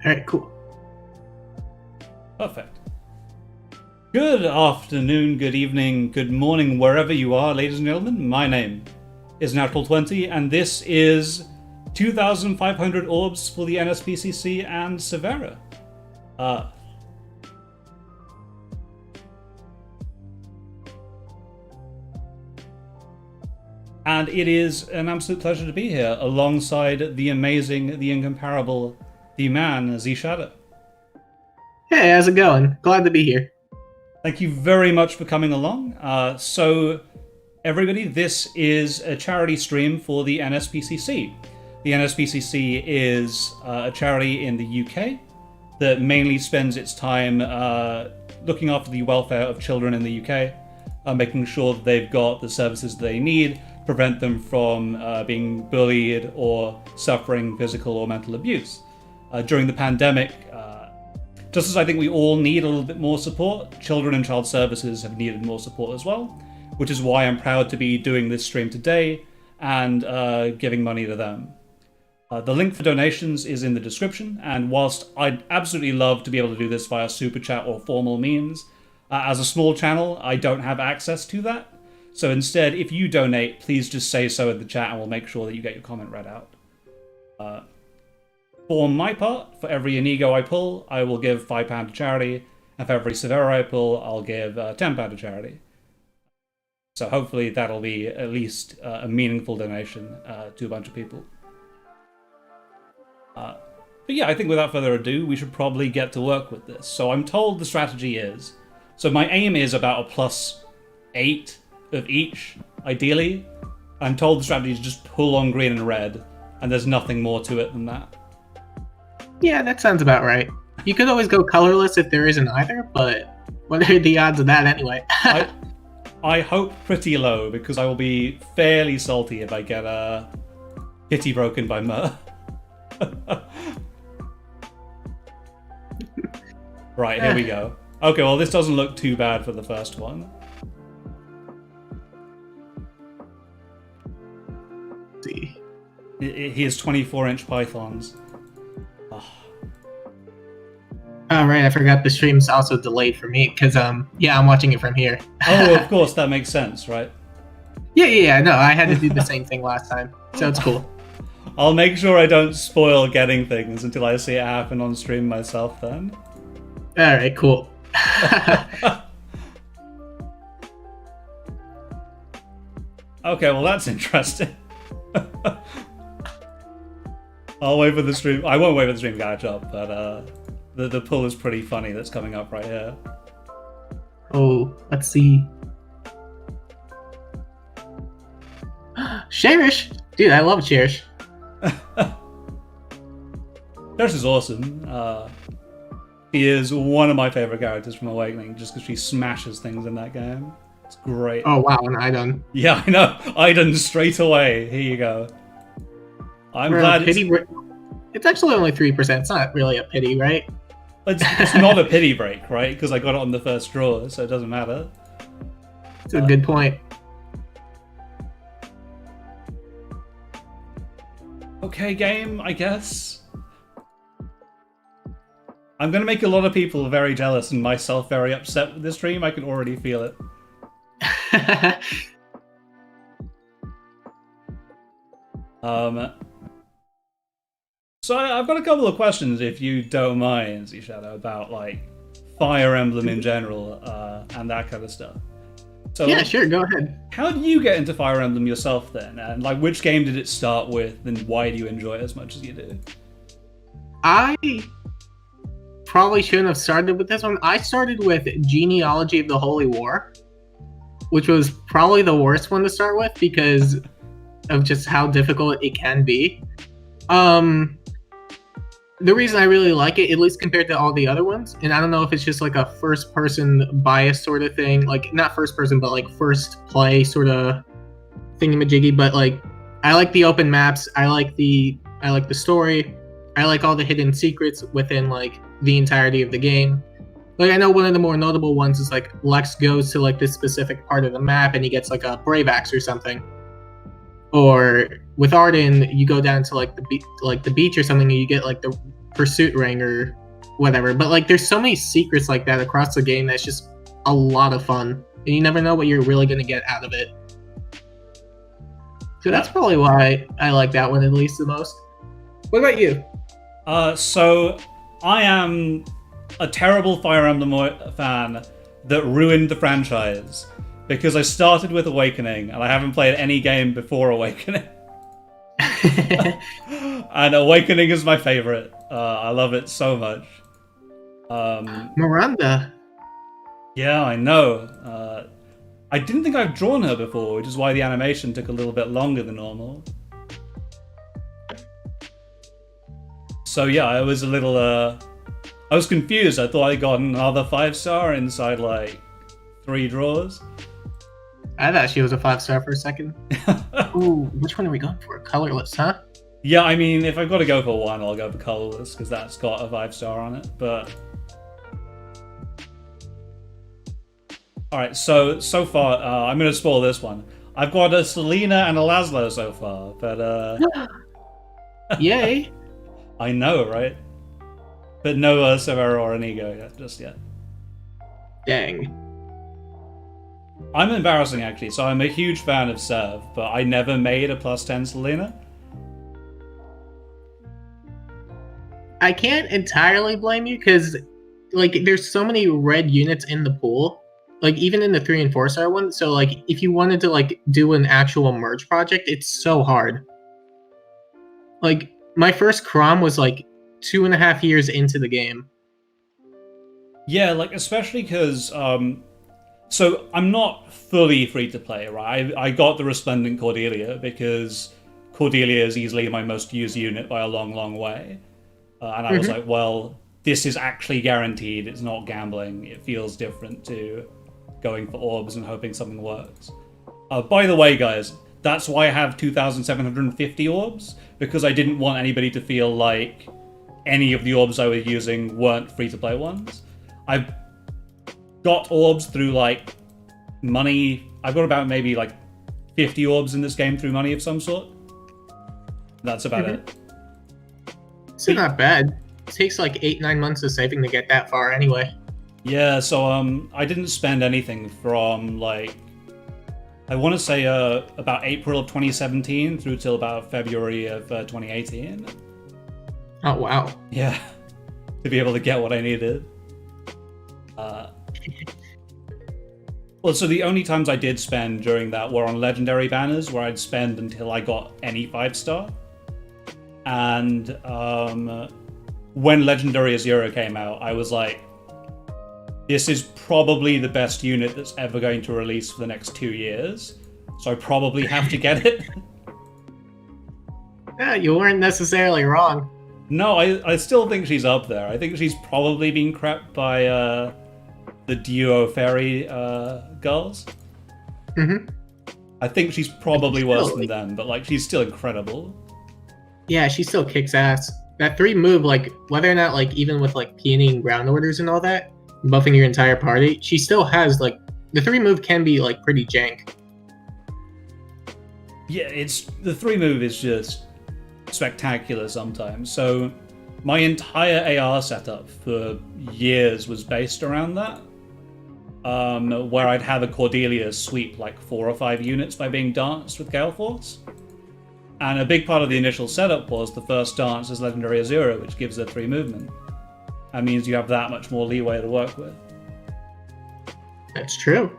All right, cool. Perfect. Good afternoon, good evening, good morning, wherever you are, ladies and gentlemen. My name is Natural20, and this is 2,500 orbs for the NSPCC and Severa. And it is an absolute pleasure to be here alongside the amazing, the incomparable, the man, Z-Shadow. Hey, how's it going? Glad to be here. Thank you very much for coming along. So, everybody, this is a charity stream for the NSPCC. The NSPCC is a charity in the UK that mainly spends its time looking after the welfare of children in the UK, making sure that they've got the services they need, prevent them from being bullied or suffering physical or mental abuse. During the pandemic, just as I think we all need a little bit more support, children and child services have needed more support as well, which is why I'm proud to be doing this stream today and giving money to them. The link for donations is in the description, and whilst I'd absolutely love to be able to do this via super chat or formal means, as a small channel, I don't have access to that. So instead, if you donate, please just say so in the chat and we'll make sure that you get your comment read out. For my part, for every Inigo I pull, I will give £5 to charity, and for every Severa I pull, I'll give £10 to charity. So hopefully that'll be at least a meaningful donation to a bunch of people. But yeah, I think without further ado, we should probably get to work with this. So I'm told the strategy is, so my aim is about a +8 of each, ideally. I'm told the strategy is just pull on green and red, and there's nothing more to it than that. Yeah, that sounds about right. You could always go colorless if there isn't either, but what are the odds of that anyway? I hope pretty low, because I will be fairly salty if I get a pity broken by Mur. Right, here we go. Okay, well this doesn't look too bad for the first one. Let's see. He has 24-inch pythons. Oh, right, I forgot the stream's also delayed for me, because, yeah, I'm watching it from here. Oh, of course, that makes sense, right? Yeah, no, I had to do the same thing last time, so it's cool. I'll make sure I don't spoil getting things until I see it happen on stream myself then. Alright, cool. Okay, well that's interesting. I'll wait for the stream. I won't wait for the stream to catch up, but the pull is pretty funny that's coming up right here. Oh, let's see. Cherish! Dude, I love Cherish. Cherish is awesome. She is one of my favorite characters from Awakening, just because she smashes things in that game. It's great. Oh wow, and Idon. Yeah, I know. Idon straight away. Here you go. I'm glad it's actually only 3%. It's not really a pity, right? It's not a pity break, right? Because I got it on the first draw, so it doesn't matter. It's a good point. Okay, game, I guess. I'm going to make a lot of people very jealous and myself very upset with this stream. I can already feel it. So I've got a couple of questions, if you don't mind, Z-Shadow, about like Fire Emblem in general and that kind of stuff. So, yeah, sure, go ahead. How did you get into Fire Emblem yourself then? And like, which game did it start with, and why do you enjoy it as much as you do? I probably shouldn't have started with this one. I started with Genealogy of the Holy War, which was probably the worst one to start with because of just how difficult it can be. The reason I really like it, at least compared to all the other ones, and I don't know if it's just like a first-person bias sort of thing, like not first-person, but like first-play sort of thingamajiggy. But like, I like the open maps. I like the story. I like all the hidden secrets within like the entirety of the game. Like I know one of the more notable ones is like Lex goes to like this specific part of the map and he gets like a brave axe or something. Or with Arden, you go down to like the beach or something, and you get like the pursuit ring or whatever. But like, there's so many secrets like that across the game that's just a lot of fun, and you never know what you're really gonna get out of it. So that's probably why I like that one at least the most. What about you? So I am a terrible Fire Emblem fan that ruined the franchise because I started with Awakening and I haven't played any game before Awakening. And Awakening is my favorite. I love it so much. Miranda. Yeah, I know. I didn't think I've drawn her before, which is why the animation took a little bit longer than normal. So yeah, I was a little, I was confused. I thought I got another 5-star inside like 3 draws. I thought she was a 5-star for a second. Ooh, which one are we going for? Colorless, huh? Yeah, I mean, if I've got to go for one, I'll go for Colorless, because that's got a 5-star on it, but... Alright, so far, I'm going to spoil this one. I've got a Selena and a Laszlo so far, but Yay! I know, right? But no Severa or Inigo just yet. Dang. I'm embarrassing, actually, so I'm a huge fan of Sev, but I never made a +10 Selena. I can't entirely blame you, because like, there's so many red units in the pool. Like, even in the 3 and 4-star one, so like, if you wanted to like do an actual merge project, it's so hard. Like, my first Crom was like 2.5 years into the game. Yeah, like, especially because, so I'm not fully free to play, right? I got the Resplendent Cordelia because Cordelia is easily my most used unit by a long, long way. And I was like, well, this is actually guaranteed. It's not gambling. It feels different to going for orbs and hoping something works. By the way, guys, that's why I have 2,750 orbs, because I didn't want anybody to feel like any of the orbs I was using weren't free-to-play ones. I've got orbs through, like, money. I've got about maybe, like, 50 orbs in this game through money of some sort. That's about it. It's not bad. It takes like 8-9 months of saving to get that far anyway. Yeah, so I didn't spend anything from, like, I want to say about April of 2017 through till about February of 2018. Oh, wow. Yeah, to be able to get what I needed. Well, so the only times I did spend during that were on legendary banners, where I'd spend until I got any 5-star. And when Legendary Azura came out, I was like, this is probably the best unit that's ever going to release for the next 2 years, so I probably have to get it. Yeah, you weren't necessarily wrong. No, I still think she's up there. I think she's probably been crapped by the Duo Fairy girls. I think she's probably worse than them, but like, she's still incredible. Yeah, she still kicks ass. That 3 move, like, whether or not, like, even with like peonying ground orders and all that, buffing your entire party, she still has, like, the 3 move can be like pretty jank. Yeah, the 3 move is just spectacular sometimes. So my entire AR setup for years was based around that, where I'd have a Cordelia sweep like 4 or 5 units by being danced with Gale Force. And a big part of the initial setup was the first dance is Legendary Azura, which gives her 3 movement. That means you have that much more leeway to work with. That's true.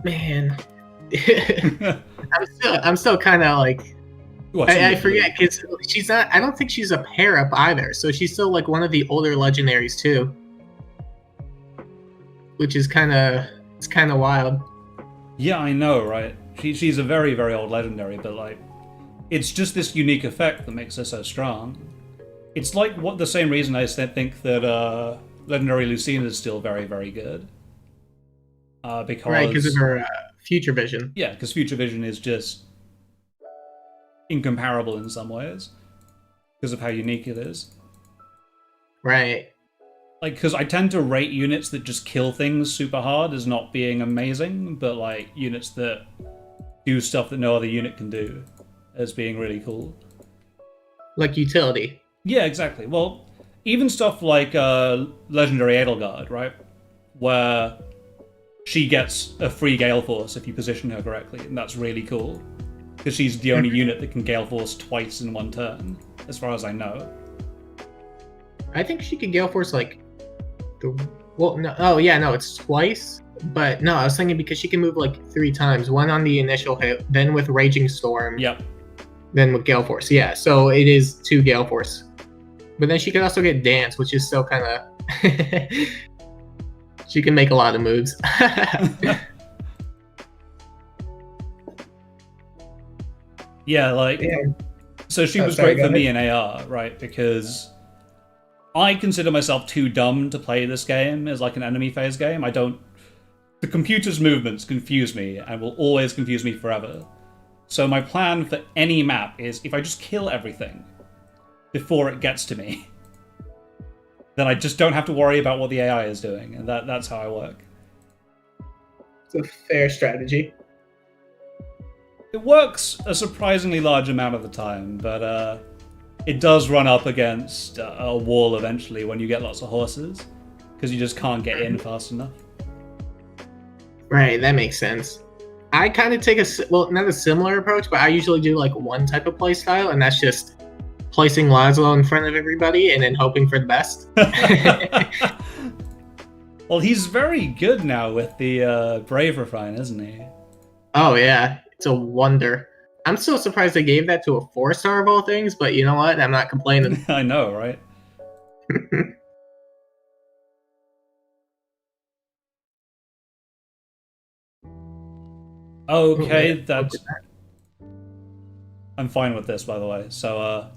Man. I'm still kind of like, I forget, because she's not, I don't think she's a pair up either, so she's still like one of the older legendaries too, which is it's kind of wild. Yeah, I know, right? She's a very, very old legendary, but like, it's just this unique effect that makes her so strong. It's like the same reason I think that legendary Lucina is still very, very good. Because of her future vision. Yeah, because future vision is just incomparable in some ways because of how unique it is. Right. Like, because I tend to rate units that just kill things super hard as not being amazing, but like units that do stuff that no other unit can do as being really cool. like utility. Yeah, exactly. Well, even stuff like Legendary Edelgard, right? Where she gets a free Gale Force if you position her correctly, and that's really cool. Because she's the only unit that can Gale Force twice in one turn, as far as I know. I think she could Gale Force like no, it's twice. But no, I was thinking because she can move like 3 times. One on the initial hit, then with Raging Storm. Yep. Then with Gale Force. Yeah, so it is 2 Gale Force. But then she can also get Dance, which is still kind of... She can make a lot of moves. Yeah, like... Yeah. So she was great for me in AR, right? Because I consider myself too dumb to play this game as like an enemy phase game. I don't... The computer's movements confuse me and will always confuse me forever. So my plan for any map is if I just kill everything before it gets to me, then I just don't have to worry about what the AI is doing, and that's how I work. It's a fair strategy. It works a surprisingly large amount of the time, but it does run up against a wall eventually when you get lots of horses, because you just can't get in fast enough. Right, that makes sense. I kind of take not a similar approach, but I usually do like one type of play style, and that's just placing Laszlo in front of everybody and then hoping for the best. Well, he's very good now with the Brave Refine, isn't he? Oh yeah, it's a wonder. I'm still surprised they gave that to a 4-star of all things, but you know what? I'm not complaining. I know, right? Okay, that's... I'm fine with this, by the way. So,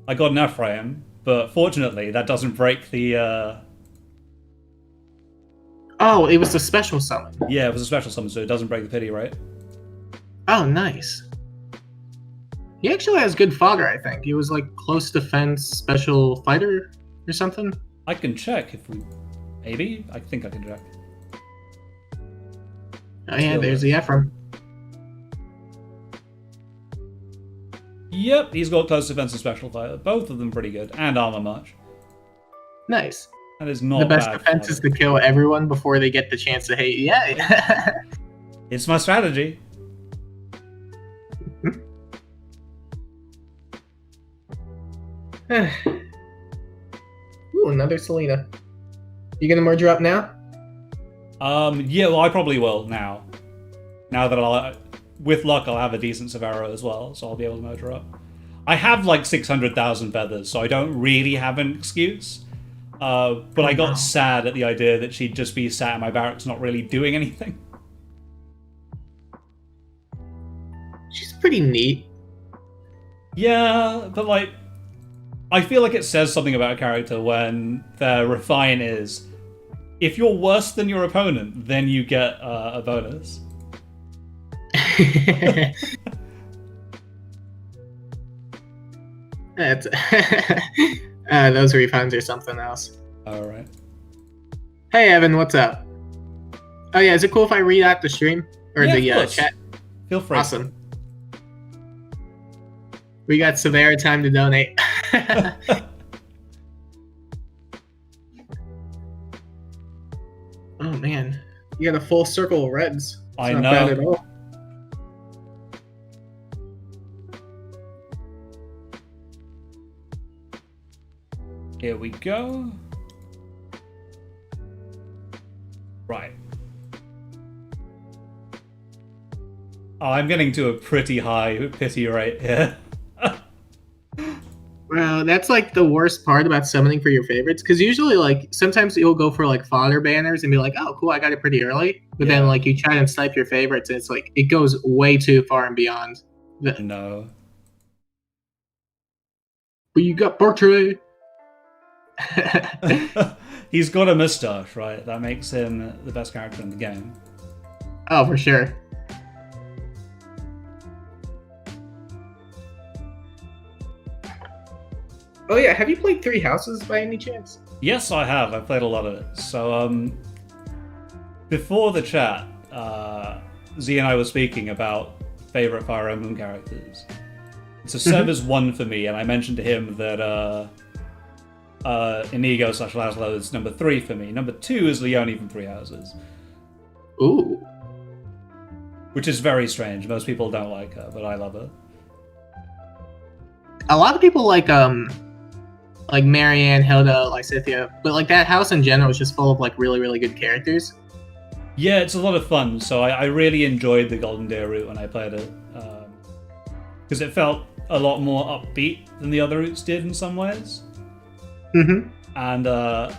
I got an F-frame, but fortunately, that doesn't break the, Oh, it was a special summon. Yeah, it was a special summon, so it doesn't break the pity, right? Oh, nice. He actually has good fodder, I think. He was like close defense special fighter or something. I can check if we... Maybe? I think I can check. Oh yeah, there's the Ephraim. Yep, he's got close defense and special fighter. Both of them pretty good. And armor march. Nice. That is not the best bad defense is to kill everyone before they get the chance to hate you. Yeah. It's my strategy. Ooh, another Selena. You gonna merge her up now? Yeah, well, I probably will now. Now that with luck, I'll have a decent Severa as well, so I'll be able to merge her up. I have like 600,000 feathers, so I don't really have an excuse. But I got sad at the idea that she'd just be sat in my barracks not really doing anything. She's pretty neat. Yeah, but like, I feel like it says something about a character when their refine is, if you're worse than your opponent, then you get a bonus. That's those refunds are something else. Alright. Hey Evan, what's up? Oh yeah, is it cool if I read out the stream? Or the chat? Feel free. Awesome. We got Severa time to donate. Oh man, you got a full circle of reds. I not know. bad at all. Here we go. Right. Oh, I'm getting to a pretty high pity rate here. Well, that's like the worst part about summoning for your favorites, because usually like sometimes you'll go for like fodder banners and be like, oh cool, I got it pretty early, but then like you try and snipe your favorites and it's like it goes way too far and beyond. No. But you got Bartre. He's got a moustache, right? That makes him the best character in the game. Oh, for sure. Oh yeah, have you played Three Houses by any chance? Yes, I have. I played a lot of it. So, before the chat, Z and I were speaking about favorite Fire Emblem characters, So Seva's 1 for me, and I mentioned to him that Inigo / Laszlo is number 3 for me. Number 2 is Leonie from Three Houses. Ooh. Which is very strange. Most people don't like her, but I love her. A lot of people like Marianne, Hilda, Lysithea, but like that house in general is just full of like really, really good characters. Yeah, it's a lot of fun. So I really enjoyed the Golden Deer route when I played it, because it felt a lot more upbeat than the other routes did in some ways. Mm-hmm. And I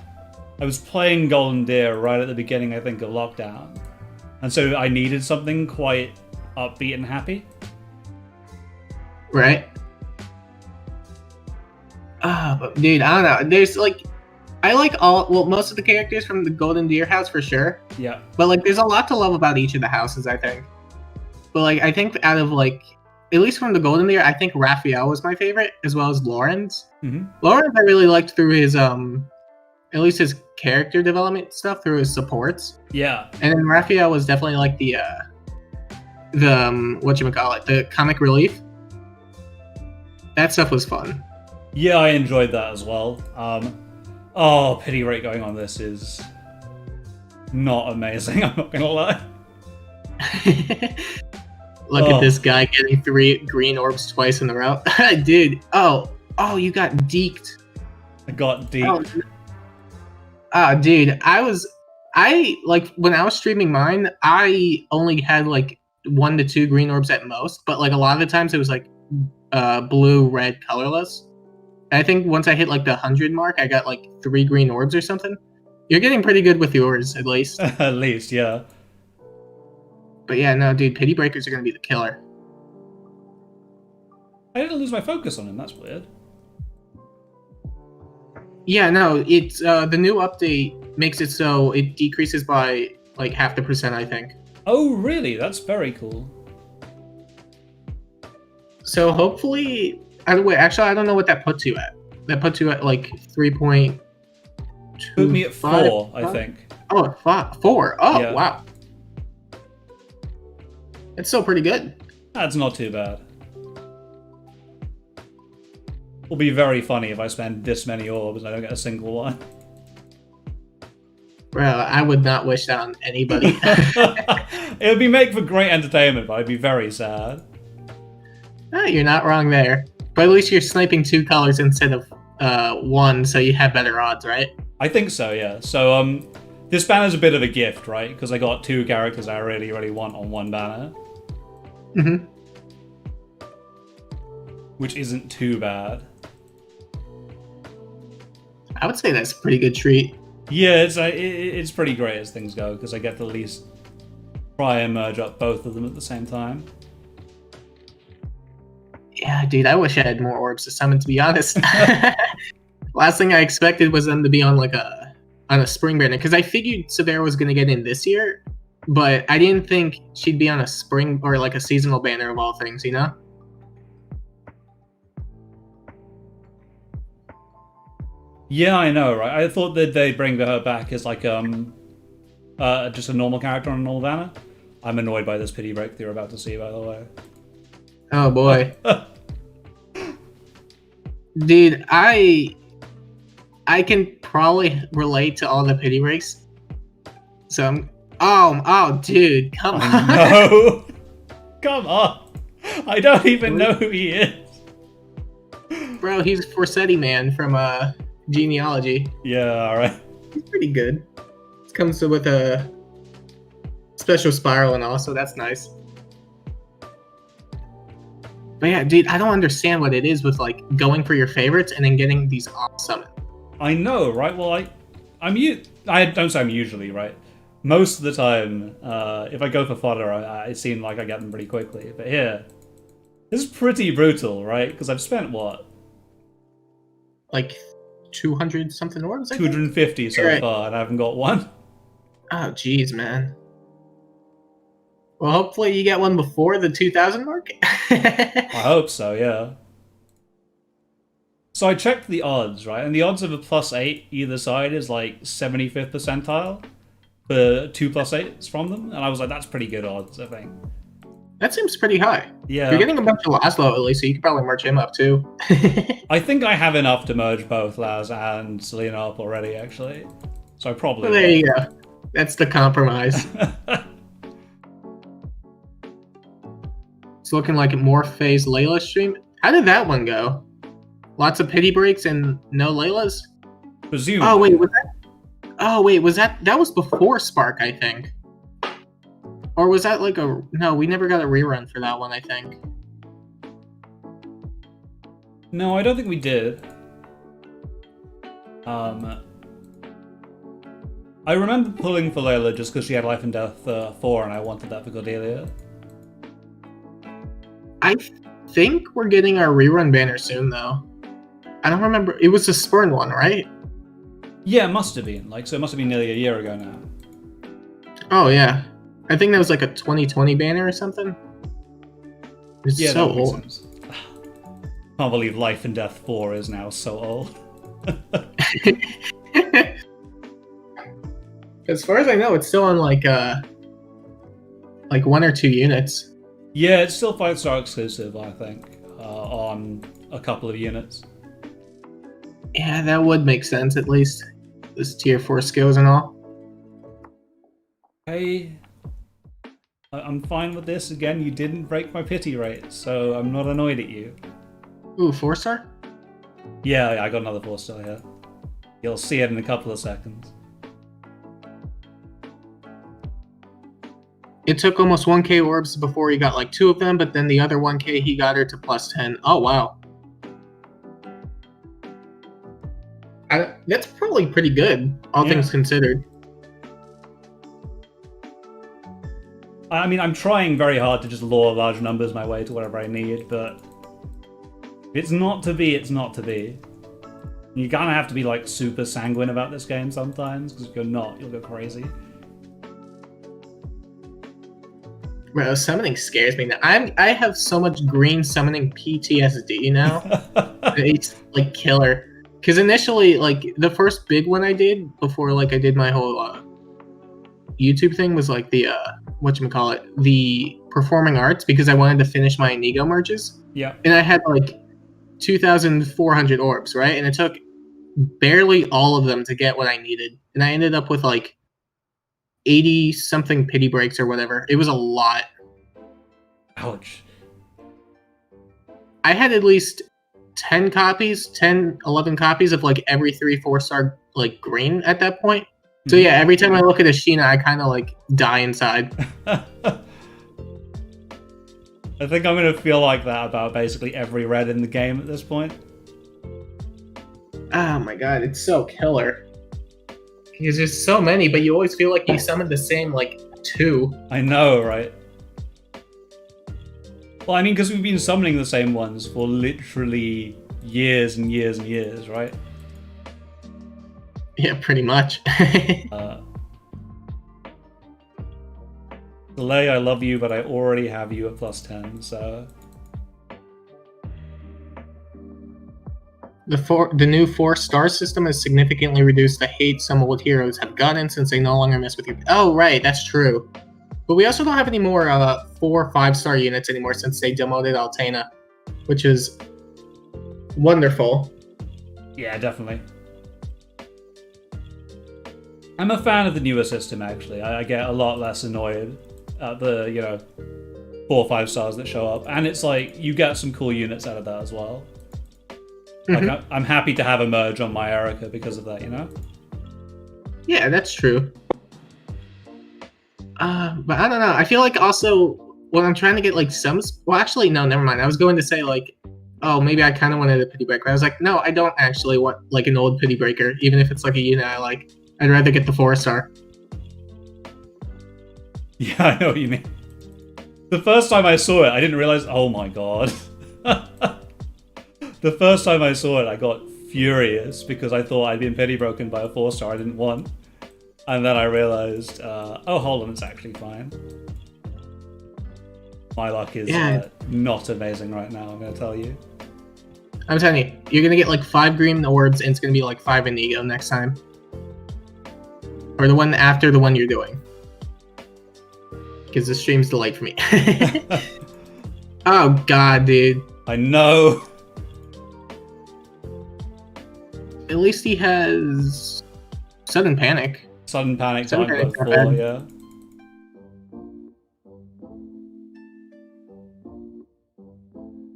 was playing Golden Deer right at the beginning, I think, of lockdown, and so I needed something quite upbeat and happy. Right. But dude, I don't know. There's like, I like most of the characters from the Golden Deer house for sure. Yeah. But like, there's a lot to love about each of the houses, I think. But like, I think out of like, at least from the Golden Deer, I think Raphael was my favorite, as well as Lawrence. Mm-hmm. Lawrence I really liked through his at least his character development stuff through his supports. Yeah. And then Raphael was definitely like the whatchamacallit, the comic relief. That stuff was fun. Yeah, I enjoyed that as well. Pity rate going on this is not amazing, I'm not gonna lie. Look at this guy getting 3 green orbs twice in a row. Dude, oh, you got deked. I got deked. Dude, I like when I was streaming mine, I only had like 1 to 2 green orbs at most, but like a lot of the times it was like blue, red, colorless. And I think once I hit like the 100 mark, I got like 3 green orbs or something. You're getting pretty good with yours, at least. At least, yeah. But yeah, no, dude, pity breakers are gonna be the killer. I didn't lose my focus on him. That's weird. Yeah, no, it's the new update makes it so it decreases by like 0.5%, I think. Oh, really? That's very cool. So hopefully, actually, I don't know what that puts you at. That puts you at like 3.2. Put me at 4, I think. Oh, 4. Oh, yeah. Wow. It's still pretty good. That's not too bad. It'll be very funny if I spend this many orbs and I don't get a single one. Well, I would not wish that on anybody. It would be make for great entertainment, but I'd be very sad. You're not wrong there. But at least you're sniping 2 colors instead of 1, so you have better odds, right? I think so, yeah. So, this banner's a bit of a gift, right? Because I got 2 characters I really, really want on 1 banner. Mm-hmm. Which isn't too bad. I would say that's a pretty good treat. Yeah, it's pretty great as things go, because I get to at least try and merge up both of them at the same time. Yeah, dude, I wish I had more orbs to summon, to be honest. Last thing I expected was them to be on like a spring banner, because I figured Severa was going to get in this year, but I didn't think she'd be on a spring or like a seasonal banner of all things, you know? Yeah, I know, right? I thought that they'd bring her back as like just a normal character on a normal banner. I'm annoyed by this pity break you're about to see, by the way. Oh boy. Dude, I can probably relate to all the pity breaks. So I'm dude, come on. No. Come on. I don't even know who he is. Bro, he's Forsetti man from Genealogy. Yeah, alright. He's pretty good. It comes with a special spiral and all, so that's nice. But yeah, dude, I don't understand what it is with like going for your favorites and then getting these off summon. I know, right? Well, I don't say I'm usually, right? Most of the time, if I go for fodder, it seems like I get them pretty quickly. But here, this is pretty brutal, right? Because I've spent, what? Like 200 something orbs? 250 so far, and I haven't got one. Oh, jeez, man. Well, hopefully you get one before the 2,000 mark. I hope so, yeah. So I checked the odds, right? And the odds of a +8 either side is like 75th percentile for 2 +8s from them. And I was like, that's pretty good odds, I think. That seems pretty high. Yeah. You're getting a bunch of Laszlo at least, so you could probably merge him up too. I think I have enough to merge both Laz and Selena up already, actually. So I probably Well, there you go. That's the compromise. It's looking like a Morph-Phase Layla stream. How did that one go? Lots of pity breaks and no Laylas? Presumably. Oh wait, was that? Oh wait, was that was before Spark, I think. Or was that like a... No, we never got a rerun for that one, I think. No, I don't think we did. I remember pulling for Layla just because she had Life and Death 4 and I wanted that for Cordelia. I think we're getting our rerun banner soon, though. I don't remember. It was the Spurn one, right? Yeah, it must have been. Like, so it must have been nearly a year ago now. Oh, yeah. I think that was like a 2020 banner or something. It's Yeah, so that makes old. sense. Can't believe Life and Death 4 is now so old. As far as I know, it's still on like 1 or 2 units. Yeah, it's still 5-star exclusive, I think, on a couple of units. Yeah, that would make sense, at least. This tier 4 skills and all. Hey, I'm fine with this. Again, you didn't break my pity rate, so I'm not annoyed at you. Ooh, 4-star? Yeah, I got another 4-star here. You'll see it in a couple of seconds. It took almost 1k orbs before he got like 2 of them, but then the other 1k he got her to plus 10. Oh, wow. That's probably pretty good, all things considered. I mean, I'm trying very hard to just lure large numbers my way to whatever I need, but if it's not to be, it's not to be. You kind of have to be like super sanguine about this game sometimes, because if you're not, you'll go crazy. Bro, summoning scares me now. I have so much green summoning PTSD now. It's like killer. Because initially, like the first big one I did before, like I did my whole YouTube thing was like the whatchamacallit, the performing arts, because I wanted to finish my Inigo merges. Yeah. And I had like 2,400 orbs, right? And it took barely all of them to get what I needed. And I ended up with like 80 something pity breaks or whatever. It was a lot. Ouch. I had at least 10 copies, 11 copies of like every 3-4-star like green at that point. So yeah, every time I look at a Sheena, I kind of like die inside. I think I'm going to feel like that about basically every red in the game at this point. Oh my god, it's so killer. Because there's so many, but you always feel like you summoned the same, like, 2. I know, right? Well, I mean, because we've been summoning the same ones for literally years and years and years, right? Yeah, pretty much. Delay, I love you, but I already have you at plus 10, so... The new 4-star system has significantly reduced the hate some old heroes have gotten since they no longer mess with you. Oh, right, that's true. But we also don't have any more 4 or 5-star units anymore since they demoted Altena, which is wonderful. Yeah, definitely. I'm a fan of the newer system, actually. I get a lot less annoyed at the, 4 or 5 stars that show up. And it's like, you get some cool units out of that as well. Like, I'm happy to have a merge on my Erica because of that, you know? Yeah, that's true. But I don't know. I feel like also when I'm trying to get like some... Well, actually, no, never mind. I was going to say like, oh, maybe I kind of wanted a pity breaker. I was like, no, I don't actually want like an old pity breaker, even if it's like a unit I like. I'd rather get the 4-star. Yeah, I know what you mean. The first time I saw it, I didn't realize... Oh my god. The first time I saw it, I got furious because I thought I'd been pity broken by a 4-star I didn't want. And then I realized, oh, hold on, it's actually fine. My luck is not amazing right now, I'm going to tell you. I'm telling you, you're going to get like 5 green orbs and it's going to be like 5 Inigo next time. Or the one after the one you're doing. because the stream's delayed for me. Oh god, dude. I know. At least he has Sudden Panic. Sudden Panic Sudden time Panic's both not 4, bad. yeah.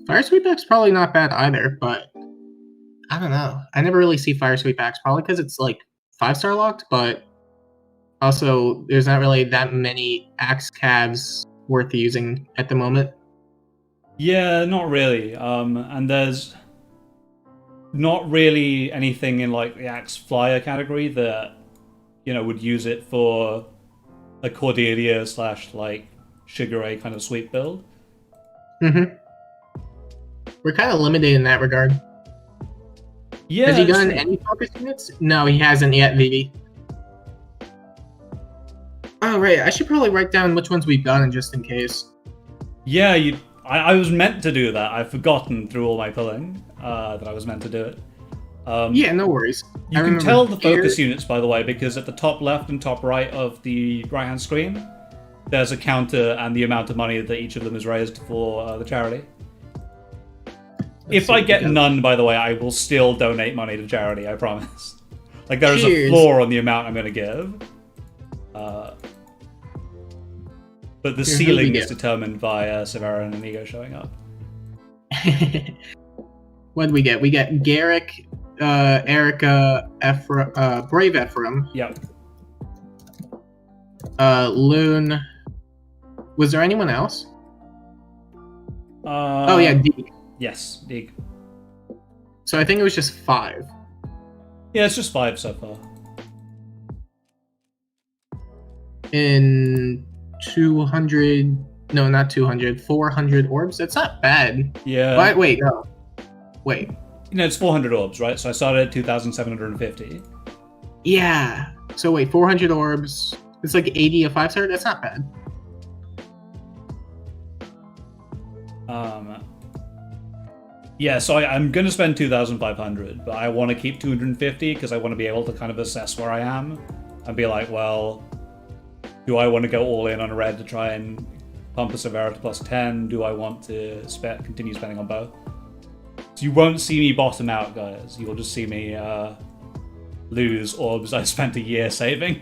Fire Sweep Axe probably not bad either, but I don't know. I never really see Fire Sweep Axe, probably because it's like 5-star locked, but also there's not really that many axe calves worth using at the moment. Yeah, not really. And there's not really anything in like the Axe Flyer category that, you know, would use it for a Cordelia / like Shigure kind of sweep build. Mm-hmm. We're kind of limited in that regard. Yeah. Has he done any focus units? No, he hasn't yet, Vivi. Oh, right. I should probably write down which ones we've done just in case. Yeah, I was meant to do that. I've forgotten through all my pulling that I was meant to do it. Yeah, no worries. You can tell the focus units, by the way, because at the top left and top right of the right-hand screen, there's a counter and the amount of money that each of them is raised for the charity. If I get none, by the way, I will still donate money to charity, I promise. Like, there is a floor on the amount I'm going to give. But the ceiling is determined by Severa and Amigo showing up. What do we get? We get Garrick, Erica, Brave Ephraim. Yep. Loon. Was there anyone else? Oh yeah, Deke. Yes, Deke. So I think it was just 5. Yeah, it's just 5 so far. In 200... No, not 200. 400 orbs? That's not bad. Yeah. Wait, no. Wait. You know, it's 400 orbs, right? So I started at 2,750. Yeah. So wait, 400 orbs. It's like 80 a 5-star? That's not bad. Yeah, so I'm going to spend 2,500, but I want to keep 250 because I want to be able to kind of assess where I am and be like, well, do I want to go all in on a red to try and pump a Severa to +10? Do I want to continue spending on both? So you won't see me bottom out, guys. You'll just see me lose orbs I spent a year saving.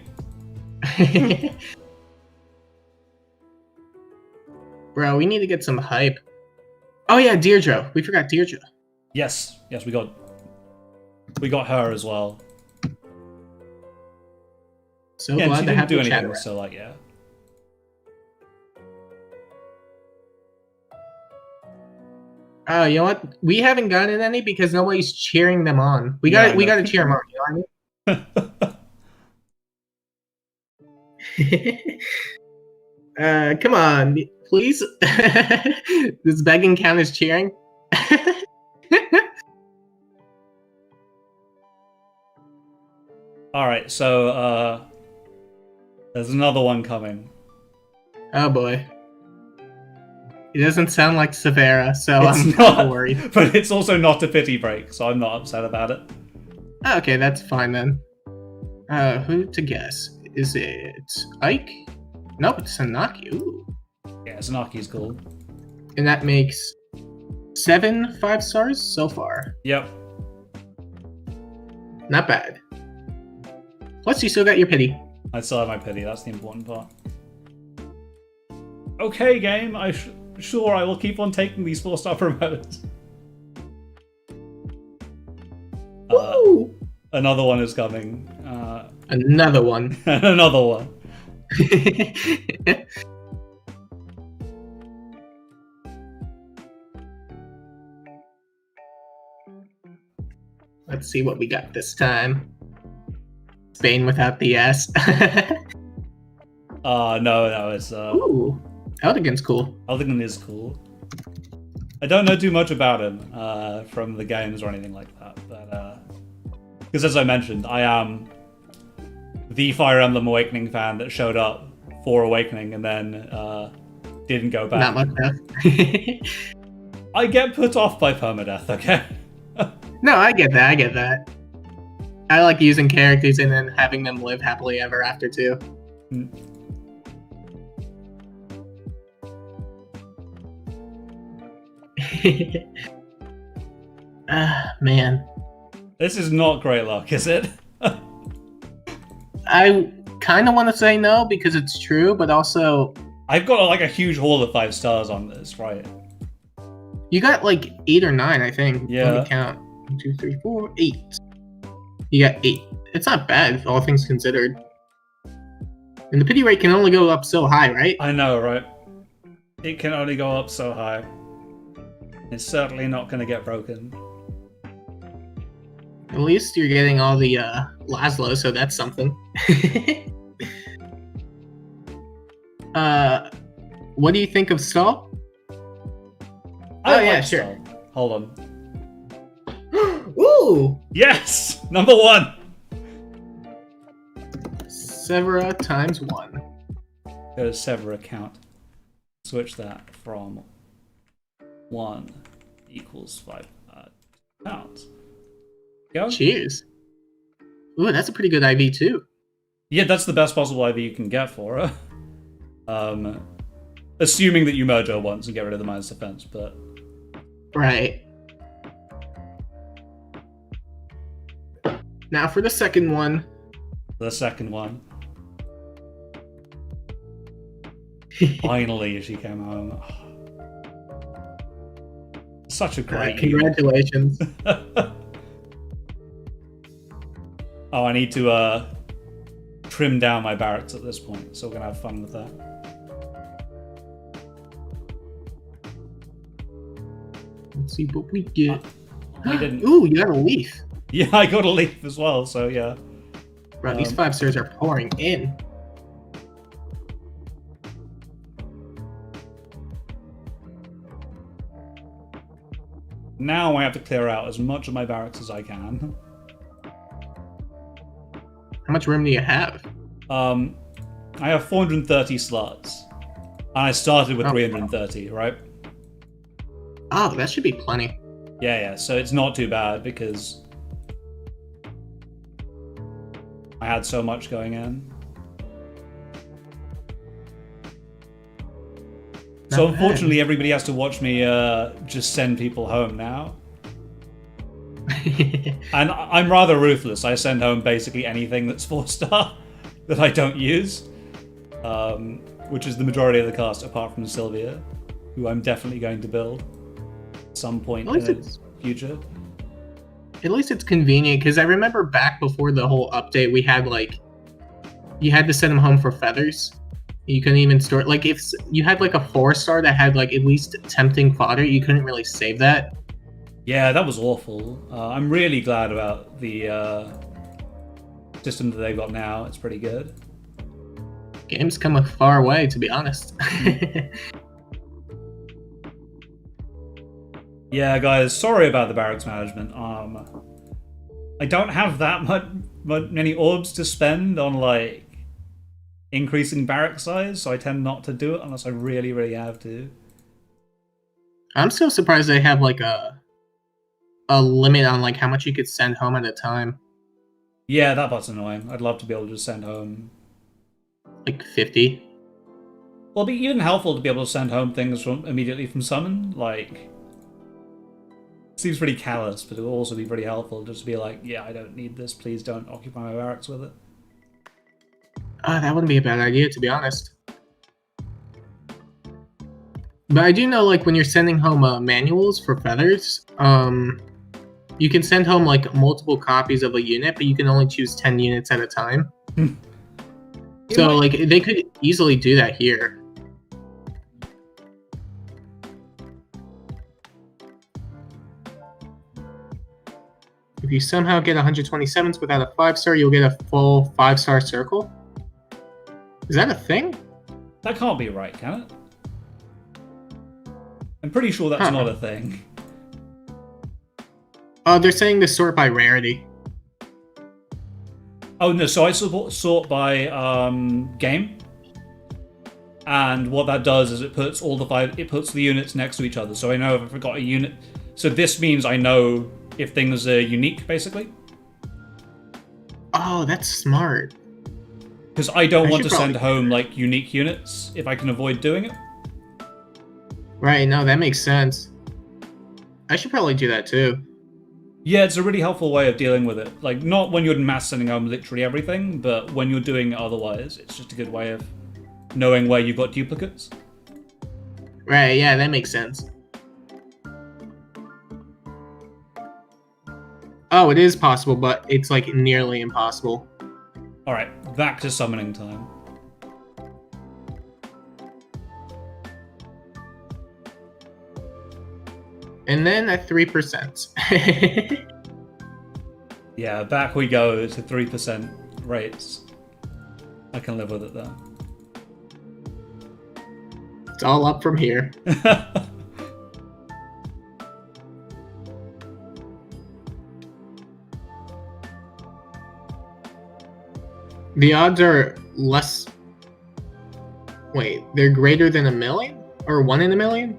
Bro, we need to get some hype. Oh yeah, Deirdre. We forgot Deirdre. Yes, we got her as well. So glad to have do the anything, chat. so like, yeah. Oh, you know what? We haven't gotten any because nobody's cheering them on. We got to cheer them on. You know what I mean? Come on, please. Does begging count as cheering? All right, so there's another one coming. Oh boy. It doesn't sound like Severa, so I'm not worried. But it's also not a pity break, so I'm not upset about it. Okay, that's fine then. Who to guess? Is it Ike? Nope, it's Sanaki. Ooh. Yeah, Sanaki's cool. And that makes 7 5-stars so far. Yep. Not bad. Plus, you still got your pity. I still have my pity, that's the important part. Okay, game, sure, I will keep on taking these 4-star promotes. Another one is coming. Another one. Another one. Let's see what we got this time. Spain without the S. No, it's... Ooh, Eldigan's cool. Eldigan is cool. I don't know too much about him from the games or anything like that, but... Because as I mentioned, I am the Fire Emblem Awakening fan that showed up for Awakening and then didn't go back. Not much death. I get put off by permadeath, okay? No, I get that. I like using characters and then having them live happily ever after too. Man. This is not great luck, is it? I kind of want to say no because it's true, but also I've got like a huge haul of 5 stars on this, right? you got like 8 or 9, I think. Yeah. Let me count. 1, 2, 3, 4, 8. You got 8. It's not bad, all things considered. And the pity rate can only go up so high, right? I know, right? It can only go up so high. It's certainly not going to get broken. At least you're getting all the Laszlo, so that's something. What do you think of Stall? Yeah, sure. Hold on. Ooh! Yes! Number 1! Severa times 1. Go to Severa count. Switch that from 1 equals 5 pounds. Go. Cheers. Ooh, that's a pretty good IV too. Yeah, that's the best possible IV you can get for her. Assuming that you merge her once and get rid of the minus defense, but... Right. Now for the second one. The second one. Finally, she came home. Such a great congratulations. Oh, I need to trim down my barracks at this point, so we're gonna have fun with that. Let's see what we get. I didn't. Ooh, you got a leaf. Yeah, I got a leaf as well, so yeah. Bro, these 5 stars are pouring in. Now I have to clear out as much of my barracks as I can. How much room do you have? I have 430 slots. And I started with 330, right? Oh, that should be plenty. Yeah, so it's not too bad because I had so much going in. So unfortunately, everybody has to watch me just send people home now. And I'm rather ruthless. I send home basically anything that's 4-star that I don't use, which is the majority of the cast, apart from Sylvia, who I'm definitely going to build at some point in the future. At least it's convenient, because I remember back before the whole update, we had like, you had to send them home for feathers. You couldn't even store, like if you had like a 4-star that had like at least tempting fodder, you couldn't really save that. Yeah, that was awful. I'm really glad about the system that they've got now. It's pretty good. Game's come a far way, to be honest. Yeah, guys, sorry about the barracks management. I don't have that many orbs to spend on like increasing barrack size, so I tend not to do it unless I really, really have to. I'm still surprised they have like a limit on like how much you could send home at a time. Yeah, that part's annoying. I'd love to be able to just send home like 50. Well, it'd be even helpful to be able to send home things immediately from summon. Like, it seems pretty callous, but it will also be pretty helpful just to be like, yeah, I don't need this. Please don't occupy my barracks with it. That wouldn't be a bad idea, to be honest. But I do know, like, when you're sending home manuals for feathers, you can send home, like, multiple copies of a unit, but you can only choose 10 units at a time. So, like, they could easily do that here. If you somehow get 127s without a 5-star, you'll get a full 5-star circle. Is that a thing? That can't be right, can it? I'm pretty sure that's not a thing. They're saying to sort by rarity. Oh no, so I sort by game, and what that does is it puts the units next to each other. So I know if I forgot a unit. So this means I know if things are unique, basically. Oh, that's smart. Because I don't want to send home like unique units if I can avoid doing it. Right, no, that makes sense. I should probably do that too. Yeah, it's a really helpful way of dealing with it. Like, not when you're mass sending home literally everything, but when you're doing it otherwise, it's just a good way of knowing where you've got duplicates. Right, yeah, that makes sense. Oh, it is possible, but it's like nearly impossible. Alright, back to summoning time. And then at 3%. Yeah, back we go to 3% rates. I can live with it though. It's all up from here. The odds are less... Wait, they're greater than 1 million? Or 1 in a million?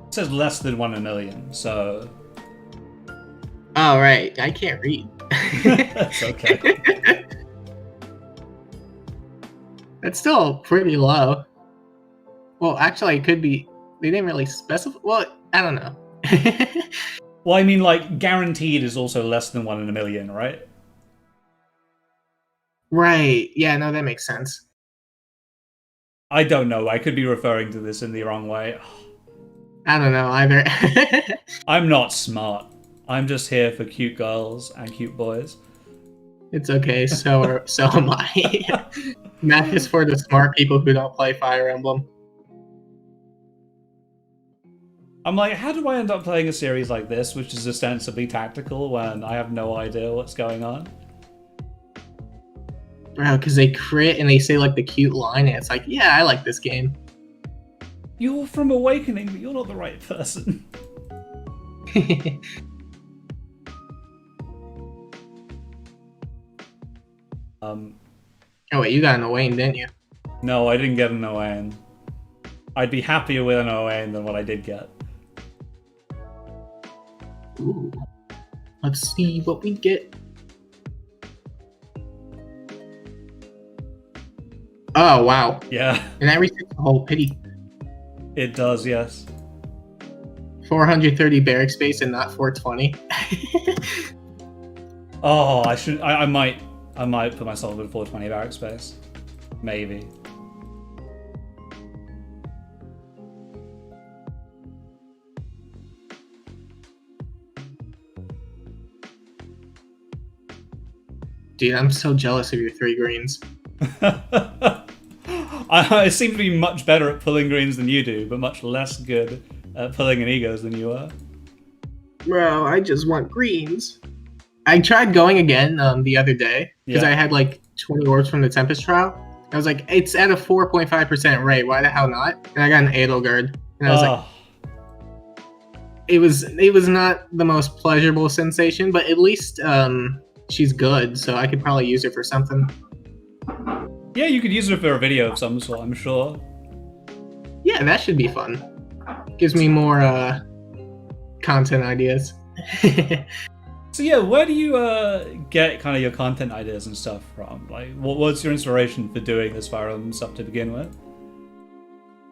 It says less than 1 in a million, so... Oh, right. I can't read. That's okay. That's still pretty low. Well, actually, it could be... They didn't really specify... Well, I don't know. Well, I mean, like, guaranteed is also less than 1 in a million, right? Right. Yeah, no, that makes sense. I don't know. I could be referring to this in the wrong way. I don't know either. I'm not smart. I'm just here for cute girls and cute boys. It's okay. So am I. Math is for the smart people who don't play Fire Emblem. I'm like, how do I end up playing a series like this, which is ostensibly tactical, when I have no idea what's going on? Bro, because they crit and they say like the cute line, and it's like, yeah, I like this game. You're from Awakening, but you're not the right person. Oh wait, you got an Owain, didn't you? No, I didn't get an Owain. I'd be happier with an Owain than what I did get. Ooh. Let's see what we get. Oh, wow. Yeah. And that resets the whole pity. It does, yes. 430 barrack space and not 420. Oh, I might put myself in 420 barrack space. Maybe. Dude, I'm so jealous of your 3 greens. I seem to be much better at pulling greens than you do, but much less good at pulling an egos than you are. Bro, I just want greens. I tried going again the other day because I had like 20 orbs from the Tempest trial. I was like, it's at a 4.5% rate. Why the hell not? And I got an Edelgard, and I was like, it was not the most pleasurable sensation, but at least she's good, so I could probably use her for something. Yeah, you could use her for a video of some sort, I'm sure. Yeah, that should be fun. Gives me more content ideas. So yeah, where do you get kind of your content ideas and stuff from? Like, what's your inspiration for doing this Fire Emblem stuff to begin with?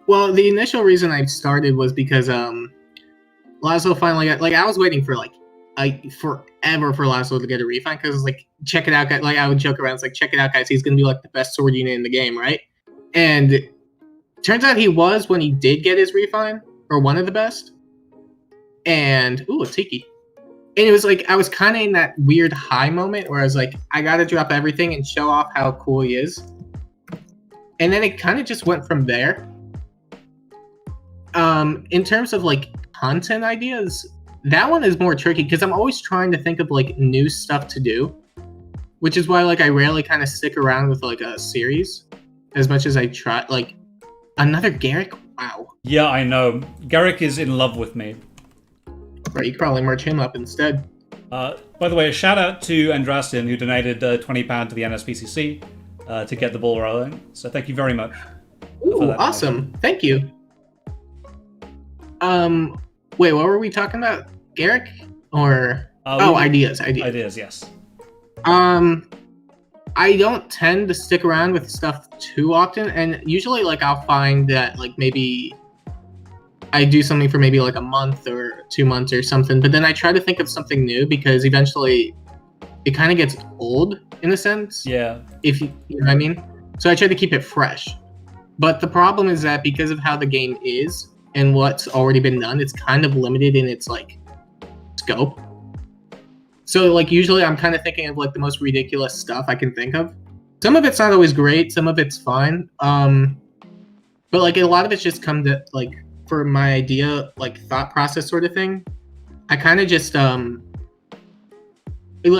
Well, the initial reason I started was because Laszlo finally got, like, I was waiting for like forever for Laszlo to get a refund, because it's like, check it out, guys. Like, I would joke around, it's like, check it out, guys, he's gonna be like the best sword unit in the game, right? And turns out he was when he did get his refund, or one of the best. And ooh, a Tiki. And it was like, I was kind of in that weird high moment where I was like, I gotta drop everything and show off how cool he is. And then it kind of just went from there. In terms of like content ideas, that one is more tricky because I'm always trying to think of like new stuff to do, which is why like I rarely kind of stick around with like a series as much as I try. Like, another Garrick? Wow. Yeah, I know. Garrick is in love with me. Right, you could probably merge him up instead. By the way, a shout out to Andrastin, who donated £20 to the NSPCC to get the ball rolling. So thank you very much. Ooh, awesome. Thank you. Wait, what were we talking about? Garrick? Or ideas. Ideas, yes. I don't tend to stick around with stuff too often, and usually like I'll find that like maybe I do something for maybe like a month or 2 months or something, but then I try to think of something new because eventually it kind of gets old in a sense. Yeah. If you know what I mean. So I try to keep it fresh. But the problem is that because of how the game is and what's already been done, it's kind of limited in its like scope. So like usually I'm kind of thinking of like the most ridiculous stuff I can think of. Some of it's not always great, some of it's fine. But like a lot of it's just come to like for my idea like thought process sort of thing. I kind of just like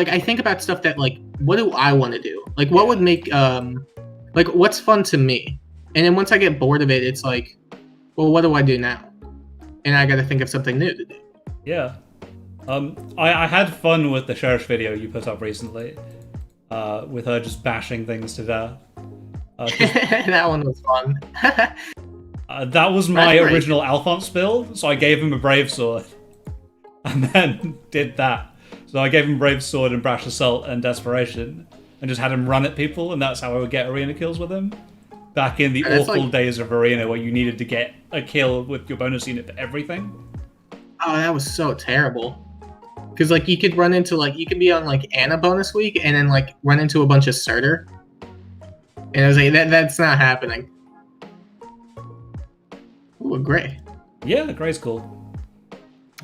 I think about stuff that like what do I want to do? Like what would make like what's fun to me? And then once I get bored of it, it's like, well, what do I do now? And I got to think of something new to do. Yeah. I had fun with the Cherish video you put up recently, with her just bashing things to death. That one was fun. That was my original Alphonse build, so I gave him a Brave Sword. And then did that. So I gave him Brave Sword and Brash Assault and Desperation, and just had him run at people, and that's how I would get arena kills with him. Back in the awful days of arena where you needed to get a kill with your bonus unit for everything. Oh, that was so terrible. Because like you could run into like you could be on like Ana bonus week and then like run into a bunch of Surtur. And I was like, that's not happening. Ooh, a Gray. Yeah, the Gray's cool.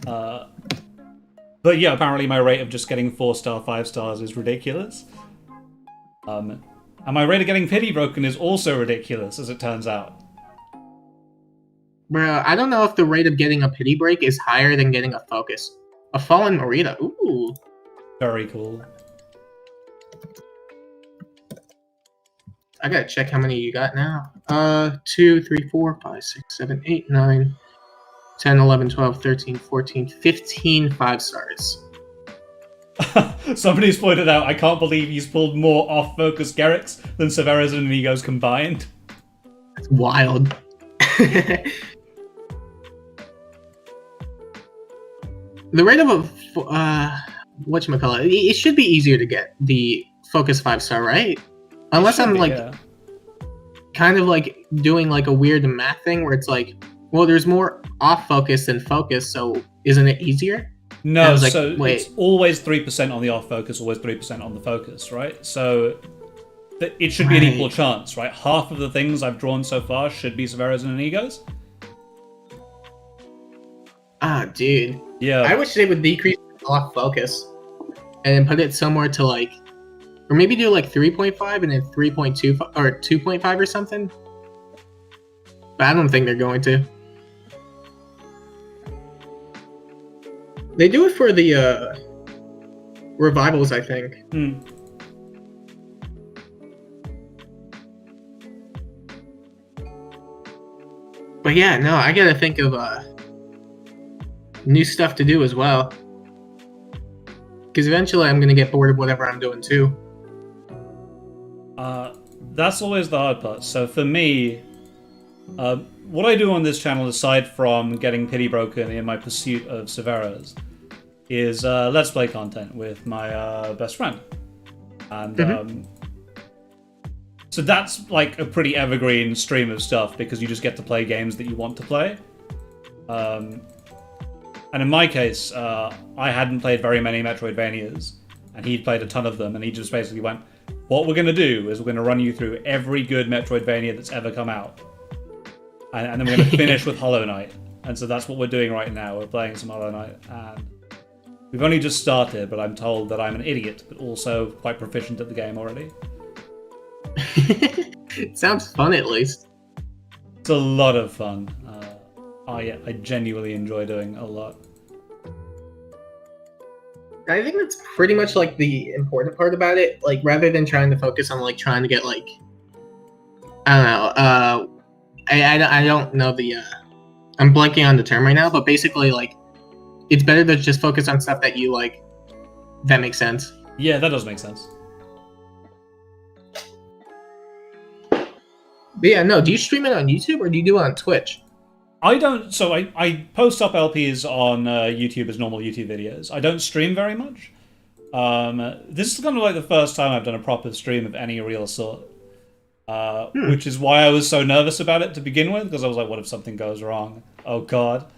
But yeah, apparently my rate of just getting 4-star, 5 stars is ridiculous. And my rate of getting pity broken is also ridiculous, as it turns out. Bro, I don't know if the rate of getting a pity break is higher than getting a focus. A Fallen Marita, ooh. Very cool. I gotta check how many you got now. 2, 3, 4, 5, 6, 7, 8, 9, 10, 11, 12, 13, 14, 15 5 stars. Somebody's pointed out, I can't believe he's pulled more off-focus Garrix than Severas and Inigos combined. That's wild. The rate of a whatchamacallit, it should be easier to get the focus 5-star, right? Unless I'm like kind of like doing like a weird math thing where it's like, well, there's more off focus than focus, so isn't it easier? No, like, so wait. It's always 3% on the off focus, always 3% on the focus, right? So it should be an equal chance, right? Half of the things I've drawn so far should be Severas and Inigos. Ah, dude. Yeah. I wish they would decrease off focus and then put it somewhere to like, or maybe do like 3.5 and then 3.25 or 2.5 or something. But I don't think they're going to. They do it for the revivals, I think. But yeah, no, I gotta think of new stuff to do as well. Because eventually I'm gonna get bored of whatever I'm doing too. That's always the hard part. So for me, what I do on this channel, aside from getting pity broken in my pursuit of Severas, is Let's Play content with my best friend. And so that's like a pretty evergreen stream of stuff because you just get to play games that you want to play. And in my case, I hadn't played very many Metroidvanias, and he'd played a ton of them, and he just basically went, what we're going to do is we're going to run you through every good Metroidvania that's ever come out. And then we're going to finish with Hollow Knight. And so that's what we're doing right now. We're playing some Hollow Knight, and we've only just started, but I'm told that I'm an idiot, but also quite proficient at the game already. It sounds fun, at least. It's a lot of fun. I genuinely enjoy doing a lot. I think that's pretty much like the important part about it. Like, rather than trying to focus on like trying to get like, I don't know. I don't know the. I'm blanking on the term right now, but basically, like, it's better to just focus on stuff that you like. That makes sense. Yeah, that does make sense. But yeah, no. Do you stream it on YouTube or do you do it on Twitch? I don't. So I post up LPs on YouTube as normal YouTube videos. I don't stream very much. This is kind of like the first time I've done a proper stream of any real sort. which is why I was so nervous about it to begin with, because I was like, what if something goes wrong? Oh god.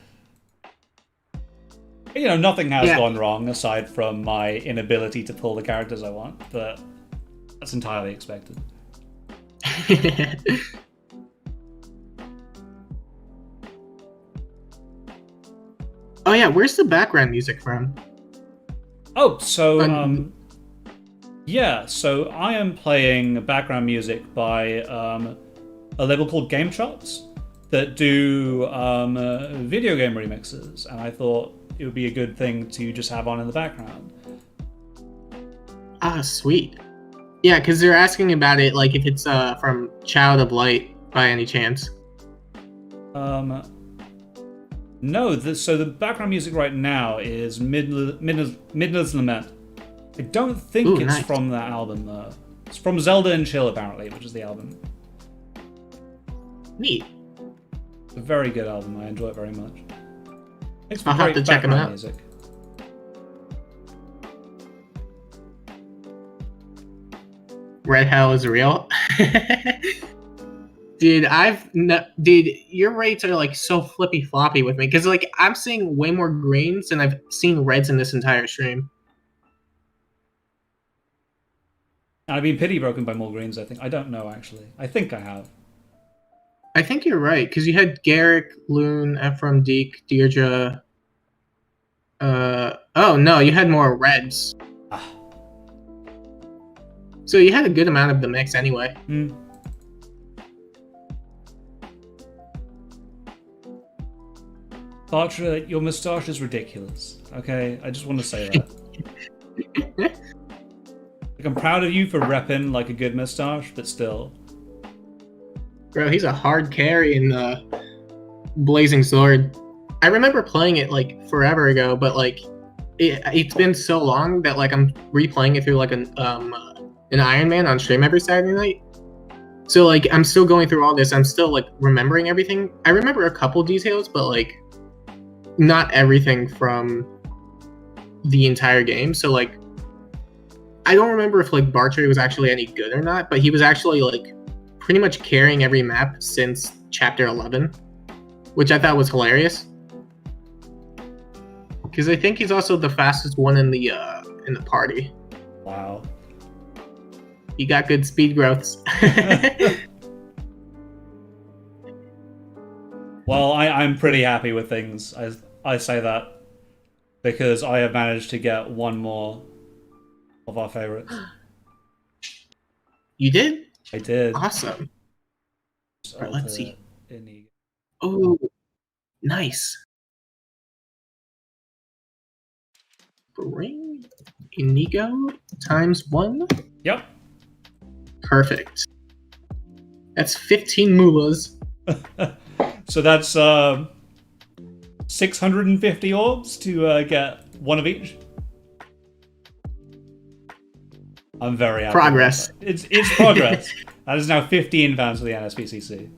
You know, nothing has gone wrong aside from my inability to pull the characters I want, but that's entirely expected. Oh yeah, where's the background music from? Oh, so yeah, so I am playing background music by a label called Game Charts that do video game remixes, and I thought it would be a good thing to just have on in the background. Ah, sweet. Yeah, because they're asking about it, like if it's from Child of Light by any chance. No, so the background music right now is Midna's Lament. I don't think it's from that album, though. It's from Zelda and Chill, apparently, which is the album. Neat. It's a very good album. I enjoy it very much. I'll have to check them out. Music. Red Hell is real. Dude, your rates are like so flippy floppy with me because like I'm seeing way more greens than I've seen reds in this entire stream. I've been pity broken by more greens, I think. I don't know, actually. I think I have. I think you're right because you had Garrick, Loon, Ephraim, Deke, Deirdre. Oh no, you had more reds. So you had a good amount of the mix anyway. Bartra, your moustache is ridiculous. Okay, I just want to say that. Like, I'm proud of you for repping like a good moustache, but still. Bro, he's a hard carry in the Blazing Sword. I remember playing it like forever ago, but like it's been so long that like I'm replaying it through like an Iron Man on stream every Saturday night. So like I'm still going through all this. I'm still like remembering everything. I remember a couple details, but like not everything from the entire game. So like I don't remember if like Bartre was actually any good or not, but he was actually like pretty much carrying every map since chapter 11, which I thought was hilarious. Because I think he's also the fastest one in the party. Wow. He got good speed growths. Well, I'm pretty happy with things. I say that because I have managed to get one more of our favorites. You did? I did. Awesome. All right, let's see. Oh, nice. Bring Inigo ×1. Yep. Perfect. That's 15 moolahs. So that's 650 orbs to get one of each. I'm very happy. Progress. It's progress. That is now 15 pounds for the NSPCC.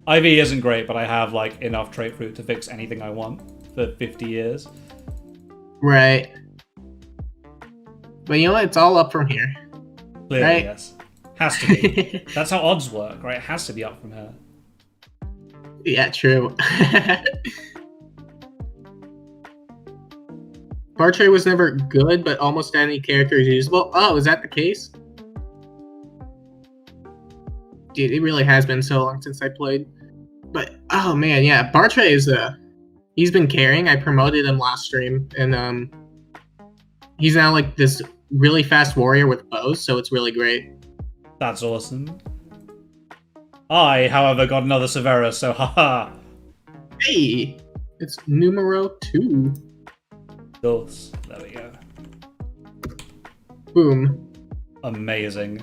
IV isn't great, but I have like enough trait fruit to fix anything I want for 50 years. Right. But you know what? It's all up from here. Clearly, right? Yes. Has to be. That's how odds work, right? It has to be up from here. Yeah, true. Bartre was never good, but almost any character is usable. Oh, is that the case? Dude, it really has been so long since I played. But, oh man, yeah, Bartre is he's been carrying. I promoted him last stream, and he's now like this really fast warrior with bows, so it's really great. That's awesome. I, however, got another Severa, so haha. Hey, it's numero 2. Dos. There we go. Boom. Amazing.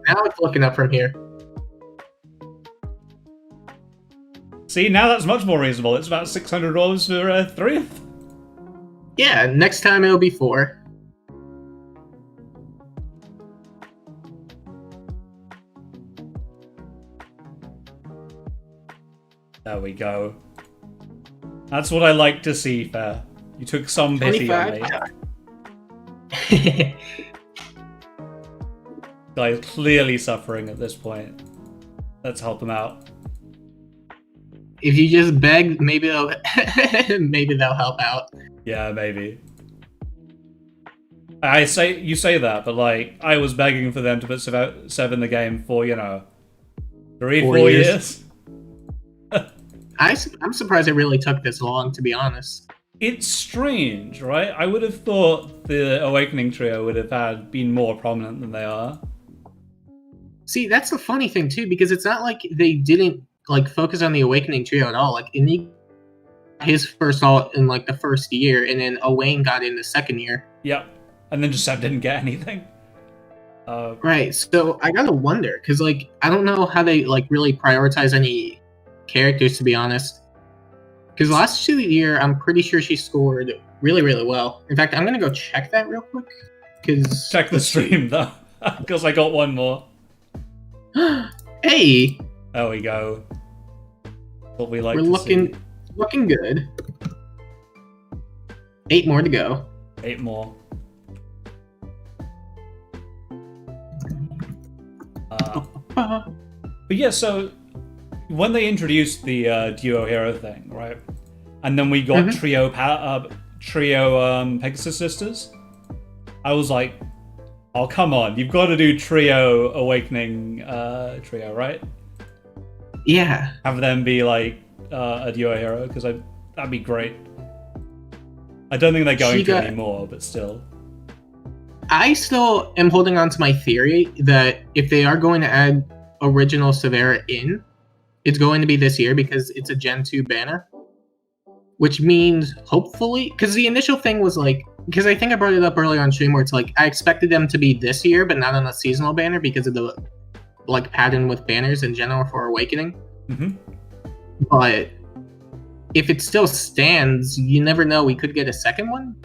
Now it's looking up from here. See, now that's much more reasonable. It's about 600 orbs for 3. Yeah, next time it'll be 4. There we go. That's what I like to see, Fair. You took some pity on me. Guy's clearly suffering at this point. Let's help him out. If you just beg, maybe they'll maybe they'll help out. Yeah, maybe. You say that, but like I was begging for them to put Sev in the game for 3-4 years. I'm surprised it really took this long, to be honest. It's strange, right? I would have thought the Awakening trio would have been more prominent than they are. See, that's the funny thing too, because it's not like they didn't like focus on the Awakening trio at all. Like Inigo, his first ult in like the first year, and then Owain got in the second year. Yep, and then just Sev didn't get anything. Right. So I gotta wonder, because like I don't know how they like really prioritize any characters, to be honest. Because last year, I'm pretty sure she scored really, really well. In fact, I'm gonna go check that real quick. Check the stream though, because I got one more. Hey. There we go. What we like. We're looking good. 8 more to go. 8 more. But yeah, so when they introduced the duo hero thing, right, and then we got trio Pegasus sisters, I was like, oh come on, you've got to do trio Awakening trio, right? Yeah. Have them be like a duo hero, because that'd be great. I don't think they're going to anymore, but still. I still am holding on to my theory that if they are going to add original Severa in, it's going to be this year because it's a Gen 2 banner. Which means, hopefully, because the initial thing was like, because I think I brought it up earlier on stream where it's like, I expected them to be this year, but not on a seasonal banner because of the like pattern with banners in general for Awakening. But if it still stands, you never know, we could get a second one.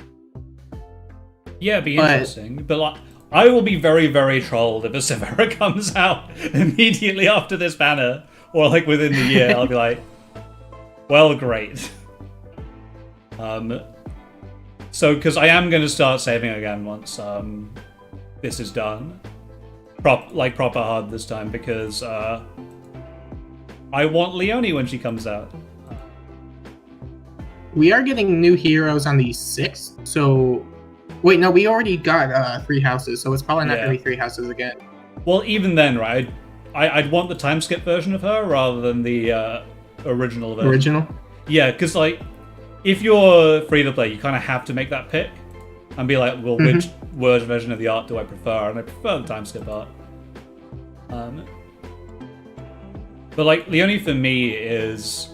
Yeah, it'd be interesting. But like, I will be very, very trolled if a Severa comes out immediately after this banner, or like within the year. I'll be like, well, great. So, because I am going to start saving again once this is done. Proper hard this time, because I want Leonie when she comes out. We are getting new heroes on the 6th, so... Wait, no, we already got 3 houses, so it's probably not going to be 3 houses again. Well, even then, right, I'd want the time skip version of her rather than the original version. Original? Yeah, because, like, if you're free-to-play, you kind of have to make that pick and be like, well, which word version of the art do I prefer? And I prefer the time skip art. But, like, Leonie for me is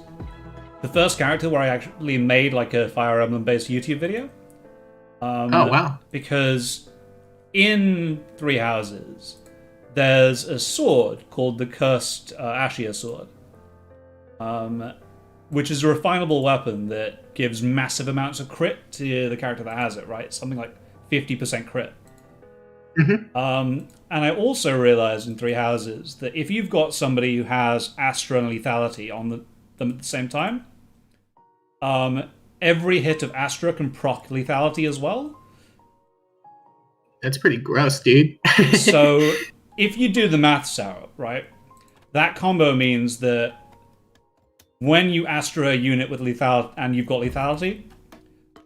the first character where I actually made, like, a Fire Emblem-based YouTube video. Oh, wow. Because in 3 Houses, there's a sword called the Cursed Ashia Sword, which is a refinable weapon that gives massive amounts of crit to the character that has it, right? Something like 50% crit. And I also realized in 3 Houses that if you've got somebody who has Astra and Lethality on them at the same time, every hit of Astra can proc Lethality as well. That's pretty gross, dude. So, if you do the maths out, right, that combo means that when you Astra a unit with lethality and you've got Lethality,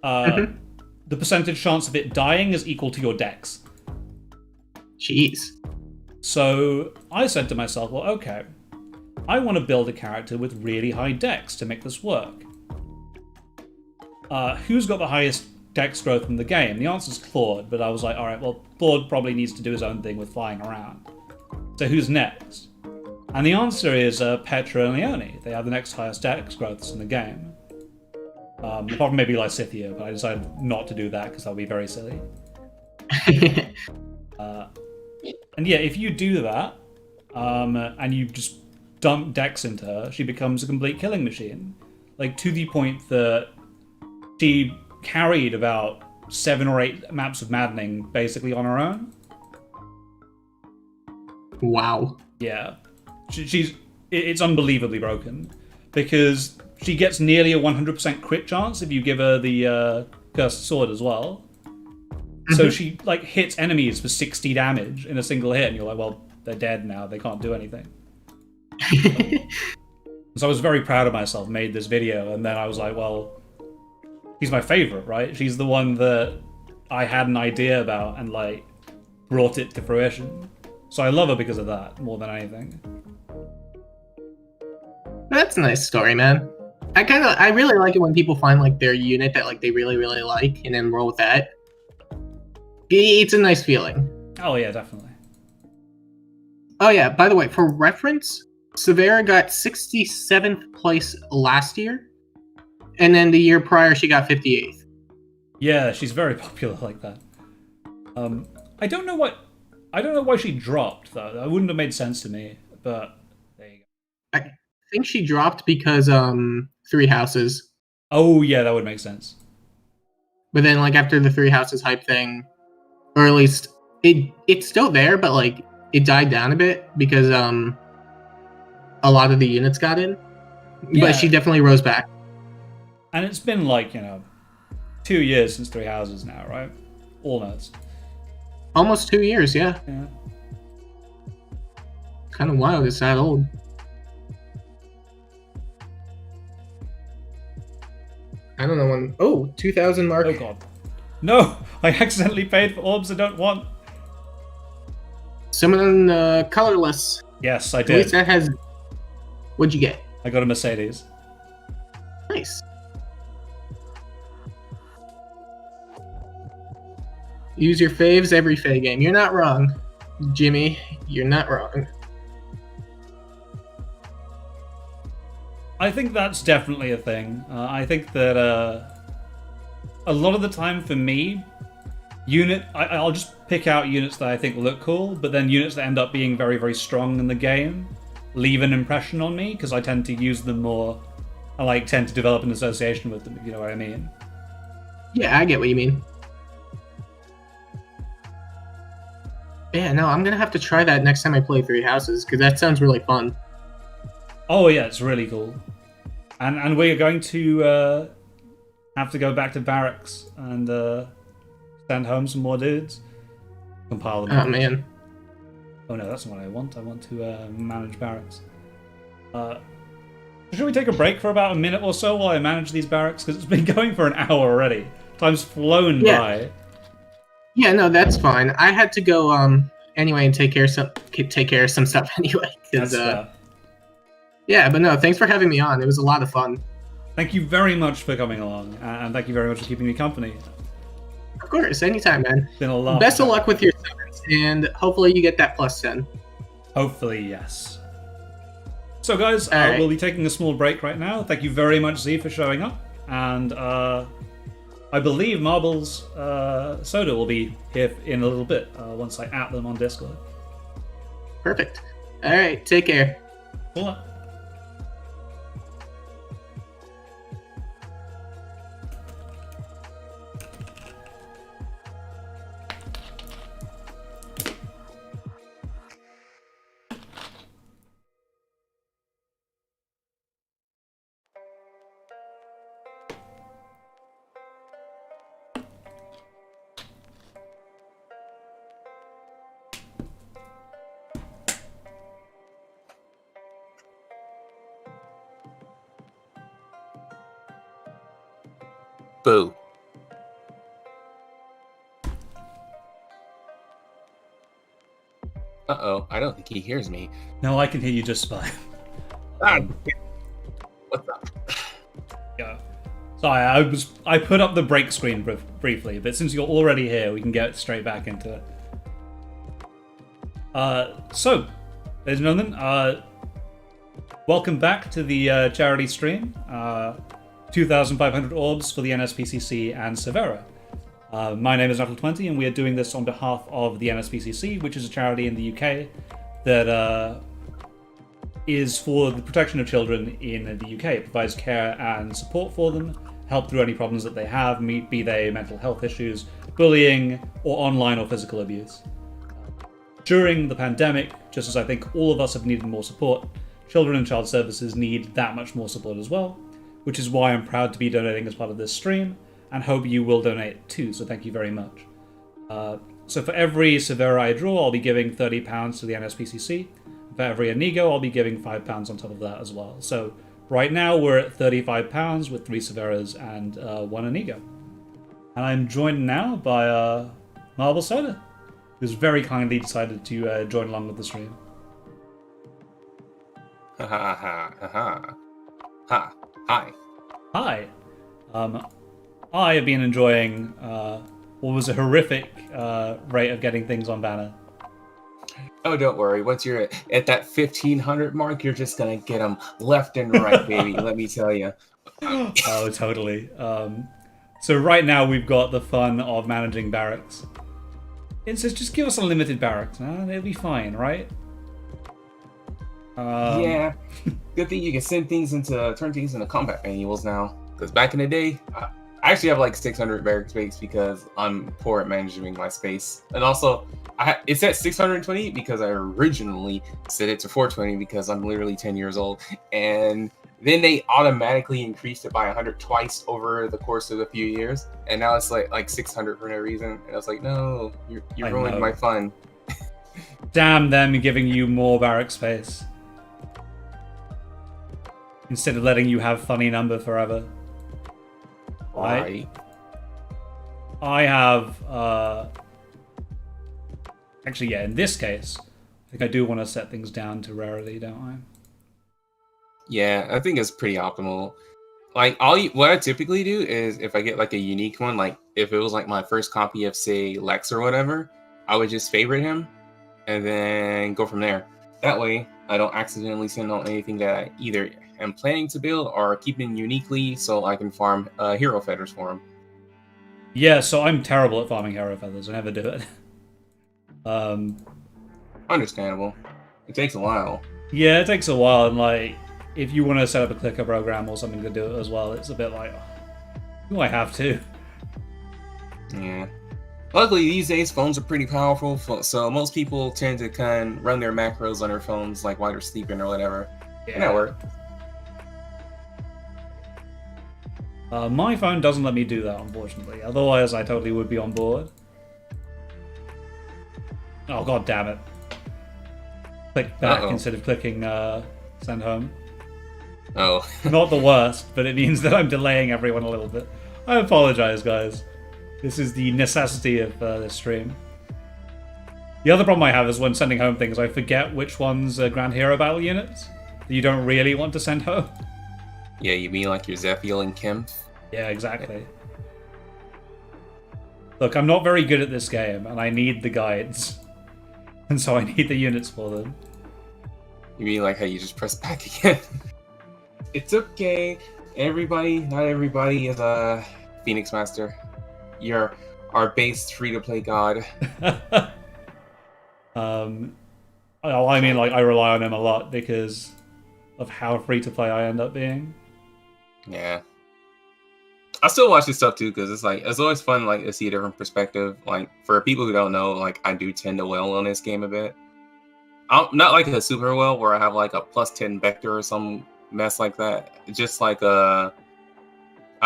the percentage chance of it dying is equal to your dex. Jeez. So, I said to myself, well, okay, I want to build a character with really high dex to make this work. Who's got the highest dex growth in the game? The answer's Claude, but I was like, alright, well, Claude probably needs to do his own thing with flying around. So who's next? And the answer is Petra and Leonie. They have the next highest dex growths in the game. Apart from maybe Lysithea, but I decided not to do that because that would be very silly. And yeah, if you do that, and you just dump dex into her, she becomes a complete killing machine. Like, to the point that she carried about 7 or 8 maps of Maddening basically on her own. Wow. Yeah. It's unbelievably broken. Because she gets nearly a 100% crit chance if you give her the Cursed Sword as well. So she like hits enemies for 60 damage in a single hit, and you're like, well, they're dead now. They can't do anything. So I was very proud of myself, made this video, and then I was like, well, she's my favorite, right? She's the one that I had an idea about and like brought it to fruition. So I love her because of that more than anything. That's a nice story, man. I really like it when people find like their unit that like they really like and then roll with that. It's a nice feeling. Oh yeah, definitely. Oh yeah, by the way, for reference, Severa got 67th place last year, and then the year prior she got 58th. Yeah, she's very popular like that. I don't know why she dropped though. That wouldn't have made sense to me, but there you go. I think she dropped because Three Houses. Oh yeah, that would make sense. But then like after the Three Houses hype thing, or at least it's still there, but like it died down a bit because a lot of the units got in. Yeah. But she definitely rose back. And it's been like, 2 years since Three Houses now, right? Almost. Almost 2 years, yeah. Yeah. Kind of wild, it's that old. I don't know when... Oh, 2,000 mark. Oh god. No! I accidentally paid for orbs I don't want. Summon colorless. Yes, I At did. least that has... What'd you get? I got a Mercedes. Nice. Use your faves every Fae game. You're not wrong, Jimmy. You're not wrong. I think that's definitely a thing. I think that a lot of the time for me, I'll just pick out units that I think look cool, but then units that end up being very, very strong in the game leave an impression on me because I tend to use them more. I tend to develop an association with them, if you know what I mean. Yeah, I get what you mean. Yeah, no, I'm gonna have to try that next time I play Three Houses because that sounds really fun. Oh yeah, it's really cool. And we're going to have to go back to barracks and send home some more dudes. Compile them. Oh man. Oh no, that's not what I want. I want to manage barracks. Should we take a break for about a minute or so while I manage these barracks? Because it's been going for an hour already. Time's flown by. Yeah, no, that's fine. I had to go anyway and take care of some stuff anyway. Yeah, but no, thanks for having me on. It was a lot of fun. Thank you very much for coming along, and thank you very much for keeping me company. Of course, anytime, man. It's been a lot. Best of luck with your summons, and hopefully you get that +10. Hopefully, yes. So, guys, right. We'll be taking a small break right now. Thank you very much, Z, for showing up, and I believe Marbles Soda will be here in a little bit once I at them on Discord. Perfect. All right, take care. Cool. Boo. Uh-oh, I don't think he hears me. No, I can hear you just fine. What's up? Yeah. Sorry, I put up the break screen briefly, but since you're already here, we can get straight back into it. So, ladies and gentlemen, welcome back to the charity stream. 2,500 orbs for the NSPCC and Severa. My name is Nuttall20, and we are doing this on behalf of the NSPCC, which is a charity in the UK that is for the protection of children in the UK. It provides care and support for them, help through any problems that they have, be they mental health issues, bullying, or online or physical abuse. During the pandemic, just as I think all of us have needed more support, children and child services need that much more support as well, which is why I'm proud to be donating as part of this stream, and hope you will donate too, so thank you very much. So for every Severa I draw, I'll be giving £30 to the NSPCC. For every Inigo, I'll be giving £5 on top of that as well. So right now we're at £35 with 3 Severas and 1 Inigo. And I'm joined now by Marble Soda, who's very kindly decided to join along with the stream. Ha ha ha ha ha. Hi. Hi. I have been enjoying what was a horrific rate of getting things on banner. Oh, don't worry. Once you're at that 1500 mark, you're just gonna get them left and right, baby. Let me tell you. Oh, totally. So right now we've got the fun of managing barracks. It says just give us unlimited barracks, man. It'll be fine, right? Yeah. Good thing you can turn things into combat manuals now. Because back in the day, I actually have like 600 barrack space because I'm poor at managing my space. And also, it's at 620 because I originally set it to 420 because I'm literally 10 years old. And then they automatically increased it by 100 twice over the course of a few years. And now it's like 600 for no reason. And I was like, no, you ruined my fun. Damn them giving you more barrack space. Instead of letting you have funny number forever. Right. I have, actually, yeah, in this case, I think I do want to set things down to rarity, don't I? Yeah, I think it's pretty optimal. Like, what I typically do is if I get like a unique one, like if it was like my first copy of, say, Lex or whatever, I would just favorite him and then go from there. That way, I don't accidentally send out anything that I either am planning to build or keeping uniquely so I can farm hero feathers for him. Yeah, so I'm terrible at farming hero feathers. I never do it. Understandable. It takes a while. Yeah, it takes a while, and like, if you want to set up a clicker program or something to do it as well, it's a bit like, do I have to? Yeah. Luckily, these days, phones are pretty powerful, so most people tend to kind of run their macros on their phones like while they're sleeping or whatever. Yeah. And that works. My phone doesn't let me do that, unfortunately. Otherwise, I totally would be on board. Oh, god damn it. Click back instead of clicking send home. Oh. Not the worst, but it means that I'm delaying everyone a little bit. I apologize, guys. This is the necessity of this stream. The other problem I have is when sending home things, I forget which ones are Grand Hero Battle units that you don't really want to send home. Yeah, you mean like your Zephiel and Kim? Yeah, exactly. Look, I'm not very good at this game, and I need the guides. And so I need the units for them. You mean like how you just press back again? It's okay. Not everybody is a Phoenix Master. You're our base free-to-play god. I mean, like, I rely on him a lot because of how free-to-play I end up being. Yeah. I still watch this stuff too because it's always fun like to see a different perspective. Like for people who don't know, like I do tend to well on this game a bit. I'm not like a super well where I have like a +10 vector or some mess like that. Just like I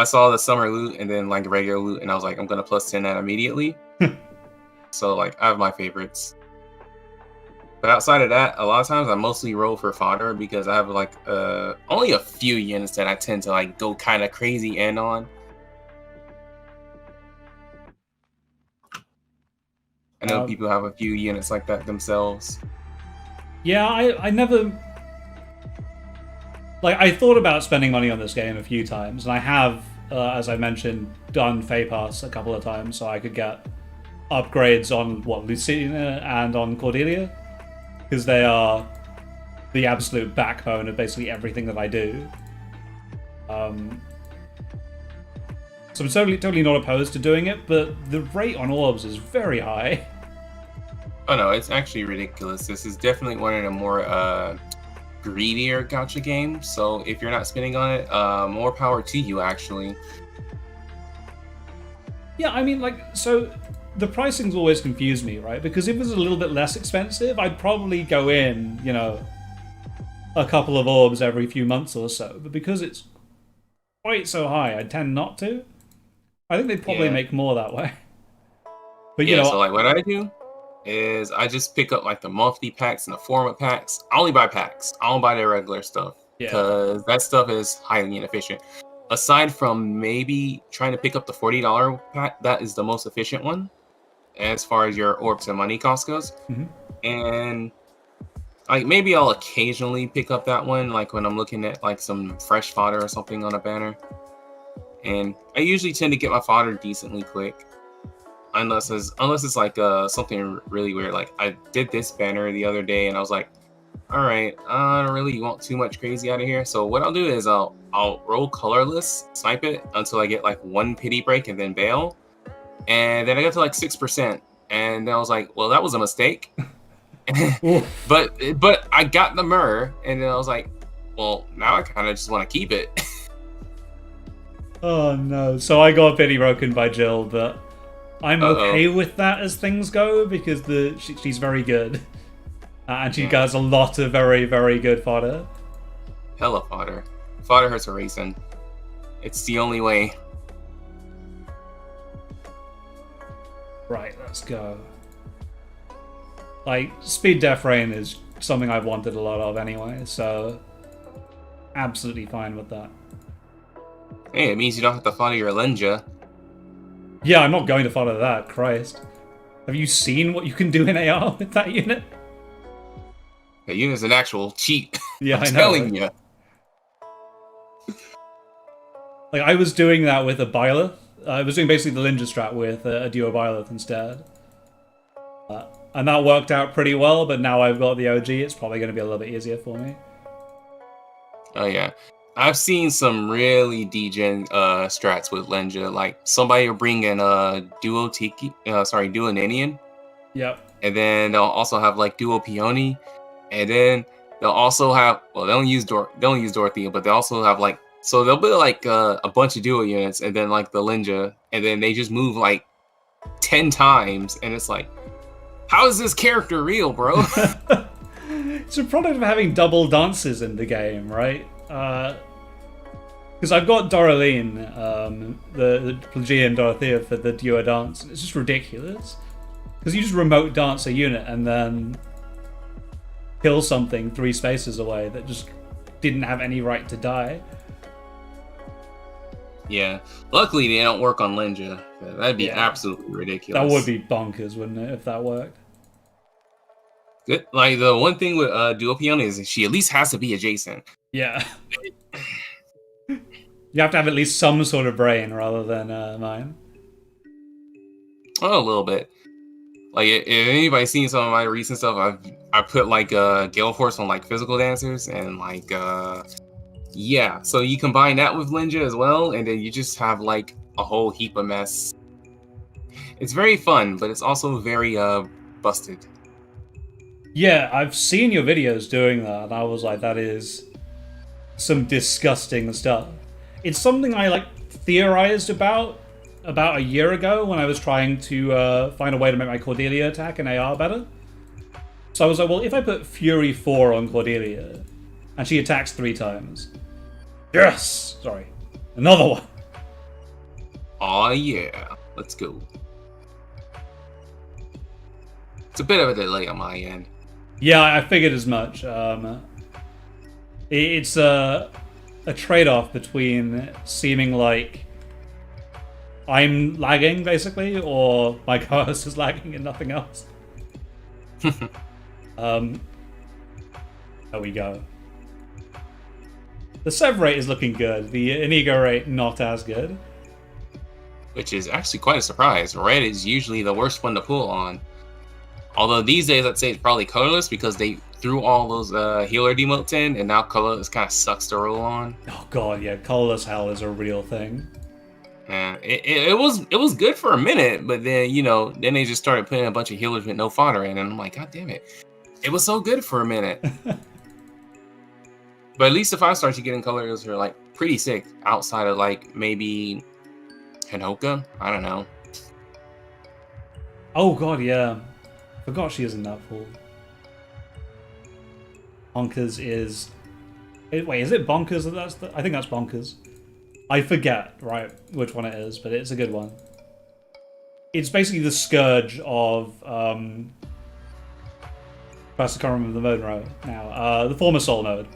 saw the summer loot and then like regular loot and I was like I'm gonna +10 that immediately. So like I have my favorites. But outside of that, a lot of times I mostly roll for fodder because I have like only a few units that I tend to like go kind of crazy in on. I know people have a few units like that themselves. Yeah, I never... Like, I thought about spending money on this game a few times, and I have, as I mentioned, done Fey Pass a couple of times, so I could get upgrades on, Lucina and on Cordelia, because they are the absolute backbone of basically everything that I do. So I'm totally not opposed to doing it, but the rate on Orbs is very high. Oh no, it's actually ridiculous. This is definitely one of the more greedier gacha games, so if you're not spending on it, more power to you, actually. Yeah, I mean, like, so the pricing's always confused me, right? Because if it was a little bit less expensive, I'd probably go in, you know, a couple of orbs every few months or so. But because it's quite so high, I tend not to. I think they'd probably make more that way. But you Yeah, know, so like what I do is I just pick up like the monthly packs and the format packs. I only buy packs. I don't buy the regular stuff yeah, because that stuff is highly inefficient. Aside from maybe trying to pick up the $40 pack, that is the most efficient one as far as your orbs and money cost goes. hmm And like maybe I'll occasionally pick up that one, like when I'm looking at like some fresh fodder or something on a banner. And I usually tend to get my fodder decently quick. Unless it's like something really weird. Like I did this banner the other day and I was like, all right, I don't really want too much crazy out of here. So what I'll do is I'll roll colorless, snipe it until I get like one pity break and then bail. And then I got to like 6%. And then I was like, well, that was a mistake. but I got the mirror and then I was like, well, now I kind of just want to keep it. Oh no! So I got pity broken by Jill, but I'm okay with that as things go because she's very good, and she has a lot of very, very good fodder. Hella fodder. Fodder hurts a racing. It's the only way. Right, let's go. Like, speed def rain is something I've wanted a lot of anyway, so absolutely fine with that. Hey, it means you don't have to fodder your Lenja. Yeah, I'm not going to follow that, Christ. Have you seen what you can do in AR with that unit? That unit's an actual cheat. Yeah, I'm I know. telling you. Like, I was doing that with a Byleth. I was doing basically the Linja strat with a duo Byleth instead. And that worked out pretty well, but now I've got the OG, it's probably going to be a little bit easier for me. Oh, yeah. I've seen some really degen strats with Lenja. Like, somebody will bring in Duo Nanian. Yep. And then they'll also have, like, Duo Peony. And then they'll also have... Well, they don't use Dorothea, but they also have, like... So they'll be, like, a bunch of Duo units, and then, like, the Lenja. And then they just move, like, 10 times. And it's like... How is this character real, bro? It's a product of having double dances in the game, right? Because I've got Doraline, the Plegian Dorothea for the duo dance, and it's just ridiculous. Because you just remote dance a unit and then kill something 3 spaces away that just didn't have any right to die. Yeah. Luckily, they don't work on Lenja. That'd be absolutely ridiculous. That would be bonkers, wouldn't it, if that worked? Good. Like, the one thing with Duo Peony is she at least has to be adjacent. Yeah. You have to have at least some sort of brain rather than mine. Oh, a little bit. Like, if anybody's seen some of my recent stuff, I put, like, Gale Force on, like, physical dancers, and, like, yeah. So you combine that with Lenja as well, and then you just have, like, a whole heap of mess. It's very fun, but it's also very, busted. Yeah, I've seen your videos doing that, and I was like, that is some disgusting stuff. It's something I, like, theorized about a year ago when I was trying to find a way to make my Cordelia attack in AR better. So I was like, well, if I put Fury 4 on Cordelia, and she attacks 3 times. Yes! Sorry. Another one. Aw, yeah. Let's go. It's a bit of a delay on my end. Yeah, I figured as much. It's a trade-off between seeming like I'm lagging, basically, or my co-host is lagging and nothing else. There we go. The Sev rate is looking good. The Inigo rate, not as good. Which is actually quite a surprise. Red is usually the worst one to pull on. Although these days, I'd say it's probably colorless because they threw all those healer demotes in, and now colorless kind of sucks to roll on. Oh god, yeah, colorless hell is a real thing. Yeah, it was good for a minute, but then then they just started putting a bunch of healers with no fodder in, and I'm like, god damn it, it was so good for a minute. But at least if I start getting colors that are like pretty sick outside of like maybe Hinoka, I don't know. Oh god, yeah. Forgot she is in that pool. Bonkers is... Wait, is it Bonkers? I think that's Bonkers. I forget, right, which one it is, but it's a good one. it's basically the scourge of I can't remember the mode now. The former Soul node.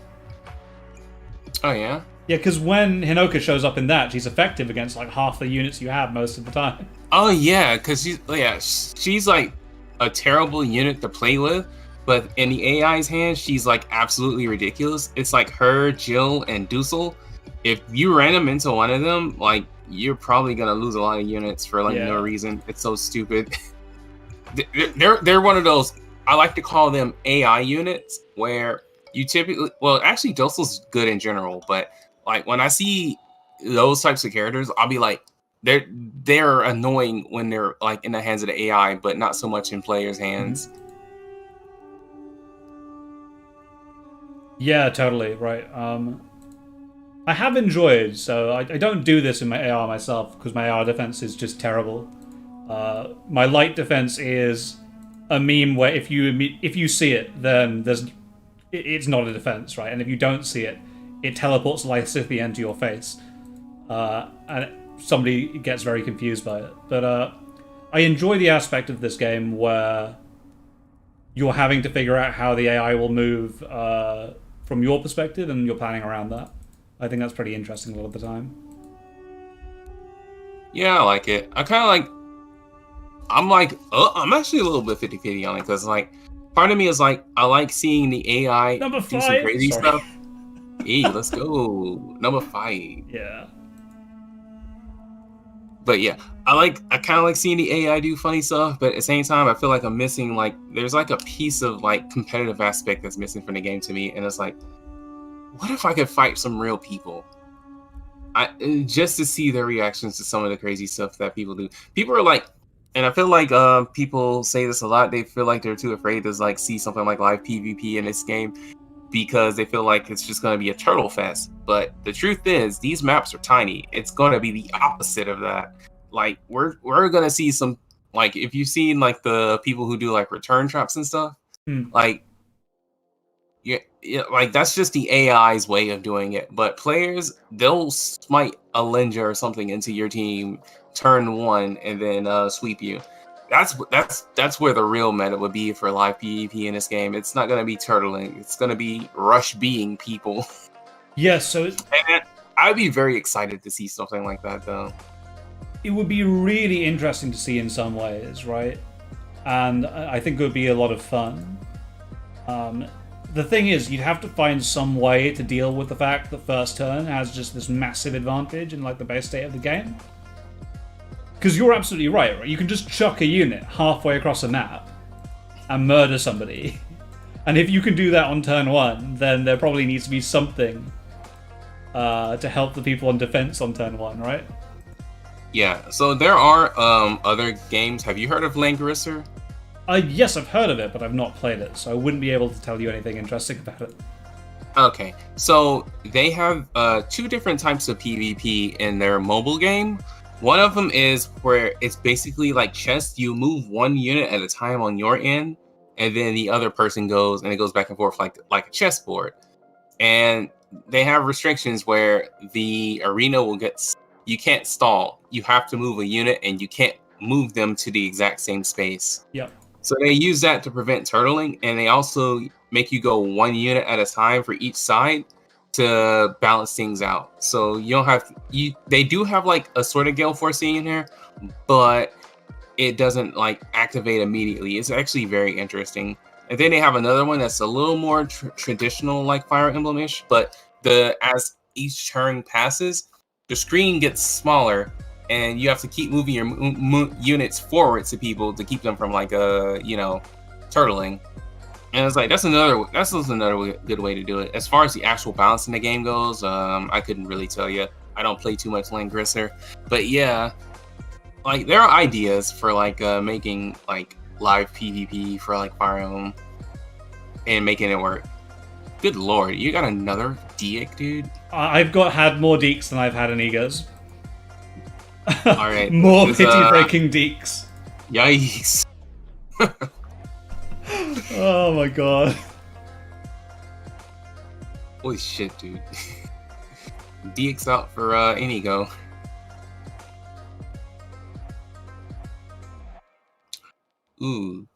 Oh yeah. Yeah, because when Hinoka shows up in that, she's effective against like half the units you have most of the time. Oh yeah, because she's like a terrible unit to play with, but in the AI's hands, she's like absolutely ridiculous. It's like her, Jill, and Dusel. If you ran them into one of them, like you're probably gonna lose a lot of units for like no reason. It's so stupid. they're one of those. I like to call them AI units where you typically, well, actually, Dusel's good in general, but like when I see those types of characters, I'll be like, they're annoying when they're like in the hands of the AI, but not so much in players' hands. Yeah, totally right. I have enjoyed, so I don't do this in my AR myself because my AR defense is just terrible. My light defense is a meme where if you see it, then it's not a defense, right? And if you don't see it, it teleports Lysithia into your face, and somebody gets very confused by it. But I enjoy the aspect of this game where you're having to figure out how the AI will move from your perspective, and you're planning around that. I think that's pretty interesting a lot of the time. Yeah, I like it. I'm actually a little bit 50-50 on it because like part of me is like I like seeing the AI Number do 5. some crazy Sorry. stuff. Hey, let's go. Number 5. Yeah. But yeah, I kind of like seeing the AI do funny stuff, but at the same time, I feel like I'm missing like there's like a piece of like competitive aspect that's missing from the game to me, and it's like, what if I could fight some real people? Just to see their reactions to some of the crazy stuff that people do. People are like, and I feel like people say this a lot. They feel like they're too afraid to like see something like live PvP in this game because they feel like it's just going to be a turtle fest. But the truth is, these maps are tiny. It's going to be the opposite of that. Like we're going to see some, like if you've seen like the people who do like return traps and stuff, like yeah, like that's just the AI's way of doing it. But players, they'll smite a Linja or something into your team turn 1 and then sweep you. That's where the real meta would be for live PvP in this game. It's not gonna be turtling. It's gonna be rush being people. Yeah, so and I'd be very excited to see something like that, though. It would be really interesting to see in some ways, right? And I think it would be a lot of fun. The thing is, you'd have to find some way to deal with the fact that first turn has just this massive advantage in like the base state of the game. Because you're absolutely right? You can just chuck a unit halfway across a map and murder somebody. And if you can do that on turn 1, then there probably needs to be something to help the people on defense on turn 1, right? Yeah, so there are other games. Have you heard of Langrisser? Yes, I've heard of it, but I've not played it, so I wouldn't be able to tell you anything interesting about it. Okay, so they have 2 different types of PvP in their mobile game. One of them is where it's basically like chess. You move 1 unit at a time on your end, and then the other person goes, and it goes back and forth like a chessboard. And they have restrictions where the arena will you can't stall. You have to move a unit, and you can't move them to the exact same space. Yep. So they use that to prevent turtling, and they also make you go 1 unit at a time for each side to balance things out. So you don't have they do have like a sort of gale forcing in here, but it doesn't like activate immediately. It's actually very interesting. And then they have another one that's a little more traditional, like Fire Emblem-ish, but as each turn passes, the screen gets smaller, and you have to keep moving your units forward to people to keep them from like turtling. And it's like that's another good way to do it. As far as the actual balance in the game goes, I couldn't really tell you. I don't play too much Langrisser, but yeah, like there are ideas for like making like live PvP for like Fire Emblem and making it work. Good lord, you got another Deek, dude? I've had more Deeks than I've had Inigas. All right, more pity-breaking Deeks. Yikes. Oh my god. Holy shit, dude. Deek's out for Inigo. Ooh.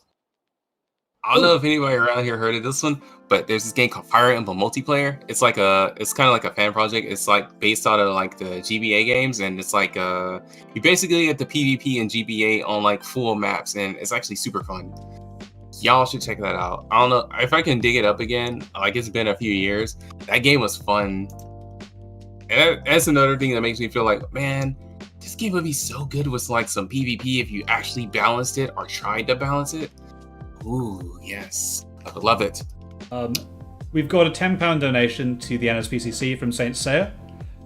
I don't know if anybody around here heard of this one, but there's this game called Fire Emblem Multiplayer. It's kind of like a fan project. It's like based out of like the GBA games, and it's like you basically get the PvP and GBA on like full maps, and it's actually super fun. Y'all should check that out. I don't know if I can dig it up again. Like it's been a few years. That game was fun. And that's another thing that makes me feel like, man, this game would be so good with like some PvP if you actually balanced it or tried to balance it. Ooh, yes. I would love it. We've got a £10 donation to the NSPCC from Saint Seiya,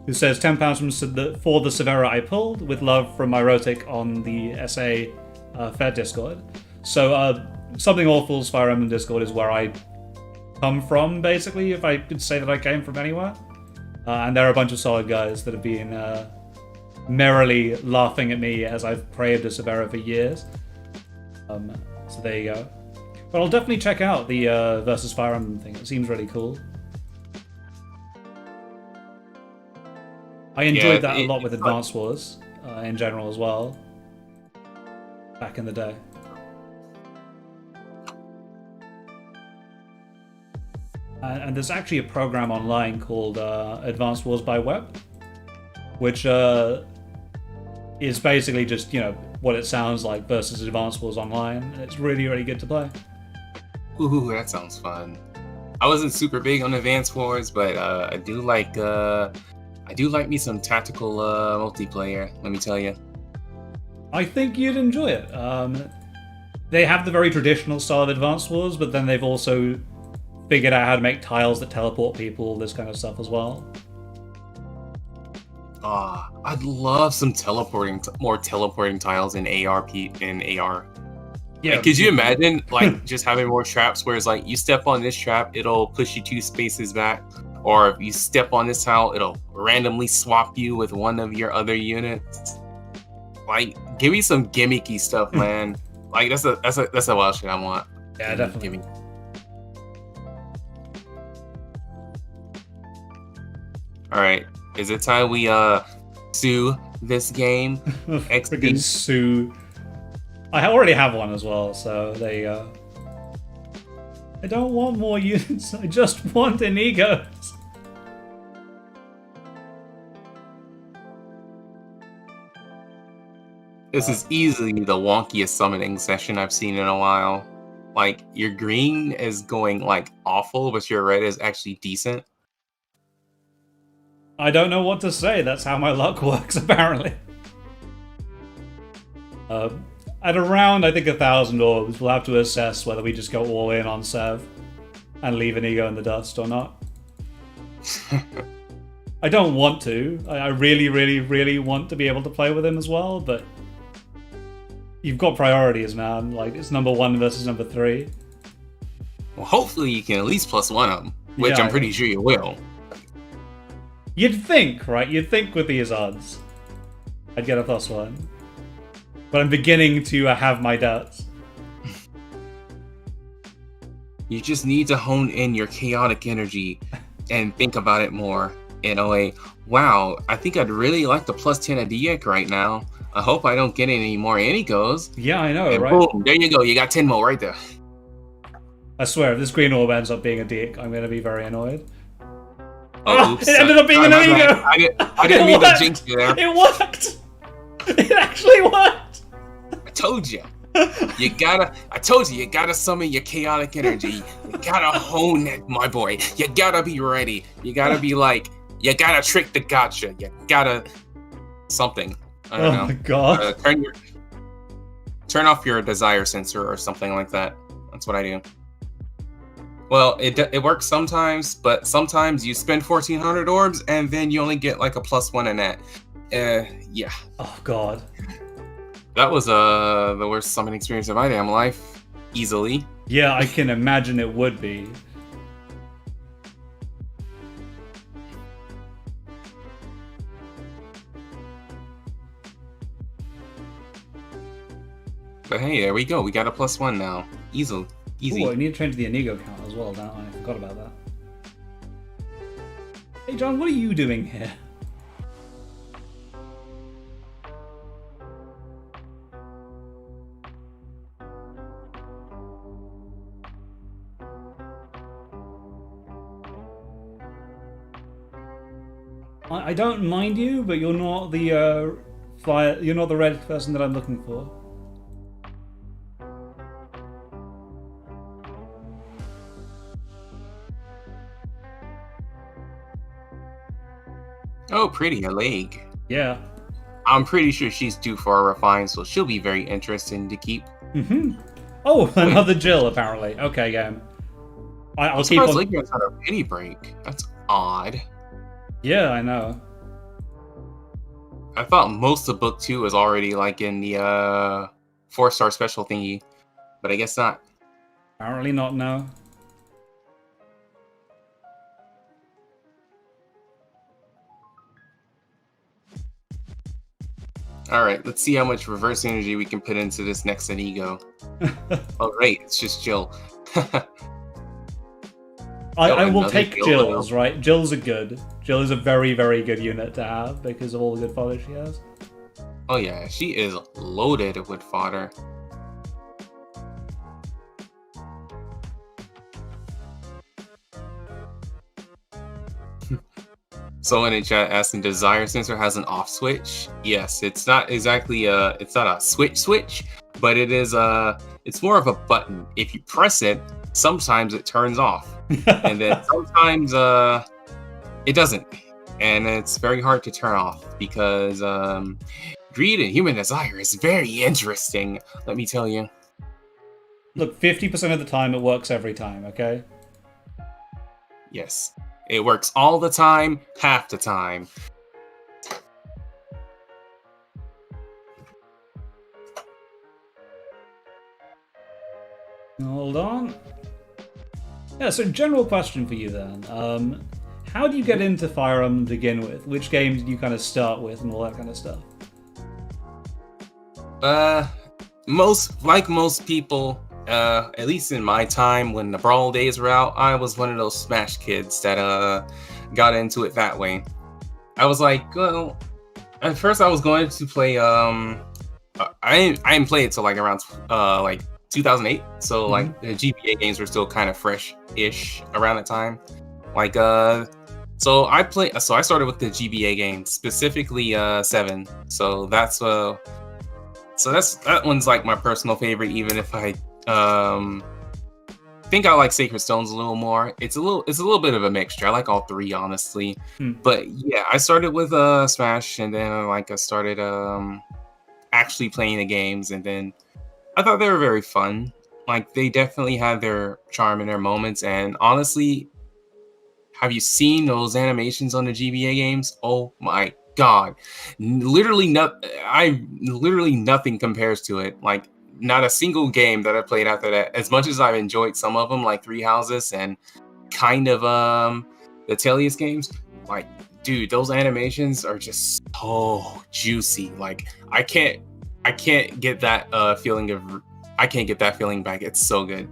who says £10 for the Severa I pulled, with love from my Rotic on the SA Fair Discord. So, Something Awful's Fire Emblem Discord is where I come from, basically, if I could say that I came from anywhere. And there are a bunch of solid guys that have been merrily laughing at me as I've craved a Severa for years. So there you go. But I'll definitely check out the versus Fire Emblem thing. It seems really cool. I enjoyed that a lot with Advance Wars in general as well. Back in the day. And there's actually a program online called Advance Wars by Web, which is basically just, what it sounds like versus Advance Wars online. It's really, really good to play. Ooh, that sounds fun. I wasn't super big on Advance Wars, but I do like me some tactical multiplayer, let me tell you. I think you'd enjoy it. They have the very traditional style of Advance Wars, but then they've also figured out how to make tiles that teleport people, this kind of stuff as well. I'd love some more teleporting tiles in AR. Yeah, like, could you imagine like just having more traps where it's like you step on this trap, it'll push you 2 spaces back, or if you step on this tile, it'll randomly swap you with one of your other units. Like, give me some gimmicky stuff, man. Like that's a wild shit I want. Yeah, definitely. All right, is it time we sue this game? Freaking sue. I already have one as well, so there you go. I don't want more units, I just want Inigos. This is easily the wonkiest summoning session I've seen in a while. Like, your green is going, like, awful, but your red is actually decent. I don't know what to say, that's how my luck works, apparently. At around, I think, 1,000 orbs, we'll have to assess whether we just go all in on Sev and leave an ego in the dust or not. I don't want to. I really, really, really want to be able to play with him as well, but you've got priorities, man. Like, it's number 1 versus number 3. Well, hopefully you can at least +1 them, which I'm pretty sure you will. You'd think, right? You'd think with these odds, I'd get a +1. But I'm beginning to have my doubts. You just need to hone in your chaotic energy and think about it more in a way. Wow, I think I'd really like the +10 at Diek right now. I hope I don't get any more Inigos. Yeah, I know, and right? Boom, there you go. You got 10 more right there. I swear, if this green orb ends up being a dick, I'm going to be very annoyed. Oh, oops. It ended up being an Inigo! I didn't mean to jinx you there. It worked! It actually worked! I told you. I told you gotta summon your chaotic energy. You gotta hone it, my boy. You gotta be ready. You gotta be like, you gotta trick the gotcha. You gotta something. I don't know. Oh my god. Turn off your desire sensor or something like that. That's what I do. Well, it works sometimes, but sometimes you spend 1,400 orbs and then you only get like a +1 in that. Yeah. Oh god. That was the worst summoning experience of my damn life. Easily. Yeah, I can imagine it would be. But hey, there we go. We got a +1 now. Easy. Ooh, I need to change the Inigo count as well, don't I? I forgot about that. Hey John, what are you doing here? I don't mind you, but you're not the flyer. You're not the red person that I'm looking for. Oh, pretty, a leg. Yeah. I'm pretty sure she's due for a refine, so she'll be very interesting to keep. Oh, another Jill, apparently. Okay, yeah. I'll keep on. Like on a pity break. That's odd. Yeah, I know. I thought most of book 2 was already like in the 4-star special thingy, but I guess not. Apparently not, no. Alright, let's see how much reverse energy we can put into this next Inigo. Oh, right, it's just Jill. I will take Jill Jill's, right? Jill's are good. Jill is a very, very good unit to have because of all the good fodder she has. Oh yeah, she is loaded with fodder. Someone in chat asking, does Desire Sensor has an off switch? Yes, it's not exactly it's not a switch, but it is it's more of a button. If you press it, sometimes it turns off. And then sometimes it doesn't. And it's very hard to turn off because greed and human desire is very interesting, let me tell you. Look, 50% of the time it works every time, okay? Yes. It works all the time, half the time. Hold on. Yeah, so general question for you then. How do you get into Fire Emblem to begin with? Which games do you kind of start with and all that kind of stuff? Most people, at least in my time when the Brawl days were out, I was one of those Smash kids that got into it that way. I was like, well, at first I was going to play I didn't play it till like around like 2008, so like the GBA games were still kind of fresh-ish around that time. Like so I started with the GBA games, specifically 7. So that one's like my personal favorite, even if I think I like Sacred Stones a little more. It's a little bit of a mixture. I like all three, honestly. But yeah, I started with Smash, and then I started actually playing the games, and then I thought they were very fun. Like, they definitely had their charm and their moments, and honestly, have you seen those animations on the GBA games? Oh my god. Literally nothing compares to it. Like, not a single game that I played after that, as much as I've enjoyed some of them, like Three Houses and kind of the Telius games, like, dude, those animations are just so juicy. Like, I can't get that feeling back. It's so good.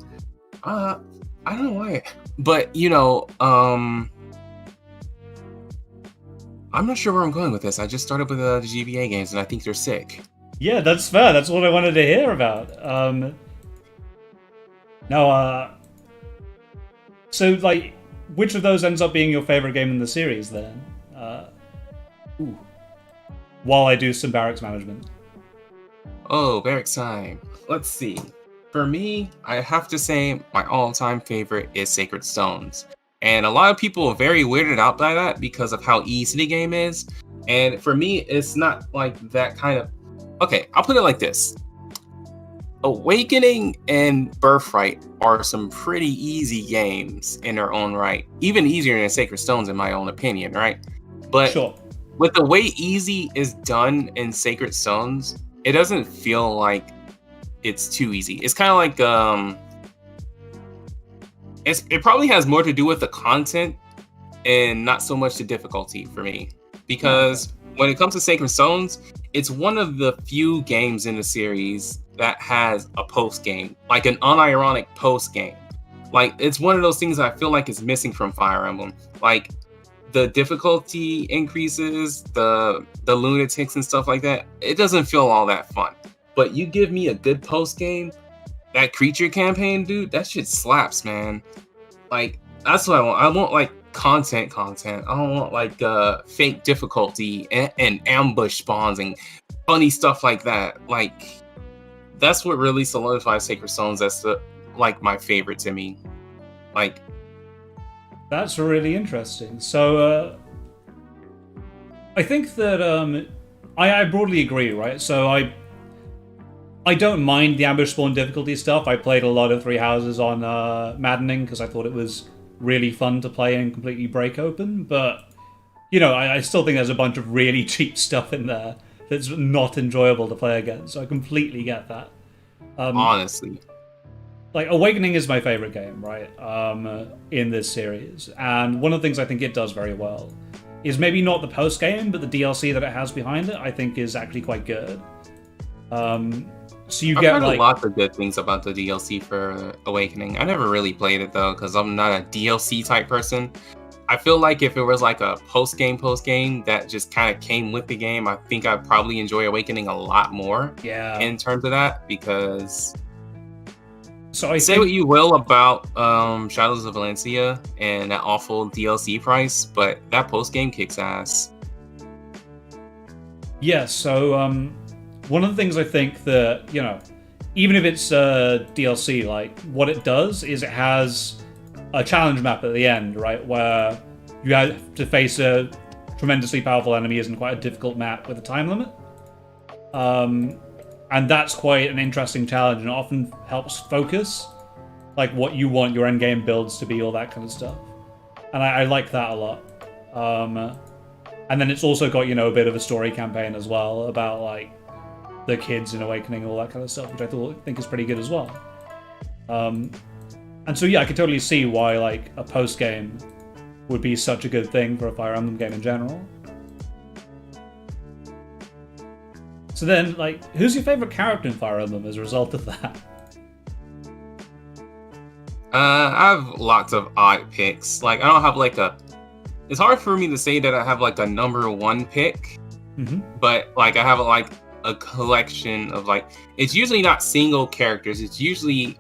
I don't know why, but I'm not sure where I'm going with this. I just started with the GBA games, and I think they're sick. Yeah, that's fair. That's what I wanted to hear about. So, like, which of those ends up being your favorite game in the series, then? While I do some barracks management. Oh, barracks time. Let's see. For me, I have to say my all-time favorite is Sacred Stones. And a lot of people are very weirded out by that because of how easy the game is. And for me, it's not like that kind of... Okay, I'll put it like this. Awakening and Birthright are some pretty easy games in their own right. Even easier than Sacred Stones, in my own opinion, right? But sure. With the way easy is done in Sacred Stones, it doesn't feel like it's too easy. It's kind of like... It probably has more to do with the content and not so much the difficulty for me. Because when it comes to Sacred Stones, it's one of the few games in the series that has a post-game, like an unironic post-game. Like, it's one of those things that I feel like is missing from Fire Emblem. Like, the difficulty increases, the lunatics and stuff like that, it doesn't feel all that fun. But you give me a good post-game, that creature campaign, dude, that shit slaps, man. Like, that's what I want. I want, like, content. I don't want like fake difficulty and ambush spawns and funny stuff like that. Like that's what really solidifies Sacred Stones as like my favorite to me. Like that's really interesting. So I think that I broadly agree, right? So I don't mind the ambush spawn difficulty stuff. I played a lot of Three Houses on Maddening because I thought it was really fun to play and completely break open. But, you know, I still think there's a bunch of really cheap stuff in there that's not enjoyable to play against. So I completely get that. Honestly. Like, Awakening is my favorite game, right, in this series. And one of the things I think it does very well is maybe not the post-game, but the DLC that it has behind it, I think is actually quite good. So you get I've heard like lots of good things about the DLC for Awakening. I never really played it though, because I'm not a DLC type person. I feel like if it was like a post-game that just kind of came with the game, I think I'd probably enjoy Awakening a lot more. Yeah. In terms of that, because so say what you will about Shadows of Valencia and that awful DLC price, but that post-game kicks ass. Yeah, so one of the things I think that, you know, even if it's DLC, like, what it does is it has a challenge map at the end, right, where you have to face a tremendously powerful enemies in quite a difficult map with a time limit. And that's quite an interesting challenge, and it often helps focus, like, what you want your endgame builds to be, all that kind of stuff. And I like that a lot. And then it's also got, you know, a bit of a story campaign as well about, like, the kids in Awakening and all that kind of stuff, which I think is pretty good as well. And so, yeah, I could totally see why, like, a post-game would be such a good thing for a Fire Emblem game in general. So then, like, who's your favorite character in Fire Emblem as a result of that? I have lots of odd picks. Like, I don't have, like, it's hard for me to say that I have, like, a number one pick. Mm-hmm. But, like, I have, like, a collection of, like, it's usually not single characters. It's usually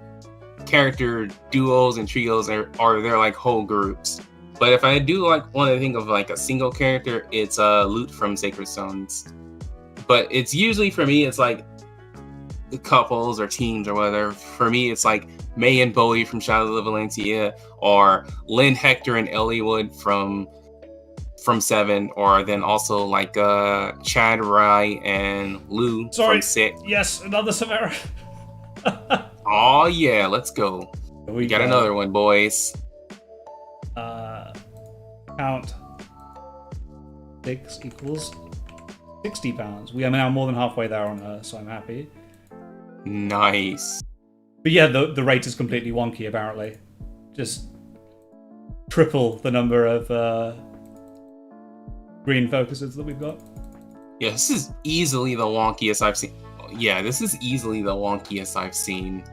character duos and trios, or they're, like, whole groups. But if I do, like, want to think of, like, a single character, it's Lute from Sacred Stones. But it's usually, for me, it's, like, the couples or teams or whatever. For me, it's, like, May and Bowie from Shadows of Valencia, or Lynn, Hector, and Elliewood from 7, or then also, like, Chad, Rai, and Lou from 6. Yes, another Severa. Oh, yeah, let's go. We got another one, boys. Count 6 equals 60 pounds. We are now more than halfway there on her, so I'm happy. Nice. But yeah, the rate is completely wonky, apparently. Just triple the number of green focuses that we've got. Yeah, this is easily the wonkiest I've seen. Yeah, this is easily the wonkiest I've seen.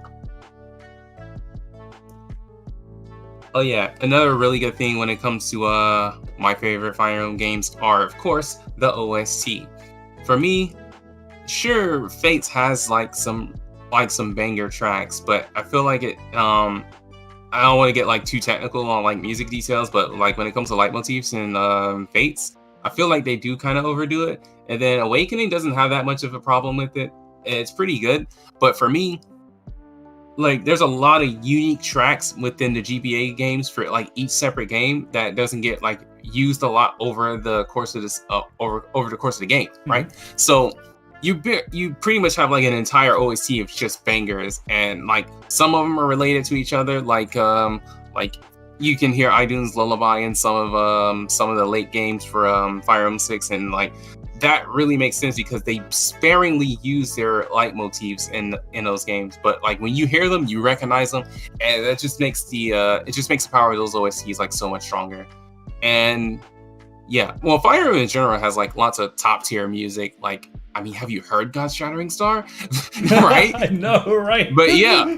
Oh yeah, another really good thing when it comes to my favorite Fire Emblem games are, of course, the OST. For me, sure, Fates has like some banger tracks, but I feel like it. I don't want to get like too technical on like music details, but like when it comes to leitmotifs and Fates, I feel like they do kind of overdo it. And then Awakening doesn't have that much of a problem with it. It's pretty good, but for me, like, there's a lot of unique tracks within the GBA games for like each separate game that doesn't get like used a lot over the course of this over the course of the game, right? So you pretty much have like an entire OST of just bangers, and like some of them are related to each other. Like you can hear Idun's Lullaby in some of the late games for Fire Emblem 6, and like that really makes sense because they sparingly use their leitmotifs in those games. But like when you hear them, you recognize them, and that just makes the power of those OSTs like so much stronger. And yeah, well, Fire Emblem in general has like lots of top tier music. Like, I mean, have you heard God's Shattering Star? Right? I know, right? But yeah,